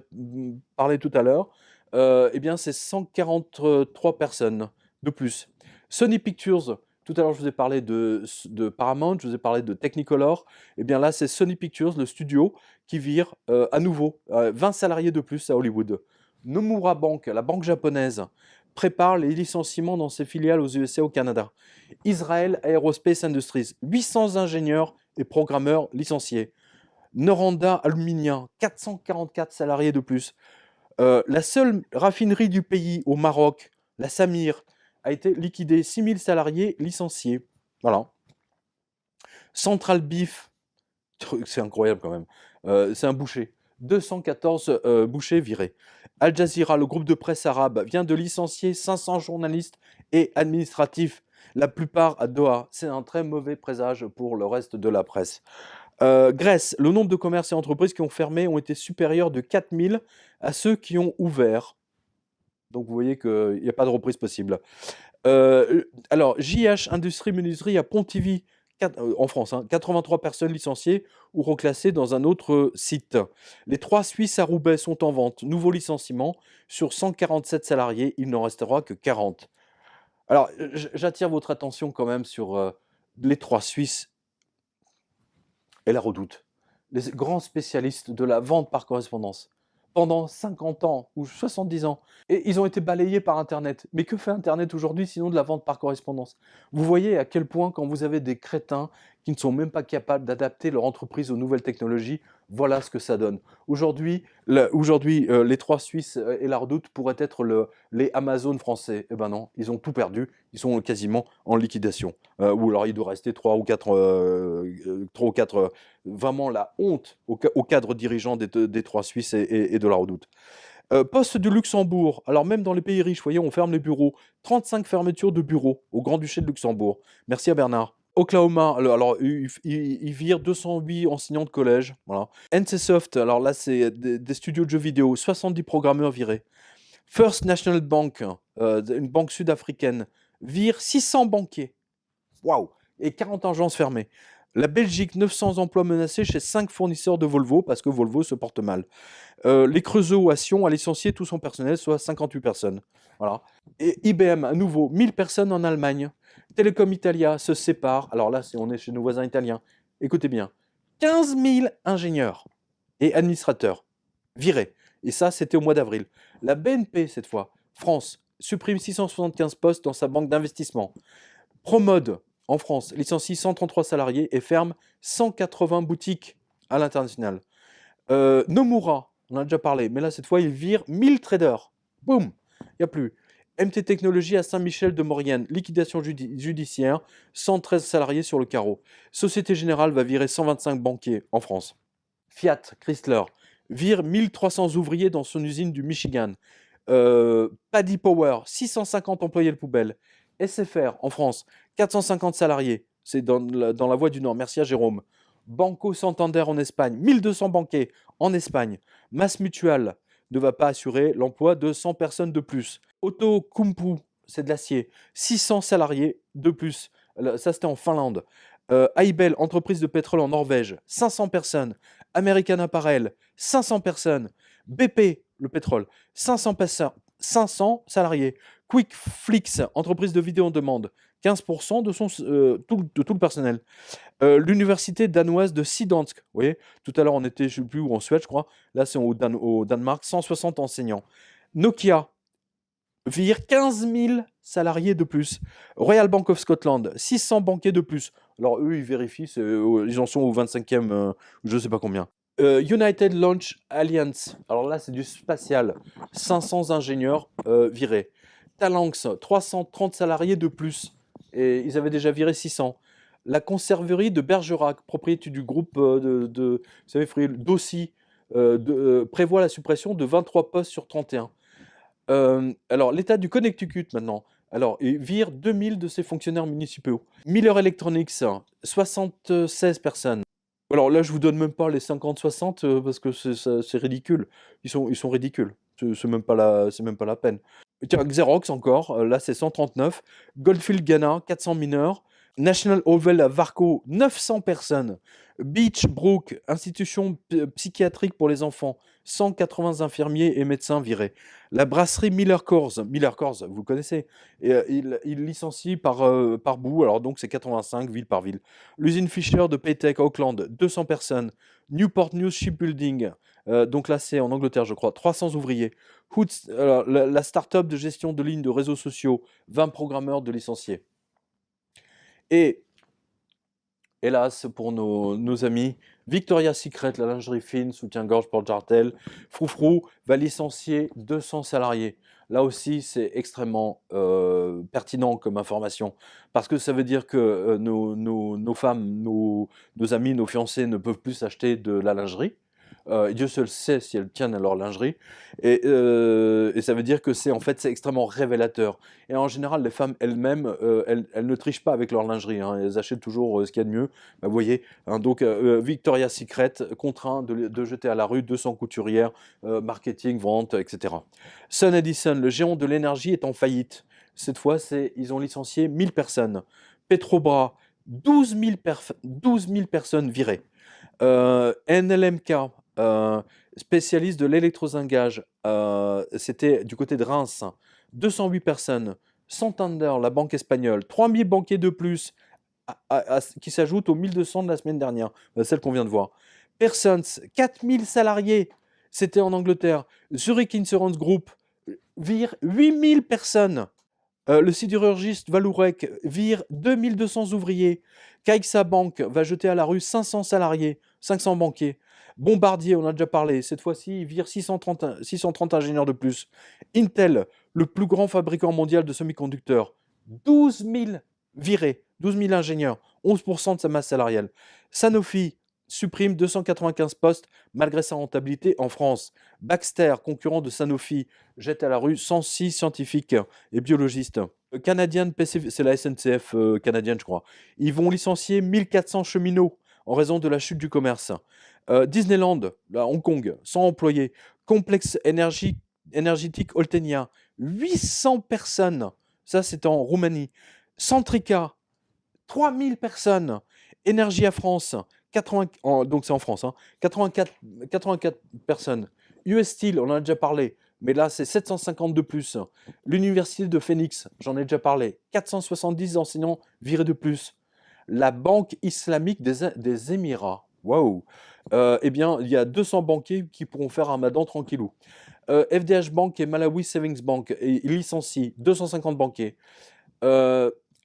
parlé tout à l'heure. Eh bien, c'est 143 personnes de plus. Sony Pictures, tout à l'heure je vous ai parlé de Paramount, je vous ai parlé de Technicolor. Eh bien là, c'est Sony Pictures, le studio, qui vire à nouveau 20 salariés de plus à Hollywood. Nomura Bank, la banque japonaise, prépare les licenciements dans ses filiales aux USA et au Canada. Israel Aerospace Industries, 800 ingénieurs et programmeurs licenciés. Noranda Aluminium, 444 salariés de plus. La seule raffinerie du pays au Maroc, la Samir, a été liquidée, 6000 salariés licenciés. Voilà. Central Beef, c'est incroyable quand même, c'est un boucher. 214 bouchers virés. Al Jazeera, le groupe de presse arabe, vient de licencier 500 journalistes et administratifs, la plupart à Doha. C'est un très mauvais présage pour le reste de la presse. Grèce, le nombre de commerces et entreprises qui ont fermé ont été supérieurs de 4000 à ceux qui ont ouvert. Donc vous voyez qu'il n'y a pas de reprise possible. Alors, JH Industrie Menuiserie à Pontivy, en France, 83 personnes licenciées ou reclassées dans un autre site. Les 3 Suisses à Roubaix sont en vente. Nouveau licenciement. Sur 147 salariés, il n'en restera que 40. Alors, j'attire votre attention quand même sur les 3 Suisses et la Redoute, les grands spécialistes de la vente par correspondance, pendant 50 ans ou 70 ans. Et ils ont été balayés par Internet. Mais que fait Internet aujourd'hui sinon de la vente par correspondance? Vous voyez à quel point quand vous avez des crétins qui ne sont même pas capables d'adapter leur entreprise aux nouvelles technologies, voilà ce que ça donne. Aujourd'hui, les 3 Suisses et la Redoute pourraient être les Amazon français. Eh ben non, ils ont tout perdu. Ils sont quasiment en liquidation. Ou alors il doit rester 3 ou 4, vraiment la honte au cadre dirigeant des 3 Suisses et de la Redoute. Poste du Luxembourg, alors même dans les pays riches, vous voyez, on ferme les bureaux. 35 fermetures de bureaux au Grand-Duché de Luxembourg. Merci à Bernard. Oklahoma, alors ils virent 208 enseignants de collège. Voilà. NCSoft, alors là c'est des studios de jeux vidéo, 70 programmeurs virés. First National Bank, une banque sud-africaine, vire 600 banquiers. Waouh! Et 40 agences fermées. La Belgique, 900 emplois menacés chez 5 fournisseurs de Volvo, parce que Volvo se porte mal. Les Creusot à Sion a licencié tout son personnel, soit 58 personnes. Voilà. Et IBM, à nouveau, 1000 personnes en Allemagne. Telecom Italia se sépare. Alors là, on est chez nos voisins italiens. Écoutez bien. 15 000 ingénieurs et administrateurs virés. Et ça, c'était au mois d'avril. La BNP, cette fois, France, supprime 675 postes dans sa banque d'investissement. Promode, en France, licencie 133 salariés et ferme 180 boutiques à l'international. Nomura, on en a déjà parlé, mais là, cette fois, il vire 1000 traders. Boum, il n'y a plus. MT Technologies à Saint-Michel-de-Maurienne, liquidation judiciaire, 113 salariés sur le carreau. Société Générale va virer 125 banquiers en France. Fiat Chrysler vire 1300 ouvriers dans son usine du Michigan. Paddy Power, 650 employés de poubelle. SFR en France, 450 salariés. C'est dans la voie du Nord. Merci à Jérôme. Banco Santander en Espagne, 1200 banquiers en Espagne. Mass Mutual ne va pas assurer l'emploi de 100 personnes de plus. Auto Kumpu, c'est de l'acier, 600 salariés de plus. Ça, c'était en Finlande. Aibel, entreprise de pétrole en Norvège, 500 personnes. American Apparel, 500 personnes. BP, le pétrole, 500 salariés. Quickflix, entreprise de vidéo en demande, 15% de tout le personnel. L'université danoise de Sidansk, vous voyez, tout à l'heure on était, je ne sais plus où, en Suède, je crois. Là, c'est au Danemark, 160 enseignants. Nokia vire 15 000 salariés de plus. Royal Bank of Scotland, 600 banquiers de plus. Alors, eux, ils vérifient, ils en sont au 25e, je ne sais pas combien. United Launch Alliance, alors là, c'est du spatial. 500 ingénieurs virés. Talanx, 330 salariés de plus. Et ils avaient déjà viré 600. La conserverie de Bergerac, propriété du groupe vous savez, Dossi, prévoit la suppression de 23 postes sur 31. Alors, l'État du Connecticut maintenant. Alors, il vire 2000 de ses fonctionnaires municipaux. Miller Electronics, 76 personnes. Alors là, je vous donne même pas les 50-60 parce que c'est ridicule. Ils sont ridicules. C'est même pas la peine. Tiens, Xerox encore, là c'est 139. Goldfield Ghana, 400 mineurs. National Oval à Varco, 900 personnes. Beach Brook, institution psychiatrique pour les enfants, 180 infirmiers et médecins virés. La brasserie Miller Coors, vous connaissez, et, il licencie par bout, alors donc c'est 85 ville par ville. L'usine Fisher de Paytech Auckland, 200 personnes. Newport News Shipbuilding, donc là c'est en Angleterre je crois, 300 ouvriers. Hoots, alors, la start-up de gestion de lignes de réseaux sociaux, 20 programmeurs de licenciés. Et hélas, pour nos amis, Victoria's Secret, la lingerie fine, soutien-gorge pour Jartel, Froufrou va licencier 200 salariés. Là aussi, c'est extrêmement pertinent comme information, parce que ça veut dire que nos femmes, nos amis, nos fiancés ne peuvent plus acheter de la lingerie. Dieu seul sait si elles tiennent à leur lingerie. Et ça veut dire que c'est extrêmement révélateur. Et en général, les femmes elles-mêmes, elles ne trichent pas avec leur lingerie. Hein. Elles achètent toujours ce qu'il y a de mieux. Bah, vous voyez, hein, donc Victoria's Secret contraint de jeter à la rue 200 couturières, marketing, vente, etc. Sun Edison, le géant de l'énergie, est en faillite. Cette fois, ils ont licencié 1000 personnes. Petrobras, 12 000 personnes virées. NLMK, spécialiste de l'électrozingage, c'était du côté de Reims, 208 personnes. Santander, la banque espagnole, 3000 banquiers de plus, qui s'ajoutent aux 1200 de la semaine dernière, celle qu'on vient de voir. Persons, 4000 salariés, c'était en Angleterre. Zurich Insurance Group vire 8000 personnes. Le sidérurgiste Valourec vire 2200 ouvriers. CaixaBank va jeter à la rue 500 salariés, 500 banquiers. Bombardier, on a déjà parlé, cette fois-ci, il vire 630 ingénieurs de plus. Intel, le plus grand fabricant mondial de semi-conducteurs, 12 000 virés, 12 000 ingénieurs, 11% de sa masse salariale. Sanofi supprime 295 postes malgré sa rentabilité en France. Baxter, concurrent de Sanofi, jette à la rue 106 scientifiques et biologistes. Canadian Pacific, c'est la SNCF canadienne, je crois. Ils vont licencier 1400 cheminots en raison de la chute du commerce. Disneyland, à Hong Kong, 100 employés. Complexe énergétique Oltenia, 800 personnes. Ça, c'est en Roumanie. Centrica, 3000 personnes. Énergie à France, donc c'est en France, hein, 84 personnes. US Steel, on en a déjà parlé, mais là c'est 750 de plus. L'Université de Phoenix, j'en ai déjà parlé, 470 enseignants virés de plus. La Banque islamique des Émirats, waouh, eh bien il y a 200 banquiers qui pourront faire un Ramadan tranquillou. FDH Bank et Malawi Savings Bank, ils licencient 250 banquiers.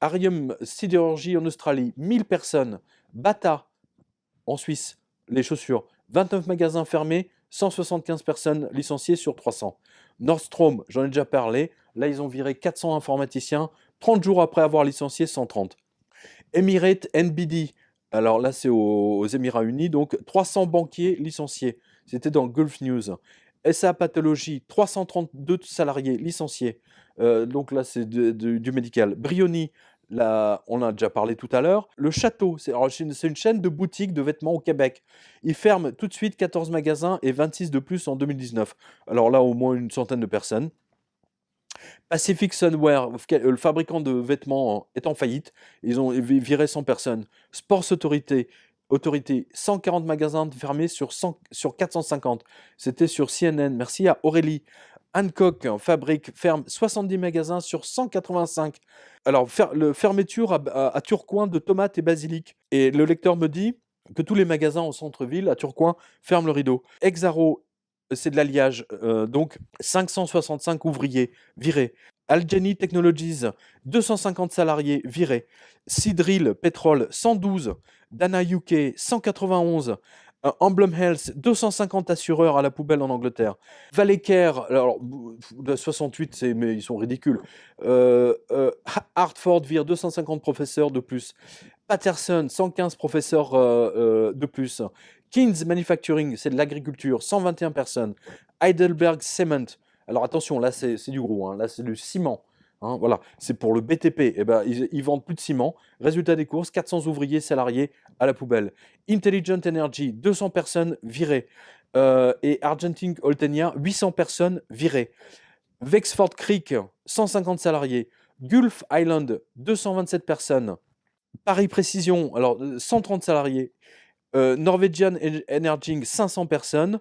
Arium Sidérurgie en Australie, 1000 personnes. Bata en Suisse, les chaussures, 29 magasins fermés, 175 personnes licenciées sur 300. Nordstrom, j'en ai déjà parlé, là ils ont viré 400 informaticiens, 30 jours après avoir licencié 130. Emirates NBD, alors là c'est aux Émirats Unis, donc 300 banquiers licenciés, c'était dans Gulf News. SA Pathologie, 332 salariés licenciés, donc là c'est du médical. Brioni, là, on en a déjà parlé tout à l'heure. Le Château, c'est une chaîne de boutiques de vêtements au Québec. Ils ferment tout de suite 14 magasins et 26 de plus en 2019. Alors là, au moins une centaine de personnes. Pacific Sunwear, le fabricant de vêtements, est en faillite. Ils ont viré 100 personnes. Sports Authority, 140 magasins fermés sur 450. C'était sur CNN. Merci à Aurélie. Hancock ferme 70 magasins sur 185. Alors, fermeture à Tourcoing de tomates et basilic. Et le lecteur me dit que tous les magasins au centre-ville, à Tourcoing, ferment le rideau. Exaro, c'est de l'alliage, donc 565 ouvriers virés. Algeny Technologies, 250 salariés virés. Seadrill Pétrole, 112. Dana UK, 191. Emblem Health, 250 assureurs à la poubelle en Angleterre. Vallecare, alors 68, mais ils sont ridicules. Hartford vire 250 professeurs de plus. Patterson, 115 professeurs de plus. Keynes Manufacturing, c'est de l'agriculture, 121 personnes. Heidelberg Cement, alors attention, là c'est du gros, hein, là c'est du ciment. hein, voilà, c'est pour le BTP. Eh ben, ils vendent plus de ciment. Résultat des courses, 400 ouvriers salariés à la poubelle. Intelligent Energy, 200 personnes virées. Et Argentine Oltenia, 800 personnes virées. Wexford Creek, 150 salariés. Gulf Island, 227 personnes. Paris Précision, alors 130 salariés. Norwegian Energy, 500 personnes.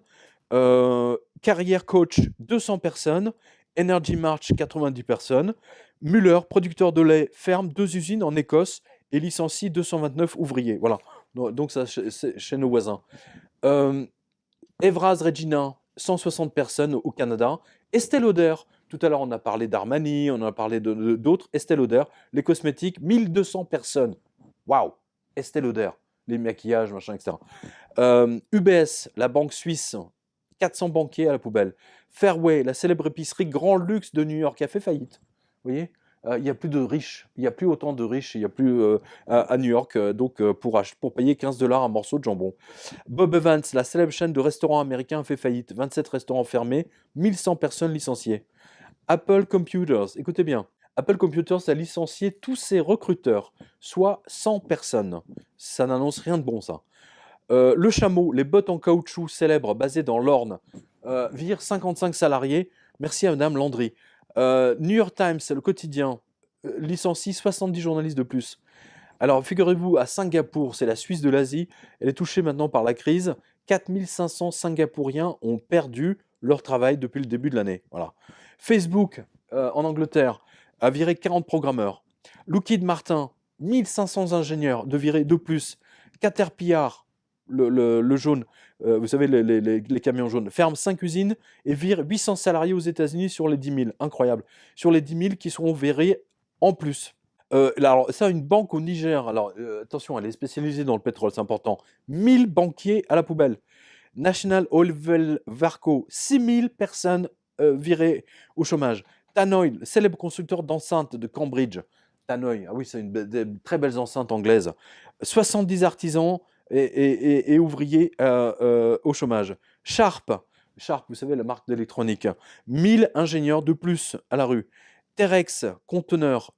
Carrière Coach, 200 personnes. Energy March, 90 personnes. Müller, producteur de lait, ferme 2 usines en Écosse et licencie 229 ouvriers. Voilà, donc ça, c'est chez nos voisins. Evraz Regina, 160 personnes au Canada. Estée Lauder, tout à l'heure on a parlé d'Armani, on a parlé d'autres. Estée Lauder, les cosmétiques, 1200 personnes. Waouh, Estée Lauder, les maquillages, machin, etc. UBS, la banque suisse, 400 banquiers à la poubelle. Fairway, la célèbre épicerie grand luxe de New York, a fait faillite. Vous voyez, il n'y a plus de riches, il n'y a plus autant de riches, il n'y a plus à New York, pour payer 15 $ un morceau de jambon. Bob Evans, la célèbre chaîne de restaurants américains, a fait faillite. 27 restaurants fermés, 1100 personnes licenciées. Apple Computers, écoutez bien, Apple Computers a licencié tous ses recruteurs, soit 100 personnes. Ça n'annonce rien de bon, ça. Le Chameau, les bottes en caoutchouc célèbres basées dans l'Orne, virent 55 salariés. Merci à Madame Landry. New York Times, le quotidien, licencie 70 journalistes de plus. Alors, figurez-vous, à Singapour, c'est la Suisse de l'Asie, elle est touchée maintenant par la crise. 4500 Singapouriens ont perdu leur travail depuis le début de l'année. Voilà. Facebook, en Angleterre, a viré 40 programmeurs. Lockheed Martin, 1500 ingénieurs de virer de plus. Caterpillar, le jaune, vous savez, les camions jaunes, ferme 5 usines et vire 800 salariés aux États-Unis sur les 10 000. Incroyable. Sur les 10 000 qui seront virés en plus. Alors, ça, une banque au Niger. Alors, attention, elle est spécialisée dans le pétrole, c'est important. 1000 banquiers à la poubelle. National Oilwell Varco, 6000 personnes virées au chômage. Tannoy, célèbre constructeur d'enceintes de Cambridge. Tannoy, ah oui, c'est des très belles enceintes anglaises. 70 artisans et ouvriers au chômage. Sharp, vous savez, la marque d'électronique. 1000 ingénieurs de plus à la rue. Terex, conteneur,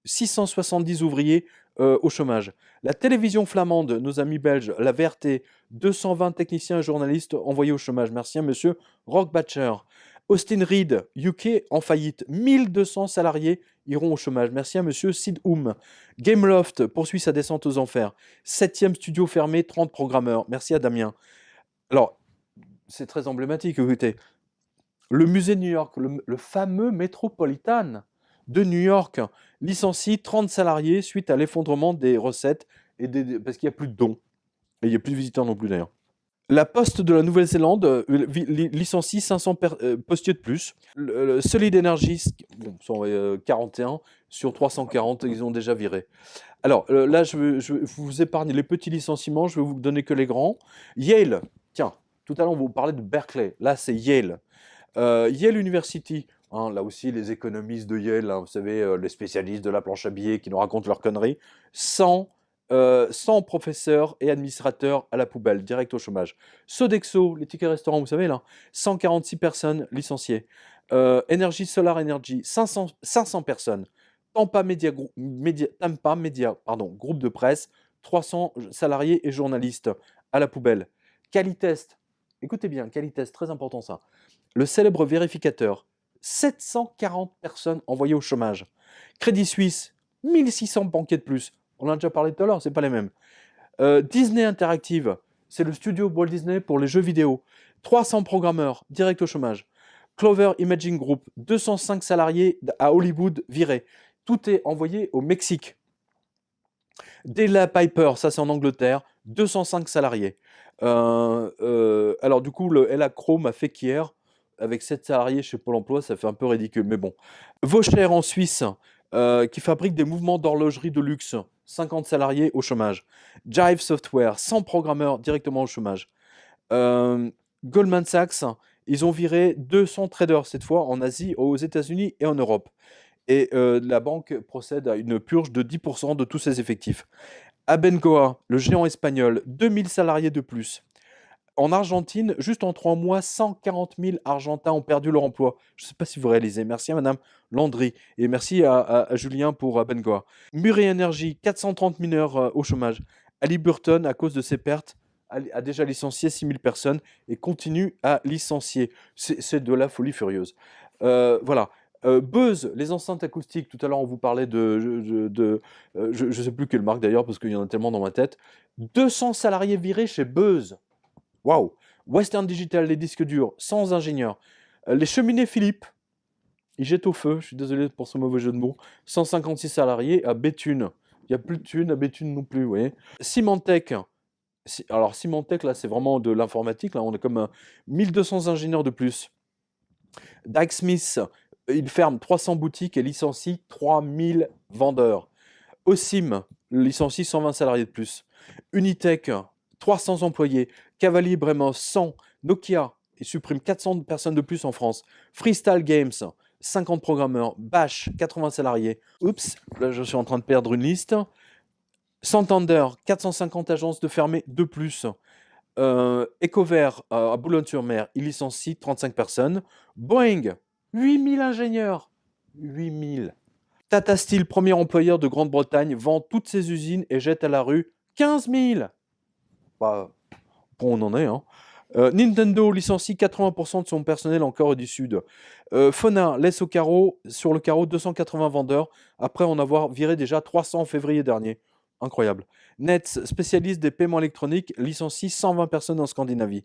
670 ouvriers au chômage. La télévision flamande, nos amis belges, la VRT, 220 techniciens et journalistes envoyés au chômage. Merci à monsieur Rockbatcher. Austin Reed, UK, en faillite. 1200 salariés iront au chômage. Merci à monsieur Sid Oum. Gameloft poursuit sa descente aux enfers. 7e studio fermé, 30 programmeurs. Merci à Damien. Alors, c'est très emblématique, écoutez. Le musée de New York, le fameux Metropolitan de New York, licencie 30 salariés suite à l'effondrement des recettes parce qu'il n'y a plus de dons. Et il n'y a plus de visiteurs non plus d'ailleurs. La Poste de la Nouvelle-Zélande licencie 500 postiers de plus. Solid Energy, sont 41 sur 340, ils ont déjà viré. Alors là, je vous épargne les petits licenciements, je vais vous donner que les grands. Yale, tiens, tout à l'heure on vous parlait de Berkeley, là c'est Yale. Yale University, hein, là aussi les économistes de Yale, hein, vous savez, les spécialistes de la planche à billets qui nous racontent leurs conneries. 100 professeurs et administrateurs à la poubelle, direct au chômage. Sodexo, les tickets restaurants, vous savez là, 146 personnes licenciées. Energy Solar Energy, 500 personnes. Tampa Media, groupe de presse, 300 salariés et journalistes à la poubelle. Qualitest, écoutez bien, Qualitest, très important ça. Le célèbre vérificateur, 740 personnes envoyées au chômage. Crédit Suisse, 1600 banquiers de plus. On en a déjà parlé tout à l'heure, c'est pas les mêmes. Disney Interactive, c'est le studio Walt Disney pour les jeux vidéo. 300 programmeurs, direct au chômage. Clover Imaging Group, 205 salariés à Hollywood virés. Tout est envoyé au Mexique. Della Piper, ça c'est en Angleterre, 205 salariés. Alors du coup, le LA Chrome a fait qu'hier, avec 7 salariés chez Pôle emploi, ça fait un peu ridicule, mais bon. Vaucher en Suisse, qui fabrique des mouvements d'horlogerie de luxe, 50 salariés au chômage. Jive Software, 100 programmeurs directement au chômage. Goldman Sachs, ils ont viré 200 traders cette fois en Asie, aux États-Unis et en Europe. Et la banque procède à une purge de 10% de tous ses effectifs. Abengoa, le géant espagnol, 2000 salariés de plus. En Argentine, juste en 3 mois, 140 000 Argentins ont perdu leur emploi. Je ne sais pas si vous réalisez. Merci à Madame Landry et merci à Julien pour Bengoa. Murray Energy, 430 mineurs au chômage. Halliburton, à cause de ses pertes, a déjà licencié 6 000 personnes et continue à licencier. C'est de la folie furieuse. Voilà. Buzz, les enceintes acoustiques, tout à l'heure on vous parlait je ne sais plus quelle marque d'ailleurs parce qu'il y en a tellement dans ma tête. 200 salariés virés chez Buzz. Waouh! Western Digital, les disques durs, sans ingénieurs. Les cheminées Philips, ils jettent au feu, je suis désolé pour ce mauvais jeu de mots. 156 salariés à Béthune. Il n'y a plus de thunes à Béthune non plus, vous voyez. Symantec, alors Symantec, là, c'est vraiment de l'informatique. Là, on est comme 1200 ingénieurs de plus. Dyke Smith, il ferme 300 boutiques et licencie 3000 vendeurs. Osim licencie 120 salariés de plus. Unitech, 300 employés. Cavalli Bremos, 100. Nokia, il supprime 400 personnes de plus en France. Freestyle Games, 50 programmeurs. Bash, 80 salariés. Oups, là je suis en train de perdre une liste. Santander, 450 agences de fermées de plus. Ecover, à Boulogne-sur-Mer, il licencie 35 personnes. Boeing, 8000 ingénieurs. 8000. Tata Steel, premier employeur de Grande-Bretagne, vend toutes ses usines et jette à la rue 15 000. Bah, bon, on en est, hein. Nintendo licencie 80% de son personnel en Corée du Sud. Fona laisse sur le carreau 280 vendeurs après en avoir viré déjà 300 en février dernier. Incroyable. Nets, spécialiste des paiements électroniques, licencie 120 personnes en Scandinavie.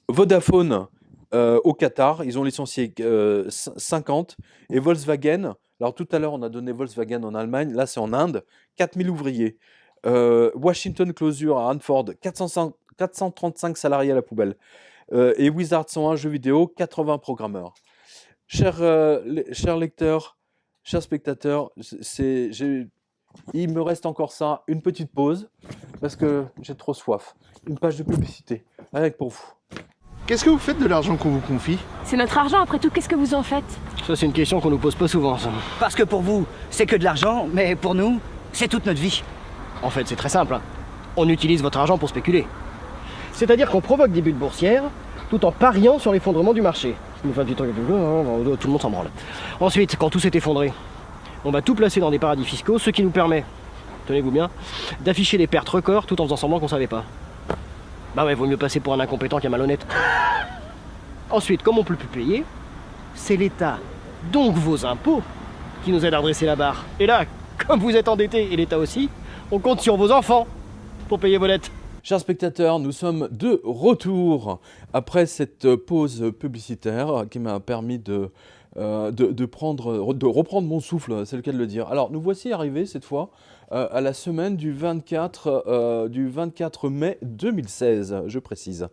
Vodafone, au Qatar, ils ont licencié 50. Et Volkswagen, alors tout à l'heure on a donné Volkswagen en Allemagne, là c'est en Inde, 4000 ouvriers. Washington Closure à Hanford, 435 salariés à la poubelle. Et Wizard 101 jeux vidéo, 80 programmeurs. Chers lecteurs, chers spectateurs, il me reste encore ça, une petite pause, parce que j'ai trop soif. Une page de publicité, avec pour vous. Qu'est-ce que vous faites de l'argent qu'on vous confie? C'est notre argent, après tout, qu'est-ce que vous en faites? Ça, c'est une question qu'on nous pose pas souvent, ça. Parce que pour vous, c'est que de l'argent, mais pour nous, c'est toute notre vie. En fait, c'est très simple. On utilise votre argent pour spéculer. C'est-à-dire qu'on provoque des bulles boursières tout en pariant sur l'effondrement du marché. Ça nous fait un petit truc, tout le monde s'en branle. Ensuite, quand tout s'est effondré, on va tout placer dans des paradis fiscaux, ce qui nous permet, tenez-vous bien, d'afficher des pertes records tout en faisant semblant qu'on savait pas. Bah ouais, vaut mieux passer pour un incompétent qu'un malhonnête. Ensuite, comme on peut plus payer, c'est l'État, donc vos impôts, qui nous aident à redresser la barre. Et là, comme vous êtes endettés, et l'État aussi, on compte sur vos enfants pour payer vos dettes. Chers spectateurs, nous sommes de retour après cette pause publicitaire qui m'a permis de reprendre mon souffle, c'est le cas de le dire. Alors, nous voici arrivés cette fois à la semaine du 24 mai 2016, je précise.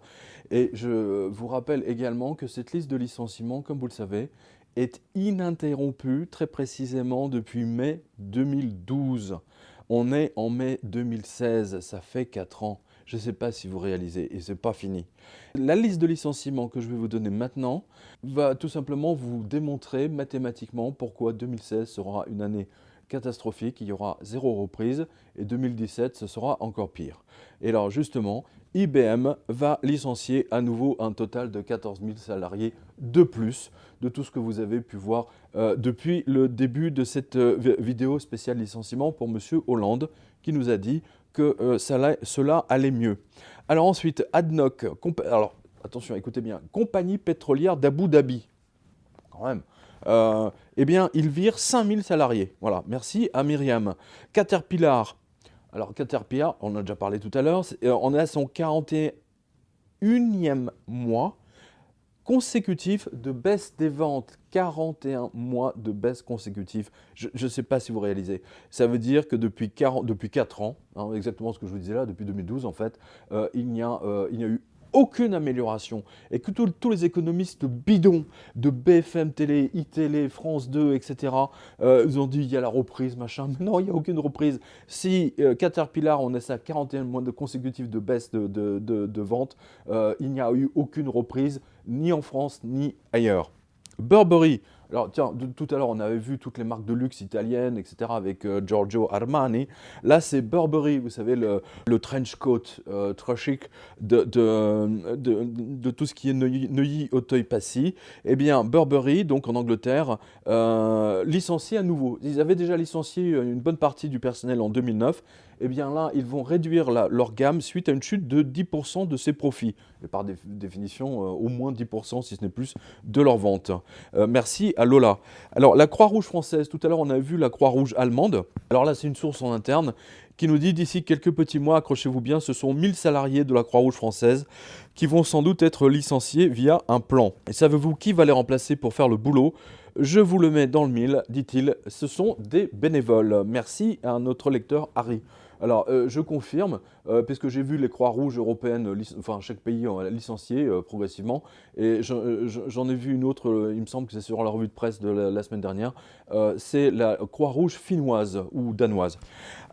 Et je vous rappelle également que cette liste de licenciements, comme vous le savez, est ininterrompue très précisément depuis mai 2012. On est en mai 2016, ça fait 4 ans. Je ne sais pas si vous réalisez, et ce n'est pas fini. La liste de licenciements que je vais vous donner maintenant va tout simplement vous démontrer mathématiquement pourquoi 2016 sera une année catastrophique. Il y aura 0 reprise, et 2017, ce sera encore pire. Et alors justement, IBM va licencier à nouveau un total de 14 000 salariés de plus de tout ce que vous avez pu voir depuis le début de cette vidéo spéciale licenciement pour M. Hollande, qui nous a dit que cela allait mieux. Alors ensuite, ADNOC, alors attention, écoutez bien, compagnie pétrolière d'Abu Dhabi, quand même, eh bien, il vire 5000 salariés. Voilà, merci à Myriam. Caterpillar, alors Caterpillar, on en a déjà parlé tout à l'heure, on est à son 41e mois consécutif de baisse des ventes. 41 mois de baisse consécutive. Je ne sais pas si vous réalisez. Ça veut dire que depuis 4 ans, hein, exactement ce que je vous disais là, depuis 2012 en fait, il n'y a eu aucune amélioration. Et que tous les économistes bidons de BFM Télé, iTélé, France 2, etc., ils ont dit il y a la reprise, machin. Mais non, il n'y a aucune reprise. Si Caterpillar, on est à 41 mois de consécutifs de baisse de vente, il n'y a eu aucune reprise, ni en France, ni ailleurs. Burberry, Alors tiens, tout à l'heure on avait vu toutes les marques de luxe italiennes, etc. avec Giorgio Armani. Là c'est Burberry, vous savez, le trench coat très chic de tout ce qui est Neuilly, Auteuil-Passy. Eh bien Burberry, donc en Angleterre, licencié à nouveau. Ils avaient déjà licencié une bonne partie du personnel en 2009. Eh bien là, ils vont réduire leur gamme suite à une chute de 10% de ses profits. Et par définition, au moins 10%, si ce n'est plus, de leurs ventes. Merci à Lola. Alors, la Croix-Rouge française, tout à l'heure, on a vu la Croix-Rouge allemande. Alors là, c'est une source en interne qui nous dit d'ici quelques petits mois, accrochez-vous bien, ce sont 1000 salariés de la Croix-Rouge française qui vont sans doute être licenciés via un plan. Et savez-vous qui va les remplacer pour faire le boulot ? Je vous le mets dans le mille, dit-il, ce sont des bénévoles. Merci à notre lecteur Harry. Alors, je confirme, puisque j'ai vu les Croix-Rouges européennes, chaque pays licencié progressivement, et j'en ai vu une autre, il me semble que c'est sur la revue de presse de la semaine dernière, c'est la Croix-Rouge finnoise ou danoise.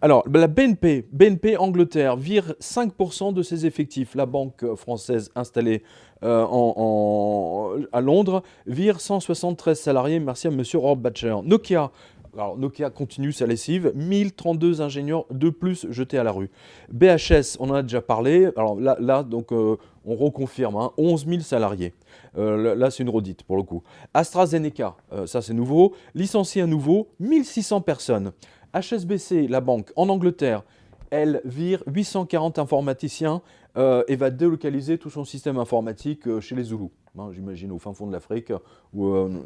Alors, la BNP Angleterre vire 5% de ses effectifs. La banque française installée à Londres vire 173 salariés, merci à M. Rohrbacher. Nokia continue sa lessive, 1032 ingénieurs de plus jetés à la rue. BHS, on en a déjà parlé, alors là donc, on reconfirme, 11 000 salariés. Là, c'est une redite pour le coup. AstraZeneca, ça c'est nouveau, licencié à nouveau, 1600 personnes. HSBC, la banque, en Angleterre, elle vire 840 informaticiens et va délocaliser tout son système informatique chez les Zoulous. J'imagine au fin fond de l'Afrique,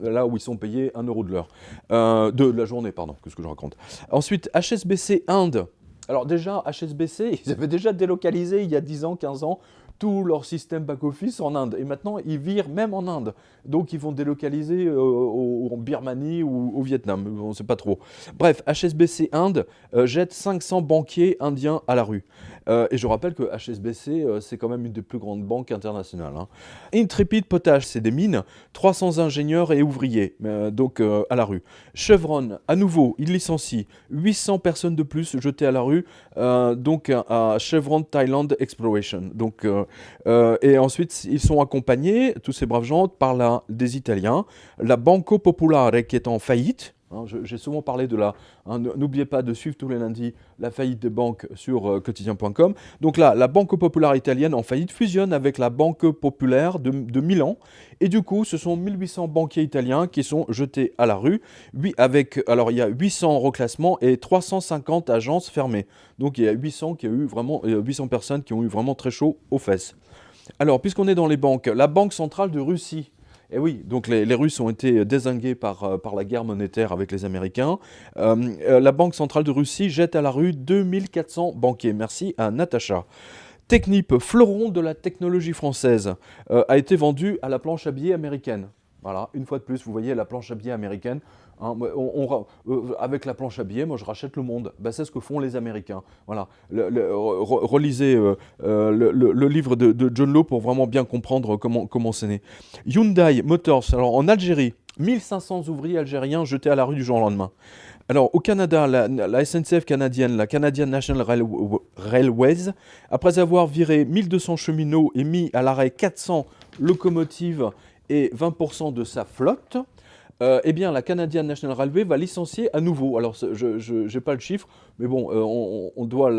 là où ils sont payés 1 € de l'heure. De la journée, pardon, qu'est-ce que je raconte. Ensuite, HSBC Inde. Alors déjà, HSBC, ils avaient déjà délocalisé il y a 10 ans, 15 ans, tout leur système back-office en Inde. Et maintenant, ils virent même en Inde. Donc, ils vont délocaliser en Birmanie ou au Vietnam. On ne sait pas trop. Bref, HSBC Inde jette 500 banquiers indiens à la rue. Et je rappelle que HSBC, c'est quand même une des plus grandes banques internationales. Intrepid Potash, c'est des mines. 300 ingénieurs et ouvriers, à la rue. Chevron, à nouveau, il licencie 800 personnes de plus jetées à la rue, à Chevron Thailand Exploration. Et ensuite, ils sont accompagnés, tous ces braves gens, par des Italiens. La Banco Popolare qui est en faillite. J'ai souvent parlé de n'oubliez pas de suivre tous les lundis la faillite des banques sur quotidien.com. Donc là, la Banco Popolare italienne en faillite fusionne avec la Banque Populaire de Milan. Et du coup, ce sont 1800 banquiers italiens qui sont jetés à la rue. Alors, il y a 800 reclassements et 350 agences fermées. Donc, il y a 800 personnes qui ont eu vraiment très chaud aux fesses. Alors, puisqu'on est dans les banques, la Banque centrale de Russie. Et oui, donc les Russes ont été dézingués par la guerre monétaire avec les Américains. La Banque centrale de Russie jette à la rue 2400 banquiers. Merci à Natacha. Technip, fleuron de la technologie française, a été vendu à la planche à billets américaine. Voilà, une fois de plus, vous voyez la planche à billets américaine. Avec la planche à billets, moi je rachète le monde. C'est ce que font les Américains. Voilà. Relisez le livre de John Law pour vraiment bien comprendre comment c'est né. Hyundai Motors, alors en Algérie, 1500 ouvriers algériens jetés à la rue du jour au lendemain. Alors au Canada, la SNCF canadienne, la Canadian National Railways, après avoir viré 1200 cheminots et mis à l'arrêt 400 locomotives et 20% de sa flotte, eh bien, la Canadian National Railway va licencier à nouveau. Alors, je n'ai pas le chiffre, mais bon, on doit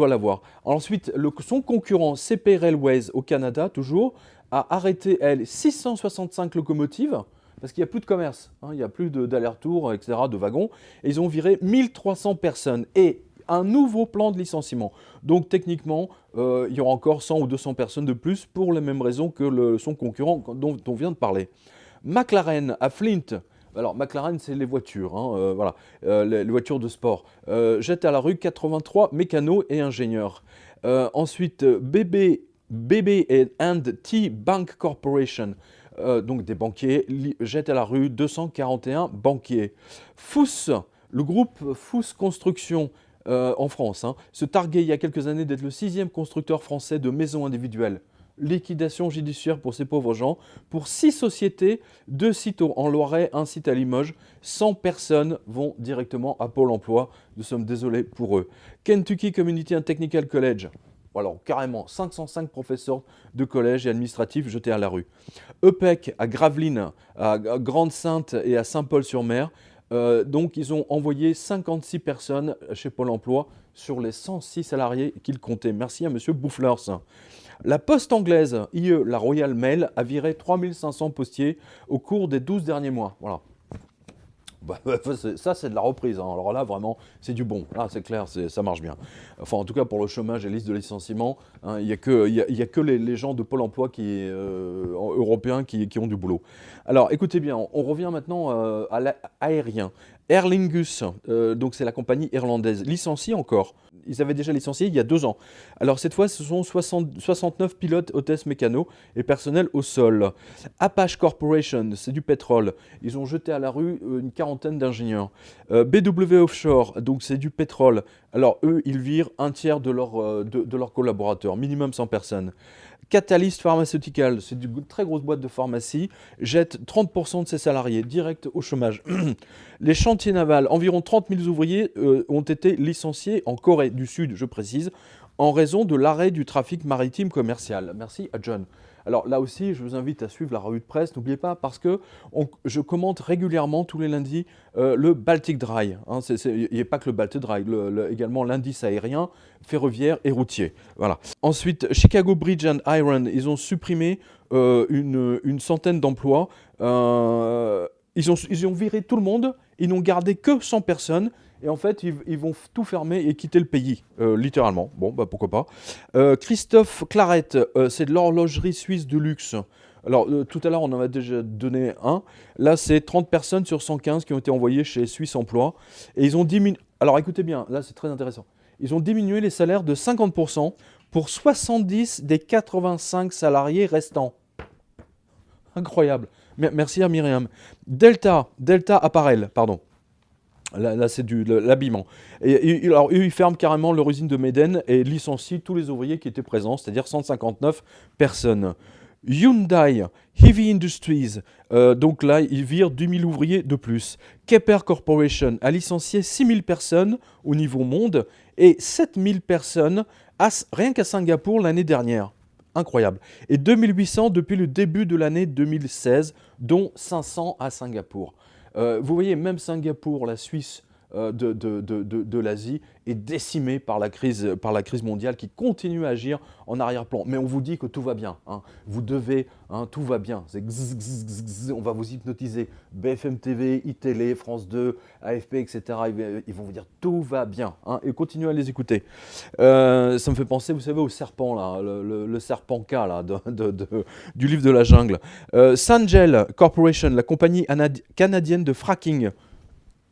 l'avoir. Ensuite, son concurrent CP Railways au Canada, toujours, a arrêté, 665 locomotives, parce qu'il n'y a plus de commerce, il n'y a plus d'aller-retour, etc., de wagons, et ils ont viré 1300 personnes. Et un nouveau plan de licenciement. Donc techniquement, il y aura encore 100 ou 200 personnes de plus pour les mêmes raisons que son concurrent dont on vient de parler. McLaren à Flint. Alors McLaren, c'est les voitures, les voitures de sport. Jette à la rue 83 mécanos et ingénieurs. Ensuite, BB&T Bank Corporation. Donc des banquiers jettent à la rue 241 banquiers. FOUS, le groupe FOUS Construction en France, se targuait il y a quelques années d'être le 6e constructeur français de maisons individuelles. Liquidation judiciaire pour ces pauvres gens, pour 6 sociétés, 2 sites en Loiret, un site à Limoges. 100 personnes vont directement à Pôle emploi. Nous sommes désolés pour eux. Kentucky Community and Technical College. Alors carrément, 505 professeurs de collège et administratifs jetés à la rue. EPEC à Gravelines, à Grande-Sainte et à Saint-Paul-sur-Mer. Donc ils ont envoyé 56 personnes chez Pôle emploi sur les 106 salariés qu'ils comptaient. Merci à monsieur Boufflers. La poste anglaise, IE, la Royal Mail, a viré 3500 postiers au cours des 12 derniers mois. Voilà. Ça, c'est de la reprise. Hein. Alors là, vraiment, c'est du bon. Là, c'est clair, ça marche bien. Enfin, en tout cas, pour le chômage et liste de licenciement, hein, il n'y a que les gens de Pôle emploi européens qui ont du boulot. Alors, écoutez bien, on revient maintenant à l'aérien. Aer Lingus, donc c'est la compagnie irlandaise, licencie encore. Ils avaient déjà licencié il y a 2 ans. Alors cette fois, ce sont 69 pilotes, hôtesses mécanos et personnel au sol. Apache Corporation, c'est du pétrole. Ils ont jeté à la rue une quarantaine d'ingénieurs. BW Offshore, donc c'est du pétrole. Alors eux, ils virent un tiers de leurs collaborateurs, minimum 100 personnes. Catalyst Pharmaceutical, c'est une très grosse boîte de pharmacie, jette 30% de ses salariés direct au chômage. Les chantiers navals, environ 30 000 ouvriers ont été licenciés en Corée du Sud, je précise, en raison de l'arrêt du trafic maritime commercial. Merci à John. Alors là aussi, je vous invite à suivre la revue de presse. N'oubliez pas, parce que je commente régulièrement tous les lundis le Baltic Dry. Hein, il n'y a pas que le Baltic Dry, également l'indice aérien, ferroviaire et routier. Voilà. Ensuite, Chicago Bridge and Iron, ils ont supprimé une centaine d'emplois. Ils ont viré tout le monde. Ils n'ont gardé que 100 personnes. Et en fait, ils vont tout fermer et quitter le pays, littéralement. Bon, bah pourquoi pas. Christophe Claret, c'est de l'horlogerie suisse de luxe. Alors, tout à l'heure, on en a déjà donné un. Là, c'est 30 personnes sur 115 qui ont été envoyées chez Suisse Emploi. Et ils ont diminué... Alors, écoutez bien, là, c'est très intéressant. Ils ont diminué les salaires de 50% pour 70 des 85 salariés restants. Incroyable. Merci à Myriam. Delta Apparel, pardon. Là c'est l'habillement. Alors, eux, ils ferment carrément leur usine de Médène et licencient tous les ouvriers qui étaient présents, c'est-à-dire 159 personnes. Hyundai Heavy Industries, donc là, ils virent 10 000 ouvriers de plus. Kepler Corporation a licencié 6 000 personnes au niveau monde et 7 000 personnes rien qu'à Singapour l'année dernière. Incroyable. Et 2800 depuis le début de l'année 2016, dont 500 à Singapour. Vous voyez, même Singapour, la Suisse de l'Asie, est décimée par la crise mondiale qui continue à agir en arrière-plan. Mais on vous dit que tout va bien. Hein. Vous devez, tout va bien. C'est on va vous hypnotiser. BFM TV, iTélé, France 2, AFP, etc. Ils vont vous dire tout va bien. Hein, et continuez à les écouter. Ça me fait penser, vous savez, au serpent, là, le serpent K là, du livre de la jungle. Sangel Corporation, la compagnie canadienne de fracking.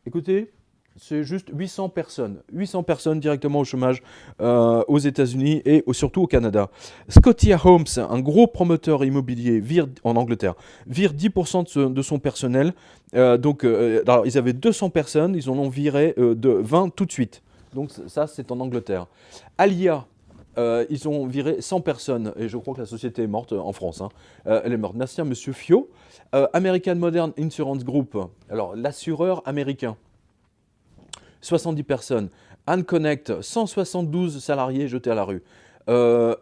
Écoutez, c'est juste 800 personnes. 800 personnes directement au chômage aux États-Unis et surtout au Canada. Scotia Homes, un gros promoteur immobilier en Angleterre, vire 10% de son personnel. Alors, ils avaient 200 personnes, ils en ont viré de 20 tout de suite. Donc ça, c'est en Angleterre. Alia, ils ont viré 100 personnes, et je crois que la société est morte en France. Hein. Elle est morte. Merci à M. Fio. American Modern Insurance Group, alors l'assureur américain. 70 personnes. AnConnect, 172 salariés jetés à la rue.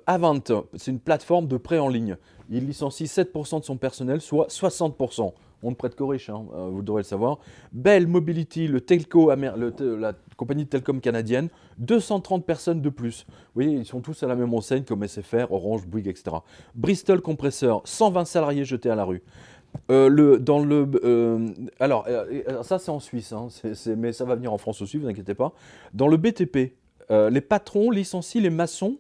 Avant, c'est une plateforme de prêt en ligne. Il licencie 7% de son personnel, soit 60%. On ne prête qu'aux riches, hein, vous devrez le savoir. Bell Mobility, la compagnie de télécom canadienne, 230 personnes de plus. Vous voyez, ils sont tous à la même enseigne comme SFR, Orange, Bouygues, etc. Bristol Compressor, 120 salariés jetés à la rue. Alors, ça c'est en Suisse, hein, mais ça va venir en France aussi, vous inquiétez pas. Dans le BTP, les patrons licencient les maçons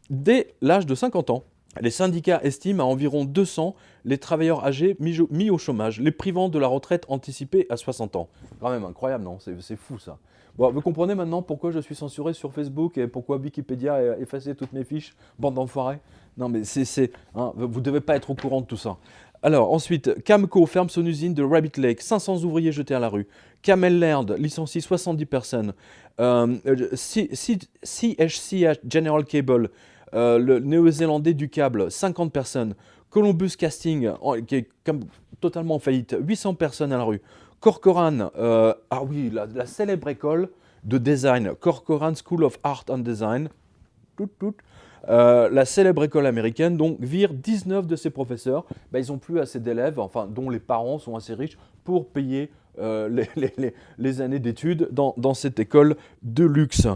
dès l'âge de 50 ans. Les syndicats estiment à environ 200 les travailleurs âgés mis au chômage, les privant de la retraite anticipée à 60 ans. Quand même incroyable, non? C'est fou ça. Bon, vous comprenez maintenant pourquoi je suis censuré sur Facebook et pourquoi Wikipédia a effacé toutes mes fiches, bande d'enfoirés? Non mais vous ne devez pas être au courant de tout ça. Alors ensuite, Camco ferme son usine de Rabbit Lake, 500 ouvriers jetés à la rue. Camel Laird licencie 70 personnes. CHC General Cable, le néo-zélandais du câble, 50 personnes. Columbus Casting, qui est totalement en faillite, 800 personnes à la rue. Corcoran, la célèbre école de design, Corcoran School of Art and Design, La célèbre école américaine donc vire 19 de ses professeurs. Ils n'ont plus assez d'élèves, enfin dont les parents sont assez riches pour payer les années d'études dans cette école de luxe.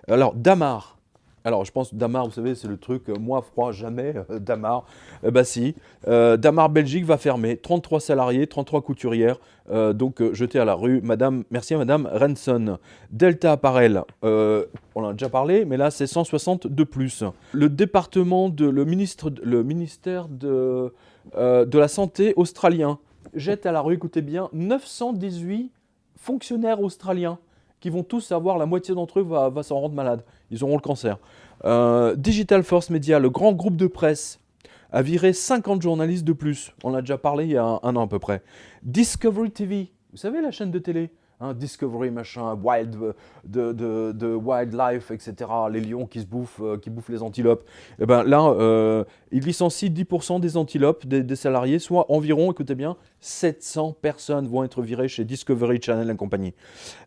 Alors Damar. Alors, je pense Damar, vous savez, c'est le truc, moi, froid, jamais, Damar. Si. Damar Belgique va fermer. 33 salariés, 33 couturières, jetés à la rue. Merci à Madame Renson. Delta Apparel, on en a déjà parlé, mais là, c'est 160 de plus. Le ministère de la Santé australien jette à la rue, écoutez bien, 918 fonctionnaires australiens qui vont tous avoir, la moitié d'entre eux va s'en rendre malade. Ils auront le cancer. Digital Force Media, le grand groupe de presse, a viré 50 journalistes de plus. On en a déjà parlé il y a un an à peu près. Discovery TV, vous savez la chaîne de télé, Discovery machin, de Wildlife, etc. Les lions qui bouffent les antilopes. Là, ils licencient 10% des antilopes, des salariés, soit environ, écoutez bien, 700 personnes vont être virées chez Discovery Channel et compagnie.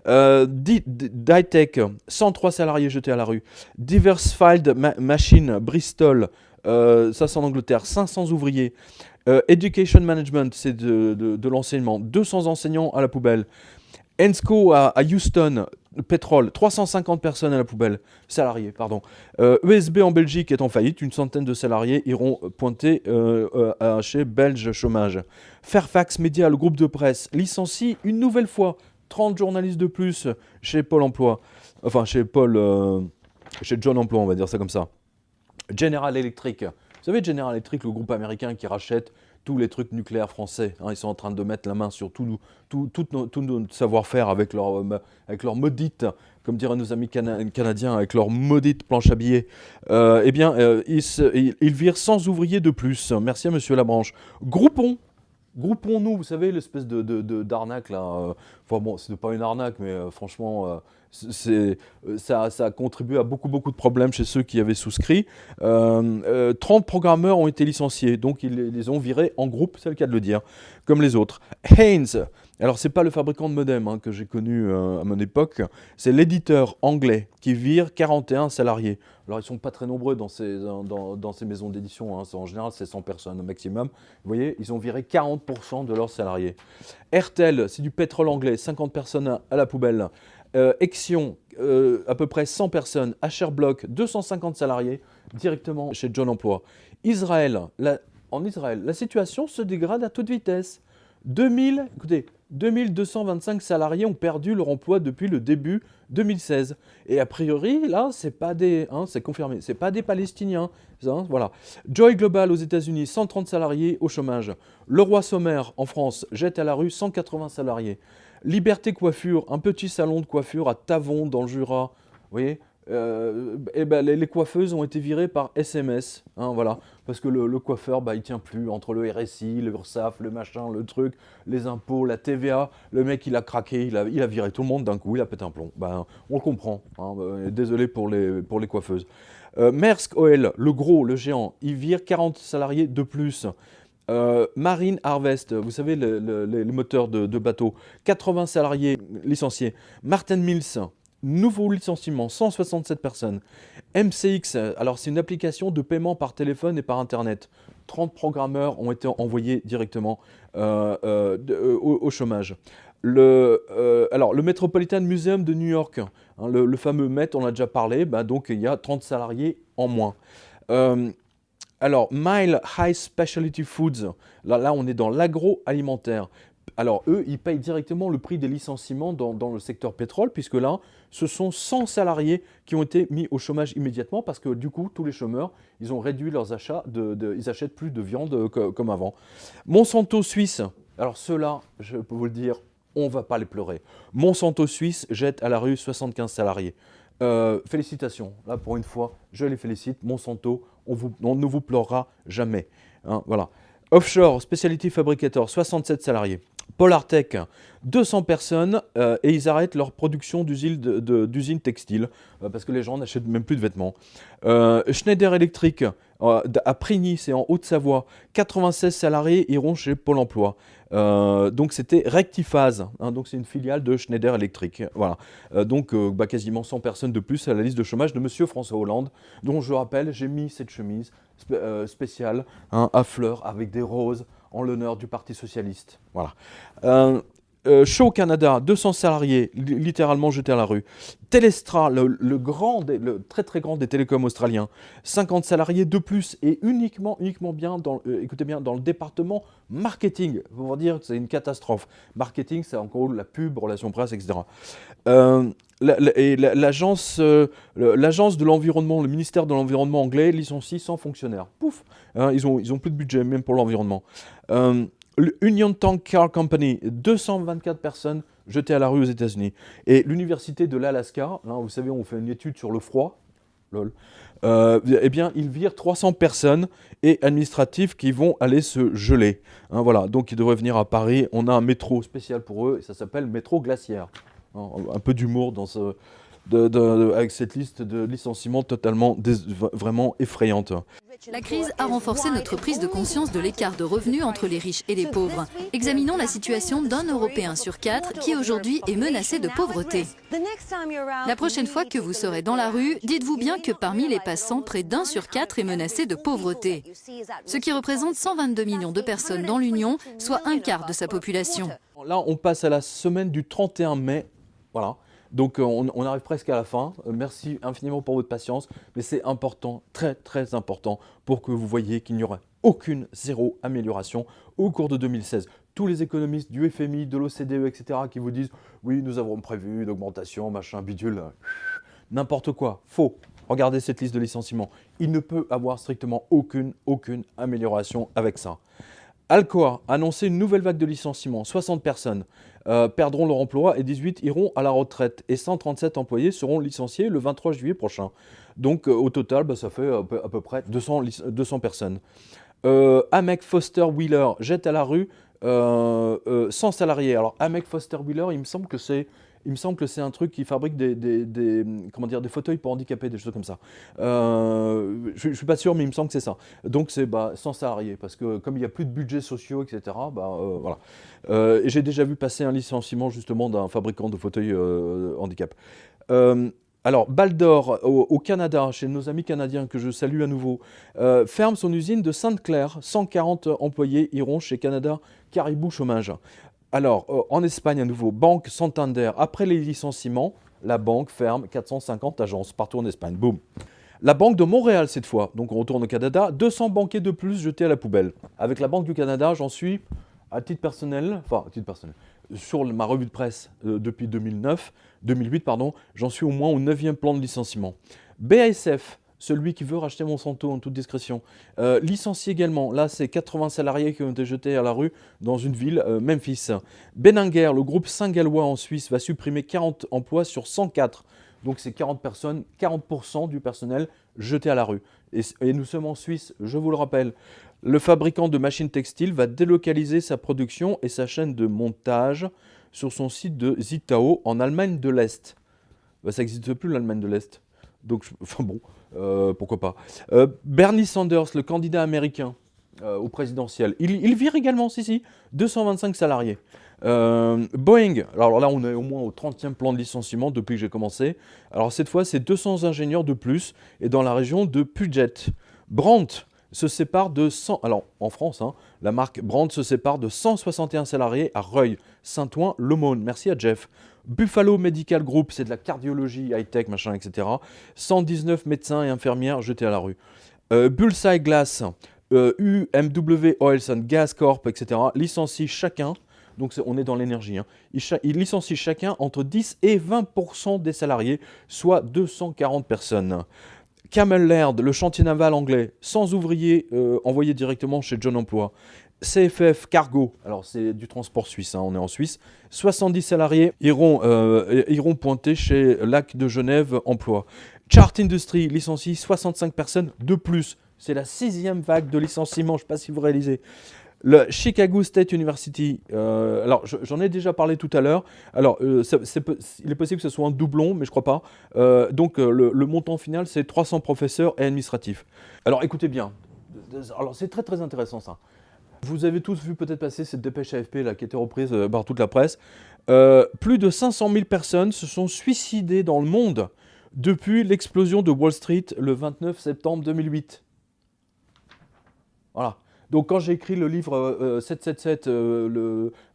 Ditech, 103 salariés jetés à la rue. Diversified Machine, Bristol, ça c'est en Angleterre, 500 ouvriers. Education Management, c'est de l'enseignement, 200 enseignants à la poubelle. Ensco à Houston, pétrole, 350 personnes à la poubelle, salariés, pardon. ESB en Belgique est en faillite, une centaine de salariés iront pointer chez Belge Chômage. Fairfax Media, le groupe de presse, licencie une nouvelle fois 30 journalistes de plus chez Pôle emploi. Enfin, chez John Emploi, on va dire ça comme ça. General Electric. Vous savez, General Electric, le groupe américain qui rachète tous les trucs nucléaires français. Ils sont en train de mettre la main sur tout notre savoir-faire avec leur maudite, comme diraient nos amis canadiens, avec leur maudite planche à billets. Ils virent 100 ouvriers de plus. Merci à Monsieur Labranche. Groupons-nous, vous savez, l'espèce d'arnaque là. C'est pas une arnaque, mais franchement, ça a contribué à beaucoup de problèmes chez ceux qui avaient souscrit. 30 programmeurs ont été licenciés, donc ils les ont virés en groupe, c'est le cas de le dire, comme les autres. Haynes, alors c'est pas le fabricant de modem que j'ai connu à mon époque, c'est l'éditeur anglais qui vire 41 salariés. Alors ils sont pas très nombreux dans ces maisons d'édition, en général c'est 100 personnes au maximum. Vous voyez, ils ont viré 40% de leurs salariés. Airtel, c'est du pétrole anglais, 50 personnes à la poubelle. Exion, à peu près 100 personnes. HR Block, 250 salariés directement chez John Emploi. En Israël, la situation se dégrade à toute vitesse. 2225 salariés ont perdu leur emploi depuis le début 2016. Et a priori, là, c'est confirmé, c'est pas des Palestiniens. Voilà. Joy Global aux États-Unis, 130 salariés au chômage. Leroy Sommer en France jette à la rue 180 salariés. Liberté Coiffure, un petit salon de coiffure à Tavon dans le Jura. Vous voyez, les coiffeuses ont été virées par SMS, voilà, parce que le coiffeur, il tient plus entre le RSI, le URSSAF, le machin, le truc, les impôts, la TVA. Le mec, il a craqué, il a viré tout le monde d'un coup, il a pété un plomb. On le comprend. Désolé pour les coiffeuses. Maersk Oil, le géant, il vire 40 salariés de plus. Marine Harvest, vous savez, les moteurs de bateaux, 80 salariés licenciés. Martin Mills, nouveau licenciement, 167 personnes. MCX, alors c'est une application de paiement par téléphone et par Internet. 30 programmeurs ont été envoyés directement au chômage. Le Metropolitan Museum de New York, le fameux Met, on a déjà parlé, donc il y a 30 salariés en moins. Alors, Mile High Specialty Foods, là on est dans l'agroalimentaire. Alors eux, ils payent directement le prix des licenciements dans le secteur pétrole, puisque là, ce sont 100 salariés qui ont été mis au chômage immédiatement, parce que du coup, tous les chômeurs, ils ont réduit leurs achats, ils achètent plus de viande comme avant. Monsanto Suisse, alors ceux-là, je peux vous le dire, on ne va pas les pleurer. Monsanto Suisse jette à la rue 75 salariés. Félicitations, là pour une fois, je les félicite. Monsanto, on ne vous pleurera jamais. Voilà. Offshore, Specialty Fabricator, 67 salariés. Polartec, 200 personnes et ils arrêtent leur production d'usines textiles parce que les gens n'achètent même plus de vêtements. Schneider Electric, À Prigny, c'est en Haute-Savoie, 96 salariés iront chez Pôle emploi. Donc c'était Rectiphase, hein, donc c'est une filiale de Schneider Electric. Voilà. Donc quasiment 100 personnes de plus à la liste de chômage de Monsieur François Hollande, dont je rappelle, j'ai mis cette chemise spéciale, hein, à fleurs avec des roses en l'honneur du Parti Socialiste. Voilà. Shaw Canada, 200 salariés littéralement jetés à la rue. Telstra, le très très grand des télécoms australiens, 50 salariés de plus et uniquement bien écoutez bien, dans le département marketing. Vous vous dire que c'est une catastrophe. Marketing, c'est encore la pub, relations presse, etc. L'agence de l'environnement, le ministère de l'environnement anglais licencie 100 fonctionnaires. Pouf, hein, ils ont plus de budget même pour l'environnement. Union Tank Car Company, 224 personnes jetées à la rue aux États-Unis. Et l'université de l'Alaska, là, vous savez, on fait une étude sur le froid, lol. Eh bien, ils virent 300 personnes et administratifs qui vont aller se geler. Hein, voilà, donc ils devraient venir à Paris. On a un métro spécial pour eux, et ça s'appelle métro glaciaire. Hein, un peu d'humour dans avec cette liste de licenciements totalement vraiment effrayante. La crise a renforcé notre prise de conscience de l'écart de revenus entre les riches et les pauvres. Examinons la situation d'un Européen sur 4 qui aujourd'hui est menacé de pauvreté. La prochaine fois que vous serez dans la rue, dites-vous bien que parmi les passants, près d'1 sur 4 est menacé de pauvreté, ce qui représente 122 millions de personnes dans l'Union, soit un quart de sa population. Là, on passe à la semaine du 31 mai. Voilà. Donc on arrive presque à la fin. Merci infiniment pour votre patience, mais c'est important, très très important, pour que vous voyez qu'il n'y aura zéro amélioration au cours de 2016. Tous les économistes du FMI, de l'OCDE, etc. qui vous disent « oui, nous avons prévu une augmentation, machin, bidule », n'importe quoi, faux. Regardez cette liste de licenciements. Il ne peut avoir strictement aucune amélioration avec ça. Alcoa a annoncé une nouvelle vague de licenciements. 60 personnes perdront leur emploi et 18 iront à la retraite. Et 137 employés seront licenciés le 23 juillet prochain. Donc au total, ça fait à peu près 200 personnes. Amec Foster Wheeler jette à la rue 100 salariés. Alors Amec Foster Wheeler, il me semble que c'est un truc qui fabrique des fauteuils pour handicapés, des choses comme ça. Je ne suis pas sûr, mais il me semble que c'est ça. Donc c'est 100 salariés, parce que comme il n'y a plus de budgets sociaux, etc., voilà. Et j'ai déjà vu passer un licenciement justement d'un fabricant de fauteuils handicap. Alors, Baldor, au Canada, chez nos amis canadiens, que je salue à nouveau, ferme son usine de Sainte-Claire. 140 employés iront chez Canada Caribou Chômage. Alors, en Espagne, à nouveau, Banque Santander, après les licenciements, la banque ferme 450 agences partout en Espagne. Boum. La Banque de Montréal, cette fois, donc on retourne au Canada, 200 banquiers de plus jetés à la poubelle. Avec la Banque du Canada, j'en suis, à titre personnel, sur ma revue de presse depuis 2008, j'en suis au moins au 9e plan de licenciement. BASF, celui qui veut racheter Monsanto en toute discrétion, licencie également. Là, c'est 80 salariés qui ont été jetés à la rue dans une ville, Memphis. Benninger, le groupe saint-gallois en Suisse, va supprimer 40 emplois sur 104. Donc, c'est 40 personnes, 40% du personnel jeté à la rue. Et nous sommes en Suisse, je vous le rappelle. Le fabricant de machines textiles va délocaliser sa production et sa chaîne de montage sur son site de Zittau en Allemagne de l'Est. Ça n'existe plus, l'Allemagne de l'Est. Donc, pourquoi pas. Bernie Sanders, le candidat américain au présidentiel, il vire également, 225 salariés. Boeing, alors là on est au moins au 30e plan de licenciement depuis que j'ai commencé. Alors cette fois c'est 200 ingénieurs de plus et dans la région de Puget. Brandt se sépare de 100, alors en France, la marque Brandt se sépare de 161 salariés à Reuil, Saint-Ouen, l'Aumône. Merci à Jeff. Buffalo Medical Group, c'est de la cardiologie, high-tech, machin, etc. 119 médecins et infirmières jetés à la rue. Bullseye Glass, UMW Oilson, Gas Corp, etc. licencient chacun, donc on est dans l'énergie, ils licencient chacun entre 10 et 20% des salariés, soit 240 personnes. Camel Laird, le chantier naval anglais, 100 ouvriers envoyés directement chez John Emploi. CFF Cargo, alors c'est du transport suisse, on est en Suisse, 70 salariés iront pointer chez Lac de Genève Emploi. Chart Industry licencie 65 personnes de plus. C'est la 6e vague de licenciements, je ne sais pas si vous réalisez. Le Chicago State University, alors j'en ai déjà parlé tout à l'heure. Alors, il est possible que ce soit un doublon, mais je crois pas. Donc, le montant final, c'est 300 professeurs et administratifs. Alors, écoutez bien. Alors, c'est très très intéressant ça. Vous avez tous vu peut-être passer cette dépêche AFP là, qui a été reprise par toute la presse. Plus de 500 000 personnes se sont suicidées dans le monde depuis l'explosion de Wall Street le 29 septembre 2008. Voilà. Donc quand j'ai écrit le livre 777,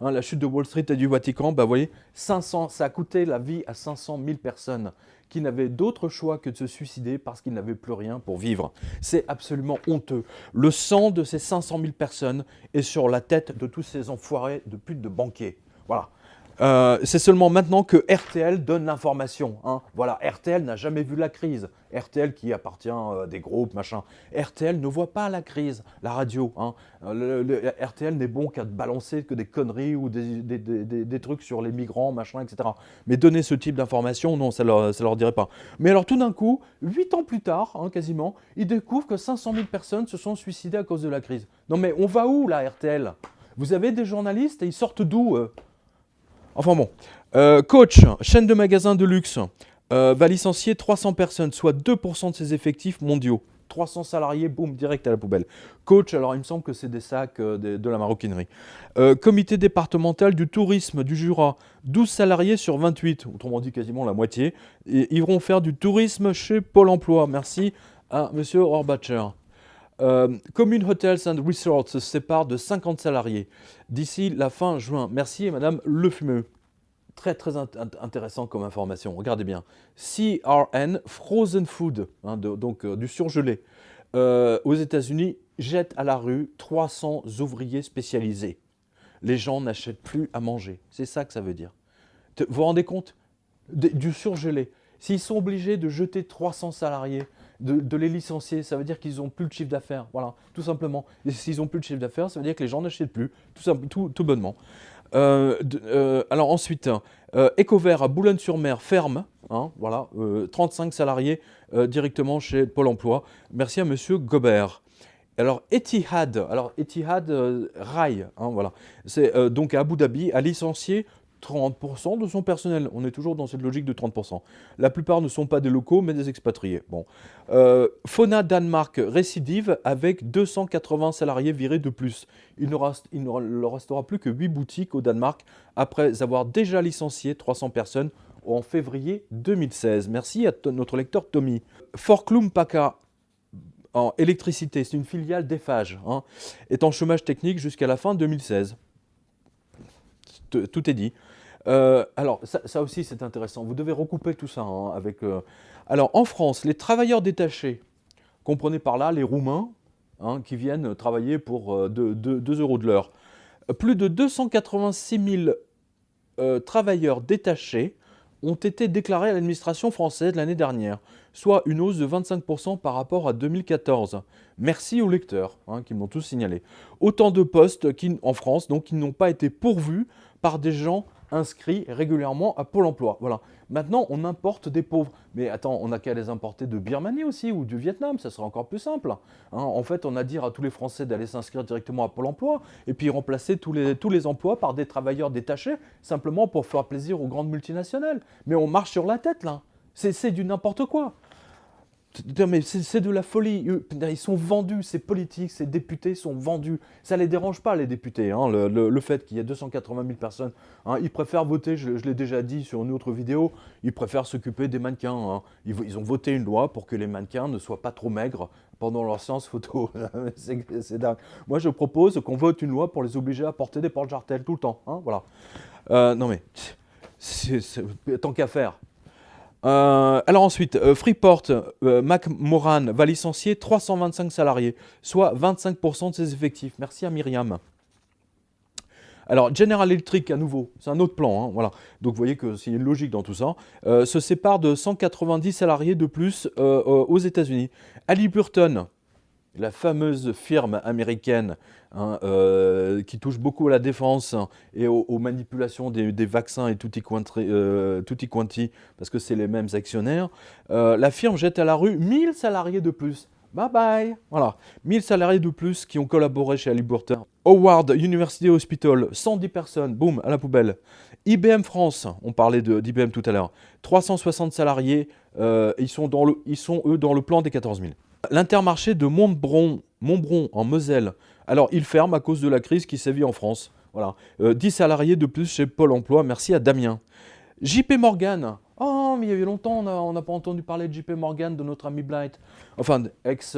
la chute de Wall Street et du Vatican, bah, vous voyez, ça a coûté la vie à 500 000 personnes qui n'avaient d'autre choix que de se suicider parce qu'ils n'avaient plus rien pour vivre. C'est absolument honteux. Le sang de ces 500 000 personnes est sur la tête de tous ces enfoirés de putes de banquiers. Voilà. C'est seulement maintenant que RTL donne l'information. Hein. Voilà, RTL n'a jamais vu la crise. RTL qui appartient à des groupes, machin. RTL ne voit pas la crise, la radio. Hein. RTL n'est bon qu'à balancer que des conneries ou des trucs sur les migrants, machin, etc. Mais donner ce type d'information, non, ça leur dirait pas. Mais alors tout d'un coup, 8 ans plus tard, hein, quasiment, ils découvrent que 500 000 personnes se sont suicidées à cause de la crise. Non mais on va où là, RTL? Vous avez des journalistes et ils sortent d'où Enfin bon, Coach, chaîne de magasins de luxe, va licencier 300 personnes, soit 2% de ses effectifs mondiaux. 300 salariés, boum, direct à la poubelle. Coach, alors il me semble que c'est des sacs de la maroquinerie. Comité départemental du tourisme du Jura, 12 salariés sur 28, autrement dit quasiment la moitié, et ils vont faire du tourisme chez Pôle emploi. Merci à M. Horbacher. Commune Hotels and Resorts se sépare de 50 salariés d'ici la fin juin. Merci Madame Lefumeux. Très très intéressant comme information. Regardez bien. CRN, Frozen Food, hein, donc du surgelé, aux États-Unis, jette à la rue 300 ouvriers spécialisés. Les gens n'achètent plus à manger. C'est ça que ça veut dire. Vous vous rendez compte du surgelé. S'ils sont obligés de jeter 300 salariés, de les licencier, ça veut dire qu'ils n'ont plus de chiffre d'affaires. Voilà, tout simplement. Et s'ils n'ont plus de chiffre d'affaires, ça veut dire que les gens n'achètent plus, tout bonnement. Alors ensuite, Ecovert à Boulogne-sur-Mer ferme, hein, voilà, 35 salariés directement chez Pôle emploi. Merci à Monsieur Gobert. Alors Etihad Rail, hein, voilà, c'est donc à Abu Dhabi, a licencié 30% de son personnel. On est toujours dans cette logique de 30%. La plupart ne sont pas des locaux, mais des expatriés. Bon. Fauna Danemark récidive avec 280 salariés virés de plus. Il ne leur restera plus que 8 boutiques au Danemark après avoir déjà licencié 300 personnes en février 2016. Merci à notre lecteur Tommy. Forklum Paka en électricité, c'est une filiale d'Eiffage, hein, est en chômage technique jusqu'à la fin 2016. Tout est dit. Alors, ça aussi, c'est intéressant. Vous devez recouper tout ça hein, avec... Alors, en France, les travailleurs détachés, comprenez par là les Roumains, hein, qui viennent travailler pour 2 € de l'heure. Plus de 286 000 travailleurs détachés ont été déclarés à l'administration française l'année dernière, soit une hausse de 25% par rapport à 2014. Merci aux lecteurs hein, qui m'ont tous signalé. Autant de postes en France donc, qui n'ont pas été pourvus par des gens inscrits régulièrement à Pôle emploi. Voilà. Maintenant, on importe des pauvres. Mais attends, on n'a qu'à les importer de Birmanie aussi ou du Vietnam, ça serait encore plus simple. Hein, en fait, on a dit à tous les Français d'aller s'inscrire directement à Pôle emploi et puis remplacer tous les emplois par des travailleurs détachés, simplement pour faire plaisir aux grandes multinationales. Mais on marche sur la tête, là. C'est du n'importe quoi. Mais c'est de la folie. Ils sont vendus, ces politiques, ces députés sont vendus. Ça ne les dérange pas, les députés, hein, le fait qu'il y ait 280 000 personnes. Hein, ils préfèrent voter, je l'ai déjà dit sur une autre vidéo, ils préfèrent s'occuper des mannequins. Hein. Ils ont voté une loi pour que les mannequins ne soient pas trop maigres pendant leur séance photo. C'est dingue. Moi, je propose qu'on vote une loi pour les obliger à porter des porte-jartelles tout le temps. Hein, voilà. Non mais, tant qu'à faire. Alors ensuite, Freeport McMoran va licencier 325 salariés, soit 25% de ses effectifs. Merci à Myriam. Alors General Electric à nouveau, c'est un autre plan. Hein, voilà. Donc vous voyez qu'il y a une logique dans tout ça. Se sépare de 190 salariés de plus aux États-Unis. Halliburton, la fameuse firme américaine hein, qui touche beaucoup à la défense hein, et aux manipulations des vaccins et tutti quanti, parce que c'est les mêmes actionnaires, la firme jette à la rue 1000 salariés de plus. Bye bye. Voilà. 1000 salariés de plus qui ont collaboré chez Halliburton. Howard University Hospital, 110 personnes, boum, à la poubelle. IBM France, on parlait d'IBM tout à l'heure, 360 salariés, ils sont eux dans le plan des 14 000. L'Intermarché de Montbron en Moselle, alors il ferme à cause de la crise qui sévit en France. Voilà. 10 salariés de plus chez Pôle emploi, merci à Damien. JP Morgan, oh mais il y a eu longtemps, on n'a pas entendu parler de JP Morgan, de notre ami Blight, enfin ex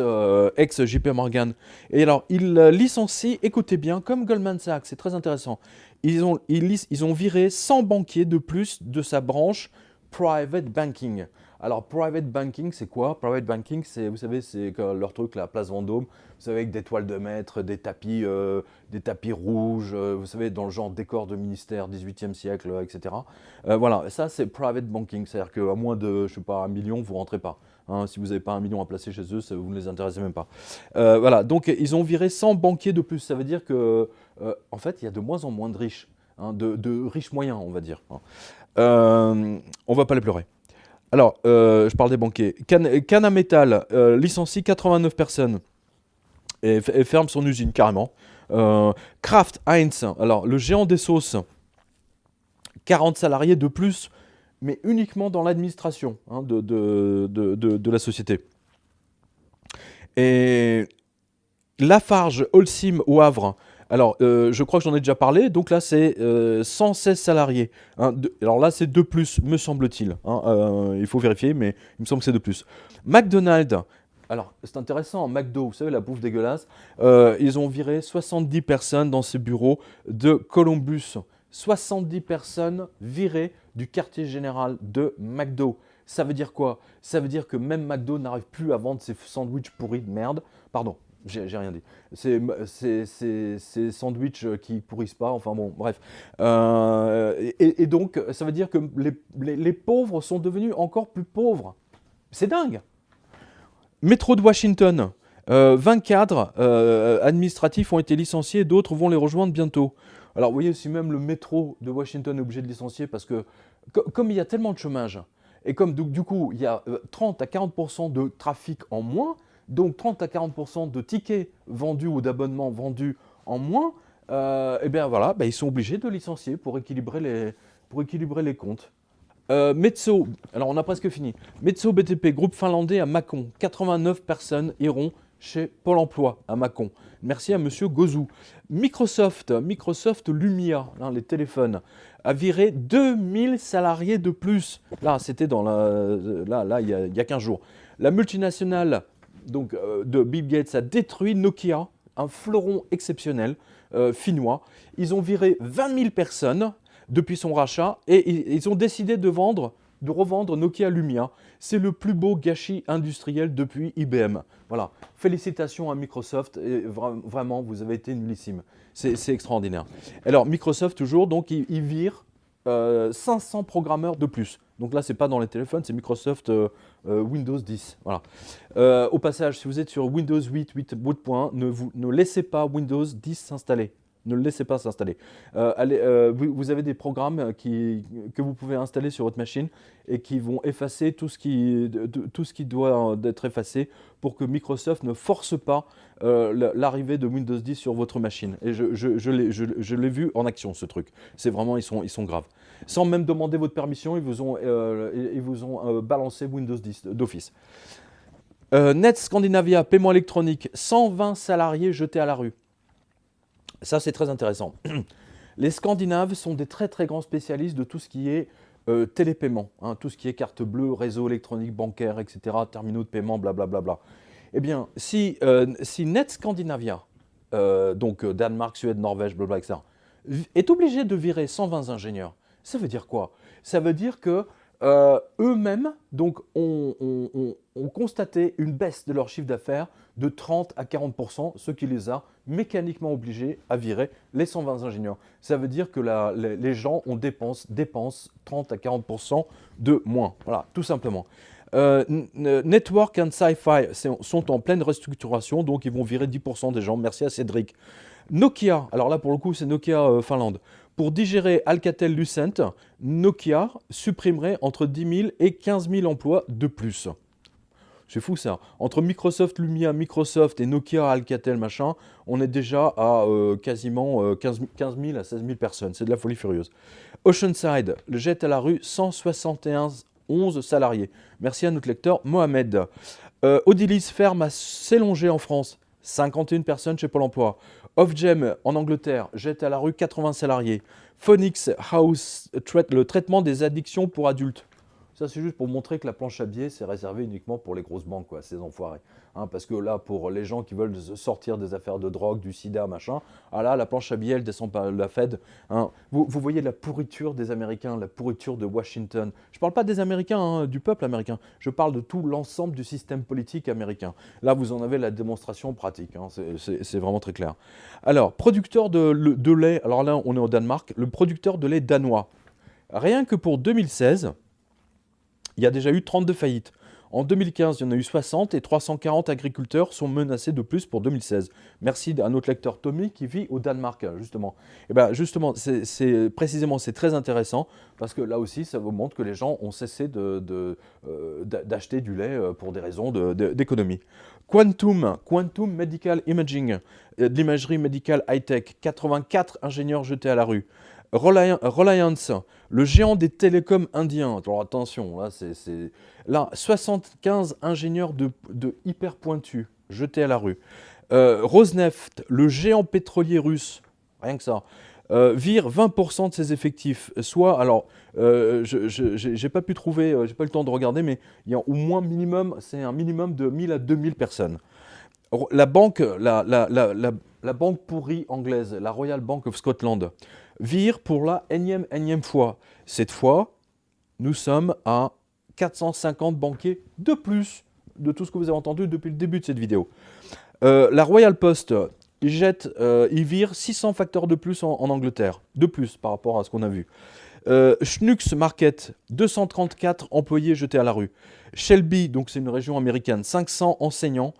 JP Morgan. Et alors il licencie, écoutez bien, comme Goldman Sachs, c'est très intéressant, ils ont viré 100 banquiers de plus de sa branche Private Banking. Alors, Private Banking, c'est quoi? Private Banking, c'est, vous savez, c'est leur truc, la place Vendôme, vous savez, avec des toiles de maître, des tapis rouges, vous savez, dans le genre décor de ministère 18e siècle, etc. Voilà, ça, c'est Private Banking, c'est-à-dire qu'à moins de, je sais pas, 1 million, vous ne rentrez pas. Hein, si vous n'avez pas 1 million à placer chez eux, vous ne les intéressez même pas. Voilà, donc ils ont viré 100 banquiers de plus. Ça veut dire que, en fait, il y a de moins en moins de riches, hein, de riches moyens, on va dire. Hein. On ne va pas les pleurer. Alors, je parle des banquiers. Cana Metal licencie 89 personnes et ferme son usine carrément. Kraft Heinz, alors le géant des sauces, 40 salariés de plus, mais uniquement dans l'administration, hein, de la société. Et Lafarge Holcim au Havre, alors je crois que j'en ai déjà parlé, donc là c'est 116 salariés. Hein, alors là c'est 2 plus, me semble-t-il. Hein, il faut vérifier, mais il me semble que c'est 2 plus. McDonald's, alors c'est intéressant, McDo, vous savez la bouffe dégueulasse, ils ont viré 70 personnes dans ces bureaux de Columbus. 70 personnes virées du quartier général de McDo. Ça veut dire quoi? Ça veut dire que même McDo n'arrive plus à vendre ses sandwichs pourris de merde. Pardon, j'ai rien dit. Ces sandwichs qui pourrissent pas, enfin bon, bref. Et donc, ça veut dire que les pauvres sont devenus encore plus pauvres. C'est dingue. Métro de Washington, 20 cadres administratifs ont été licenciés, d'autres vont les rejoindre bientôt. Alors, vous voyez, si même le métro de Washington est obligé de licencier parce que, comme il y a tellement de chômage, et comme du coup, il y a 30 à 40% de trafic en moins, donc 30 à 40% de tickets vendus ou d'abonnements vendus en moins, et bien voilà, ils sont obligés de licencier pour équilibrer les comptes. Metso, alors on a presque fini. Metso BTP, groupe finlandais à Mâcon, 89 personnes iront chez Pôle emploi à Mâcon. Merci à monsieur Gozou. Microsoft Lumia, hein, les téléphones, a viré 2000 salariés de plus. Là, c'était il y a 15 jours. La multinationale donc, de Bill Gates a détruit Nokia, un fleuron exceptionnel finnois. Ils ont viré 20 000 personnes depuis son rachat et ils ont décidé de revendre Nokia Lumia. C'est le plus beau gâchis industriel depuis IBM. Voilà. Félicitations à Microsoft. Et vraiment, vous avez été nullissime. C'est extraordinaire. Alors, Microsoft, toujours, donc, il vire 500 programmeurs de plus. Donc là, ce n'est pas dans les téléphones, c'est Microsoft Windows 10. Voilà. Au passage, si vous êtes sur Windows 8, 8.1, ne laissez pas Windows 10 s'installer. Ne le laissez pas s'installer. Vous avez des programmes que vous pouvez installer sur votre machine et qui vont effacer tout ce qui doit être effacé pour que Microsoft ne force pas l'arrivée de Windows 10 sur votre machine. Et je l'ai vu en action, ce truc. C'est vraiment, ils sont graves. Sans même demander votre permission, ils vous ont balancé Windows 10 d'office. Net Scandinavia, paiement électronique, 120 salariés jetés à la rue. Ça, c'est très intéressant. Les Scandinaves sont des très très grands spécialistes de tout ce qui est télépaiement, hein, tout ce qui est carte bleue, réseau électronique bancaire, etc., terminaux de paiement, blablabla. Eh bien, si Net Scandinavia, donc Danemark, Suède, Norvège, blablabla, etc., est obligé de virer 120 ingénieurs, ça veut dire quoi? Ça veut dire que eux-mêmes donc, ont constaté une baisse de leur chiffre d'affaires de 30 à 40%, ce qui les a mécaniquement obligés à virer les 120 ingénieurs. Ça veut dire que les gens dépensent 30 à 40% de moins. Voilà, tout simplement. Network and Sci-Fi sont en pleine restructuration, donc ils vont virer 10% des gens. Merci à Cédric. Nokia, alors là pour le coup c'est Nokia Finlande. Pour digérer C'est fou ça. Entre Microsoft Lumia, Microsoft et Nokia, Alcatel, machin, on est déjà à quasiment 15 000 à 16 000 personnes. C'est de la folie furieuse. Oceanside, le jette à la rue, 171 salariés. Merci à notre lecteur Mohamed. Odilis ferme à Sélongé en France, 51 personnes chez Pôle emploi. Ofgem en Angleterre jette à la rue 80 salariés. Phoenix House traite le traitement des addictions pour adultes. Ça, c'est juste pour montrer que la planche à billets, c'est réservé uniquement pour les grosses banques, quoi, ces enfoirés. Hein, parce que là, pour les gens qui veulent sortir des affaires de drogue, du sida, machin, ah là, la planche à billets, elle descend par la Fed. Hein. Vous voyez la pourriture des Américains, la pourriture de Washington. Je ne parle pas des Américains, hein, du peuple américain. Je parle de tout l'ensemble du système politique américain. Là, vous en avez la démonstration pratique. Hein, c'est vraiment très clair. Alors, producteur de lait, alors là, on est au Danemark, le producteur de lait danois. Rien que pour 2016... il y a déjà eu 32 faillites. En 2015, il y en a eu 60 et 340 agriculteurs sont menacés de plus pour 2016. Merci à notre lecteur Tommy qui vit au Danemark, justement. Et bien justement, précisément, c'est très intéressant parce que là aussi, ça vous montre que les gens ont cessé d'acheter du lait pour des raisons d'économie. Quantum Medical Imaging, de l'imagerie médicale high-tech, 84 ingénieurs jetés à la rue. Reliance, le géant des télécoms indiens. Alors attention, là, 75 ingénieurs de hyper pointus jetés à la rue. Rosneft, le géant pétrolier russe, rien que ça, vire 20% de ses effectifs. Soit, alors, j'ai pas pu trouver, j'ai pas eu le temps de regarder, mais il y a au moins minimum, c'est un minimum de 1000 à 2000 personnes. La banque pourrie anglaise, la Royal Bank of Scotland, vire pour la énième fois. Cette fois, nous sommes à 450 banquiers de plus de tout ce que vous avez entendu depuis le début de cette vidéo. La Royal Post, il vire 600 facteurs de plus en Angleterre, de plus par rapport à ce qu'on a vu. Schnucks Market, 234 employés jetés à la rue. Shelby, donc c'est une région américaine, 500 enseignants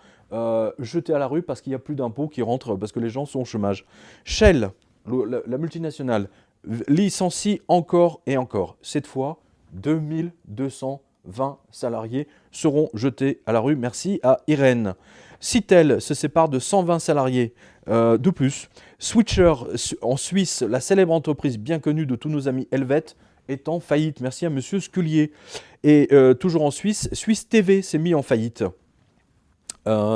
jetés à la rue parce qu'il n'y a plus d'impôts qui rentrent, parce que les gens sont au chômage. Shell, la multinationale, licencie encore et encore. Cette fois, 2220 salariés seront jetés à la rue. Merci à Irène. Citel se sépare de 120 salariés de plus. Switcher en Suisse, la célèbre entreprise bien connue de tous nos amis helvètes, est en faillite. Merci à Monsieur Scullier. Et toujours en Suisse, Suisse TV s'est mis en faillite.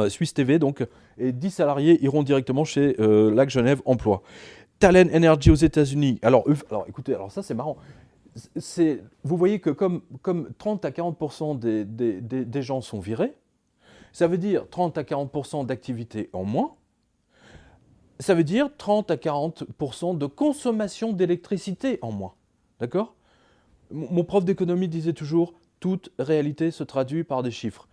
Suisse TV, donc, et 10 salariés iront directement chez Lac Genève Emploi. Talen Energy aux États-Unis. Alors écoutez, alors ça c'est marrant. Vous voyez que comme 30 à 40% des gens sont virés, ça veut dire 30 à 40% d'activité en moins. Ça veut dire 30 à 40% de consommation d'électricité en moins. D'accord ? Mon prof d'économie disait toujours, toute réalité se traduit par des chiffres.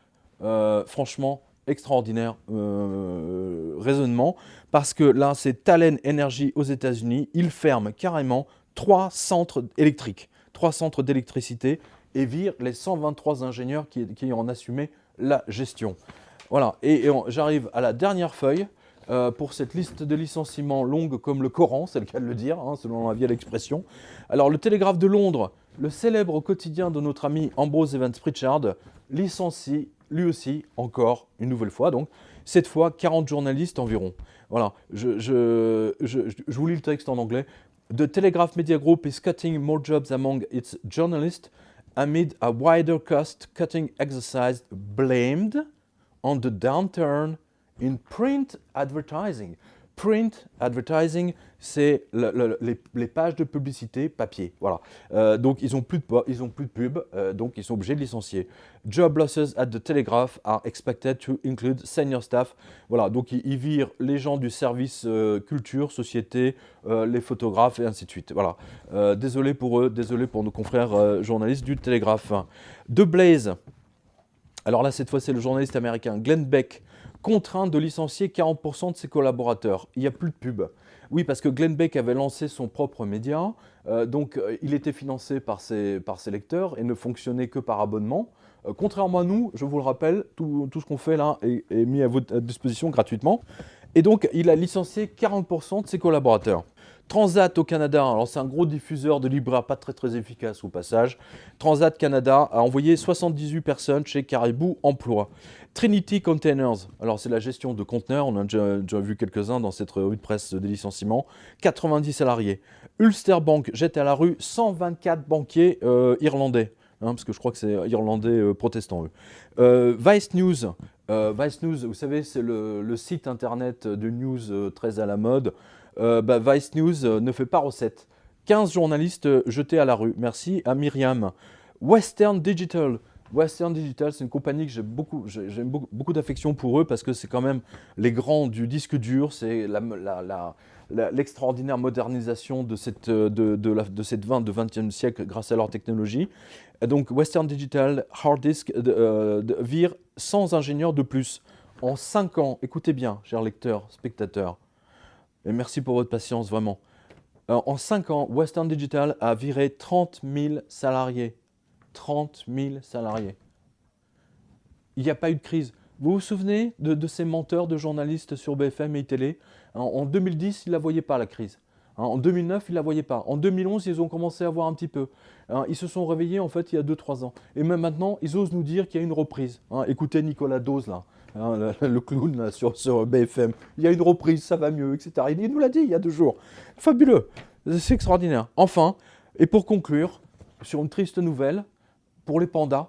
Franchement, extraordinaire raisonnement, parce que là, c'est Talen Energy aux États-Unis. Ils ferment carrément 3 centres électriques, 3 centres d'électricité, et virent les 123 ingénieurs qui en assumaient la gestion. Voilà, et j'arrive à la dernière feuille pour cette liste de licenciements longue comme le Coran, c'est le cas de le dire, hein, selon la vieille expression. Alors, le Télégraphe de Londres, le célèbre quotidien de notre ami Ambrose Evans Pritchard, licencie lui aussi, encore une nouvelle fois, donc cette fois 40 journalistes environ. Voilà, je vous lis le texte en anglais. The Telegraph Media Group is cutting more jobs among its journalists amid a wider cost-cutting exercise blamed on the downturn in print advertising. Print advertising, c'est les pages de publicité papier. Voilà. Donc, ils n'ont plus de pub, donc ils sont obligés de licencier. Job losses at the Telegraph are expected to include senior staff. Voilà, donc ils virent les gens du service culture, société, les photographes et ainsi de suite. Voilà. Désolé pour eux, désolé pour nos confrères journalistes du Télégraphe. The Blaze. Alors là, cette fois, c'est le journaliste américain Glenn Beck, contraint de licencier 40% de ses collaborateurs. Il n'y a plus de pub. Oui, parce que Glenn Beck avait lancé son propre média, donc il était financé par ses lecteurs et ne fonctionnait que par abonnement. Contrairement à nous, je vous le rappelle, tout ce qu'on fait là est mis à votre disposition gratuitement. Et donc, il a licencié 40% de ses collaborateurs. Transat au Canada, alors c'est un gros diffuseur de libraire pas très efficace au passage. Transat Canada a envoyé 78 personnes chez Caribou Emploi. Trinity Containers, alors c'est la gestion de conteneurs, on a déjà vu quelques-uns dans cette revue de presse des licenciements. 90 salariés. Ulster Bank jette à la rue 124 banquiers irlandais, parce que je crois que c'est irlandais protestants eux. Vice News, vous savez, c'est le site internet de news très à la mode. Vice News ne fait pas recette. 15 journalistes jetés à la rue. Merci à Myriam. Western Digital. Western Digital, c'est une compagnie que j'ai beaucoup d'affection pour eux parce que c'est quand même les grands du disque dur. C'est l'extraordinaire modernisation de cette fin de 20e siècle grâce à leur technologie. Donc Western Digital Hard Disk vire 100 ingénieurs de plus en 5 ans. Écoutez bien, chers lecteurs, spectateurs. Et merci pour votre patience, vraiment. En 5 ans, Western Digital a viré 30 000 salariés. 30 000 salariés. Il n'y a pas eu de crise. Vous vous souvenez de ces menteurs de journalistes sur BFM et télé? En 2010, ils ne la voyaient pas, la crise. En 2009, ils ne la voyaient pas. En 2011, ils ont commencé à voir un petit peu. Ils se sont réveillés, en fait, il y a 2-3 ans. Et même maintenant, ils osent nous dire qu'il y a une reprise. Écoutez Nicolas Dose, là. Le clown là, sur BFM, il y a une reprise, ça va mieux, etc. Il nous l'a dit il y a 2 jours. Fabuleux, c'est extraordinaire. Enfin, et pour conclure, sur une triste nouvelle, pour les pandas,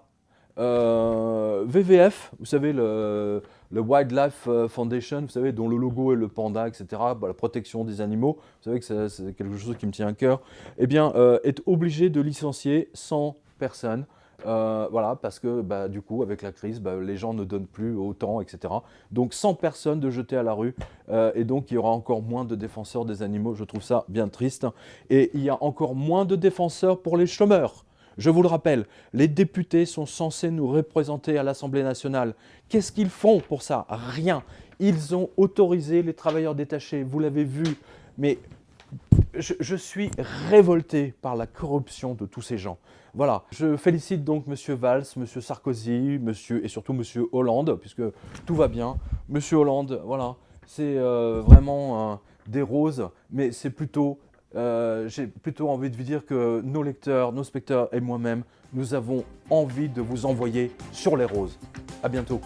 WWF, vous savez, le Wildlife Foundation, vous savez, dont le logo est le panda, etc., la protection des animaux, vous savez que c'est quelque chose qui me tient à cœur, eh bien, est obligé de licencier 100 personnes. Voilà, parce que du coup, avec la crise, les gens ne donnent plus autant, etc. Donc 100 personnes de jeter à la rue, et donc il y aura encore moins de défenseurs des animaux. Je trouve ça bien triste. Et il y a encore moins de défenseurs pour les chômeurs. Je vous le rappelle, les députés sont censés nous représenter à l'Assemblée nationale. Qu'est-ce qu'ils font pour ça? Rien. Ils ont autorisé les travailleurs détachés, vous l'avez vu, mais je suis révolté par la corruption de tous ces gens. Voilà, je félicite donc M. Valls, M. Sarkozy, et surtout M. Hollande, puisque tout va bien. M. Hollande, voilà, c'est vraiment des roses, mais c'est plutôt, j'ai plutôt envie de vous dire que nos lecteurs, nos spectateurs et moi-même, nous avons envie de vous envoyer sur les roses. À bientôt.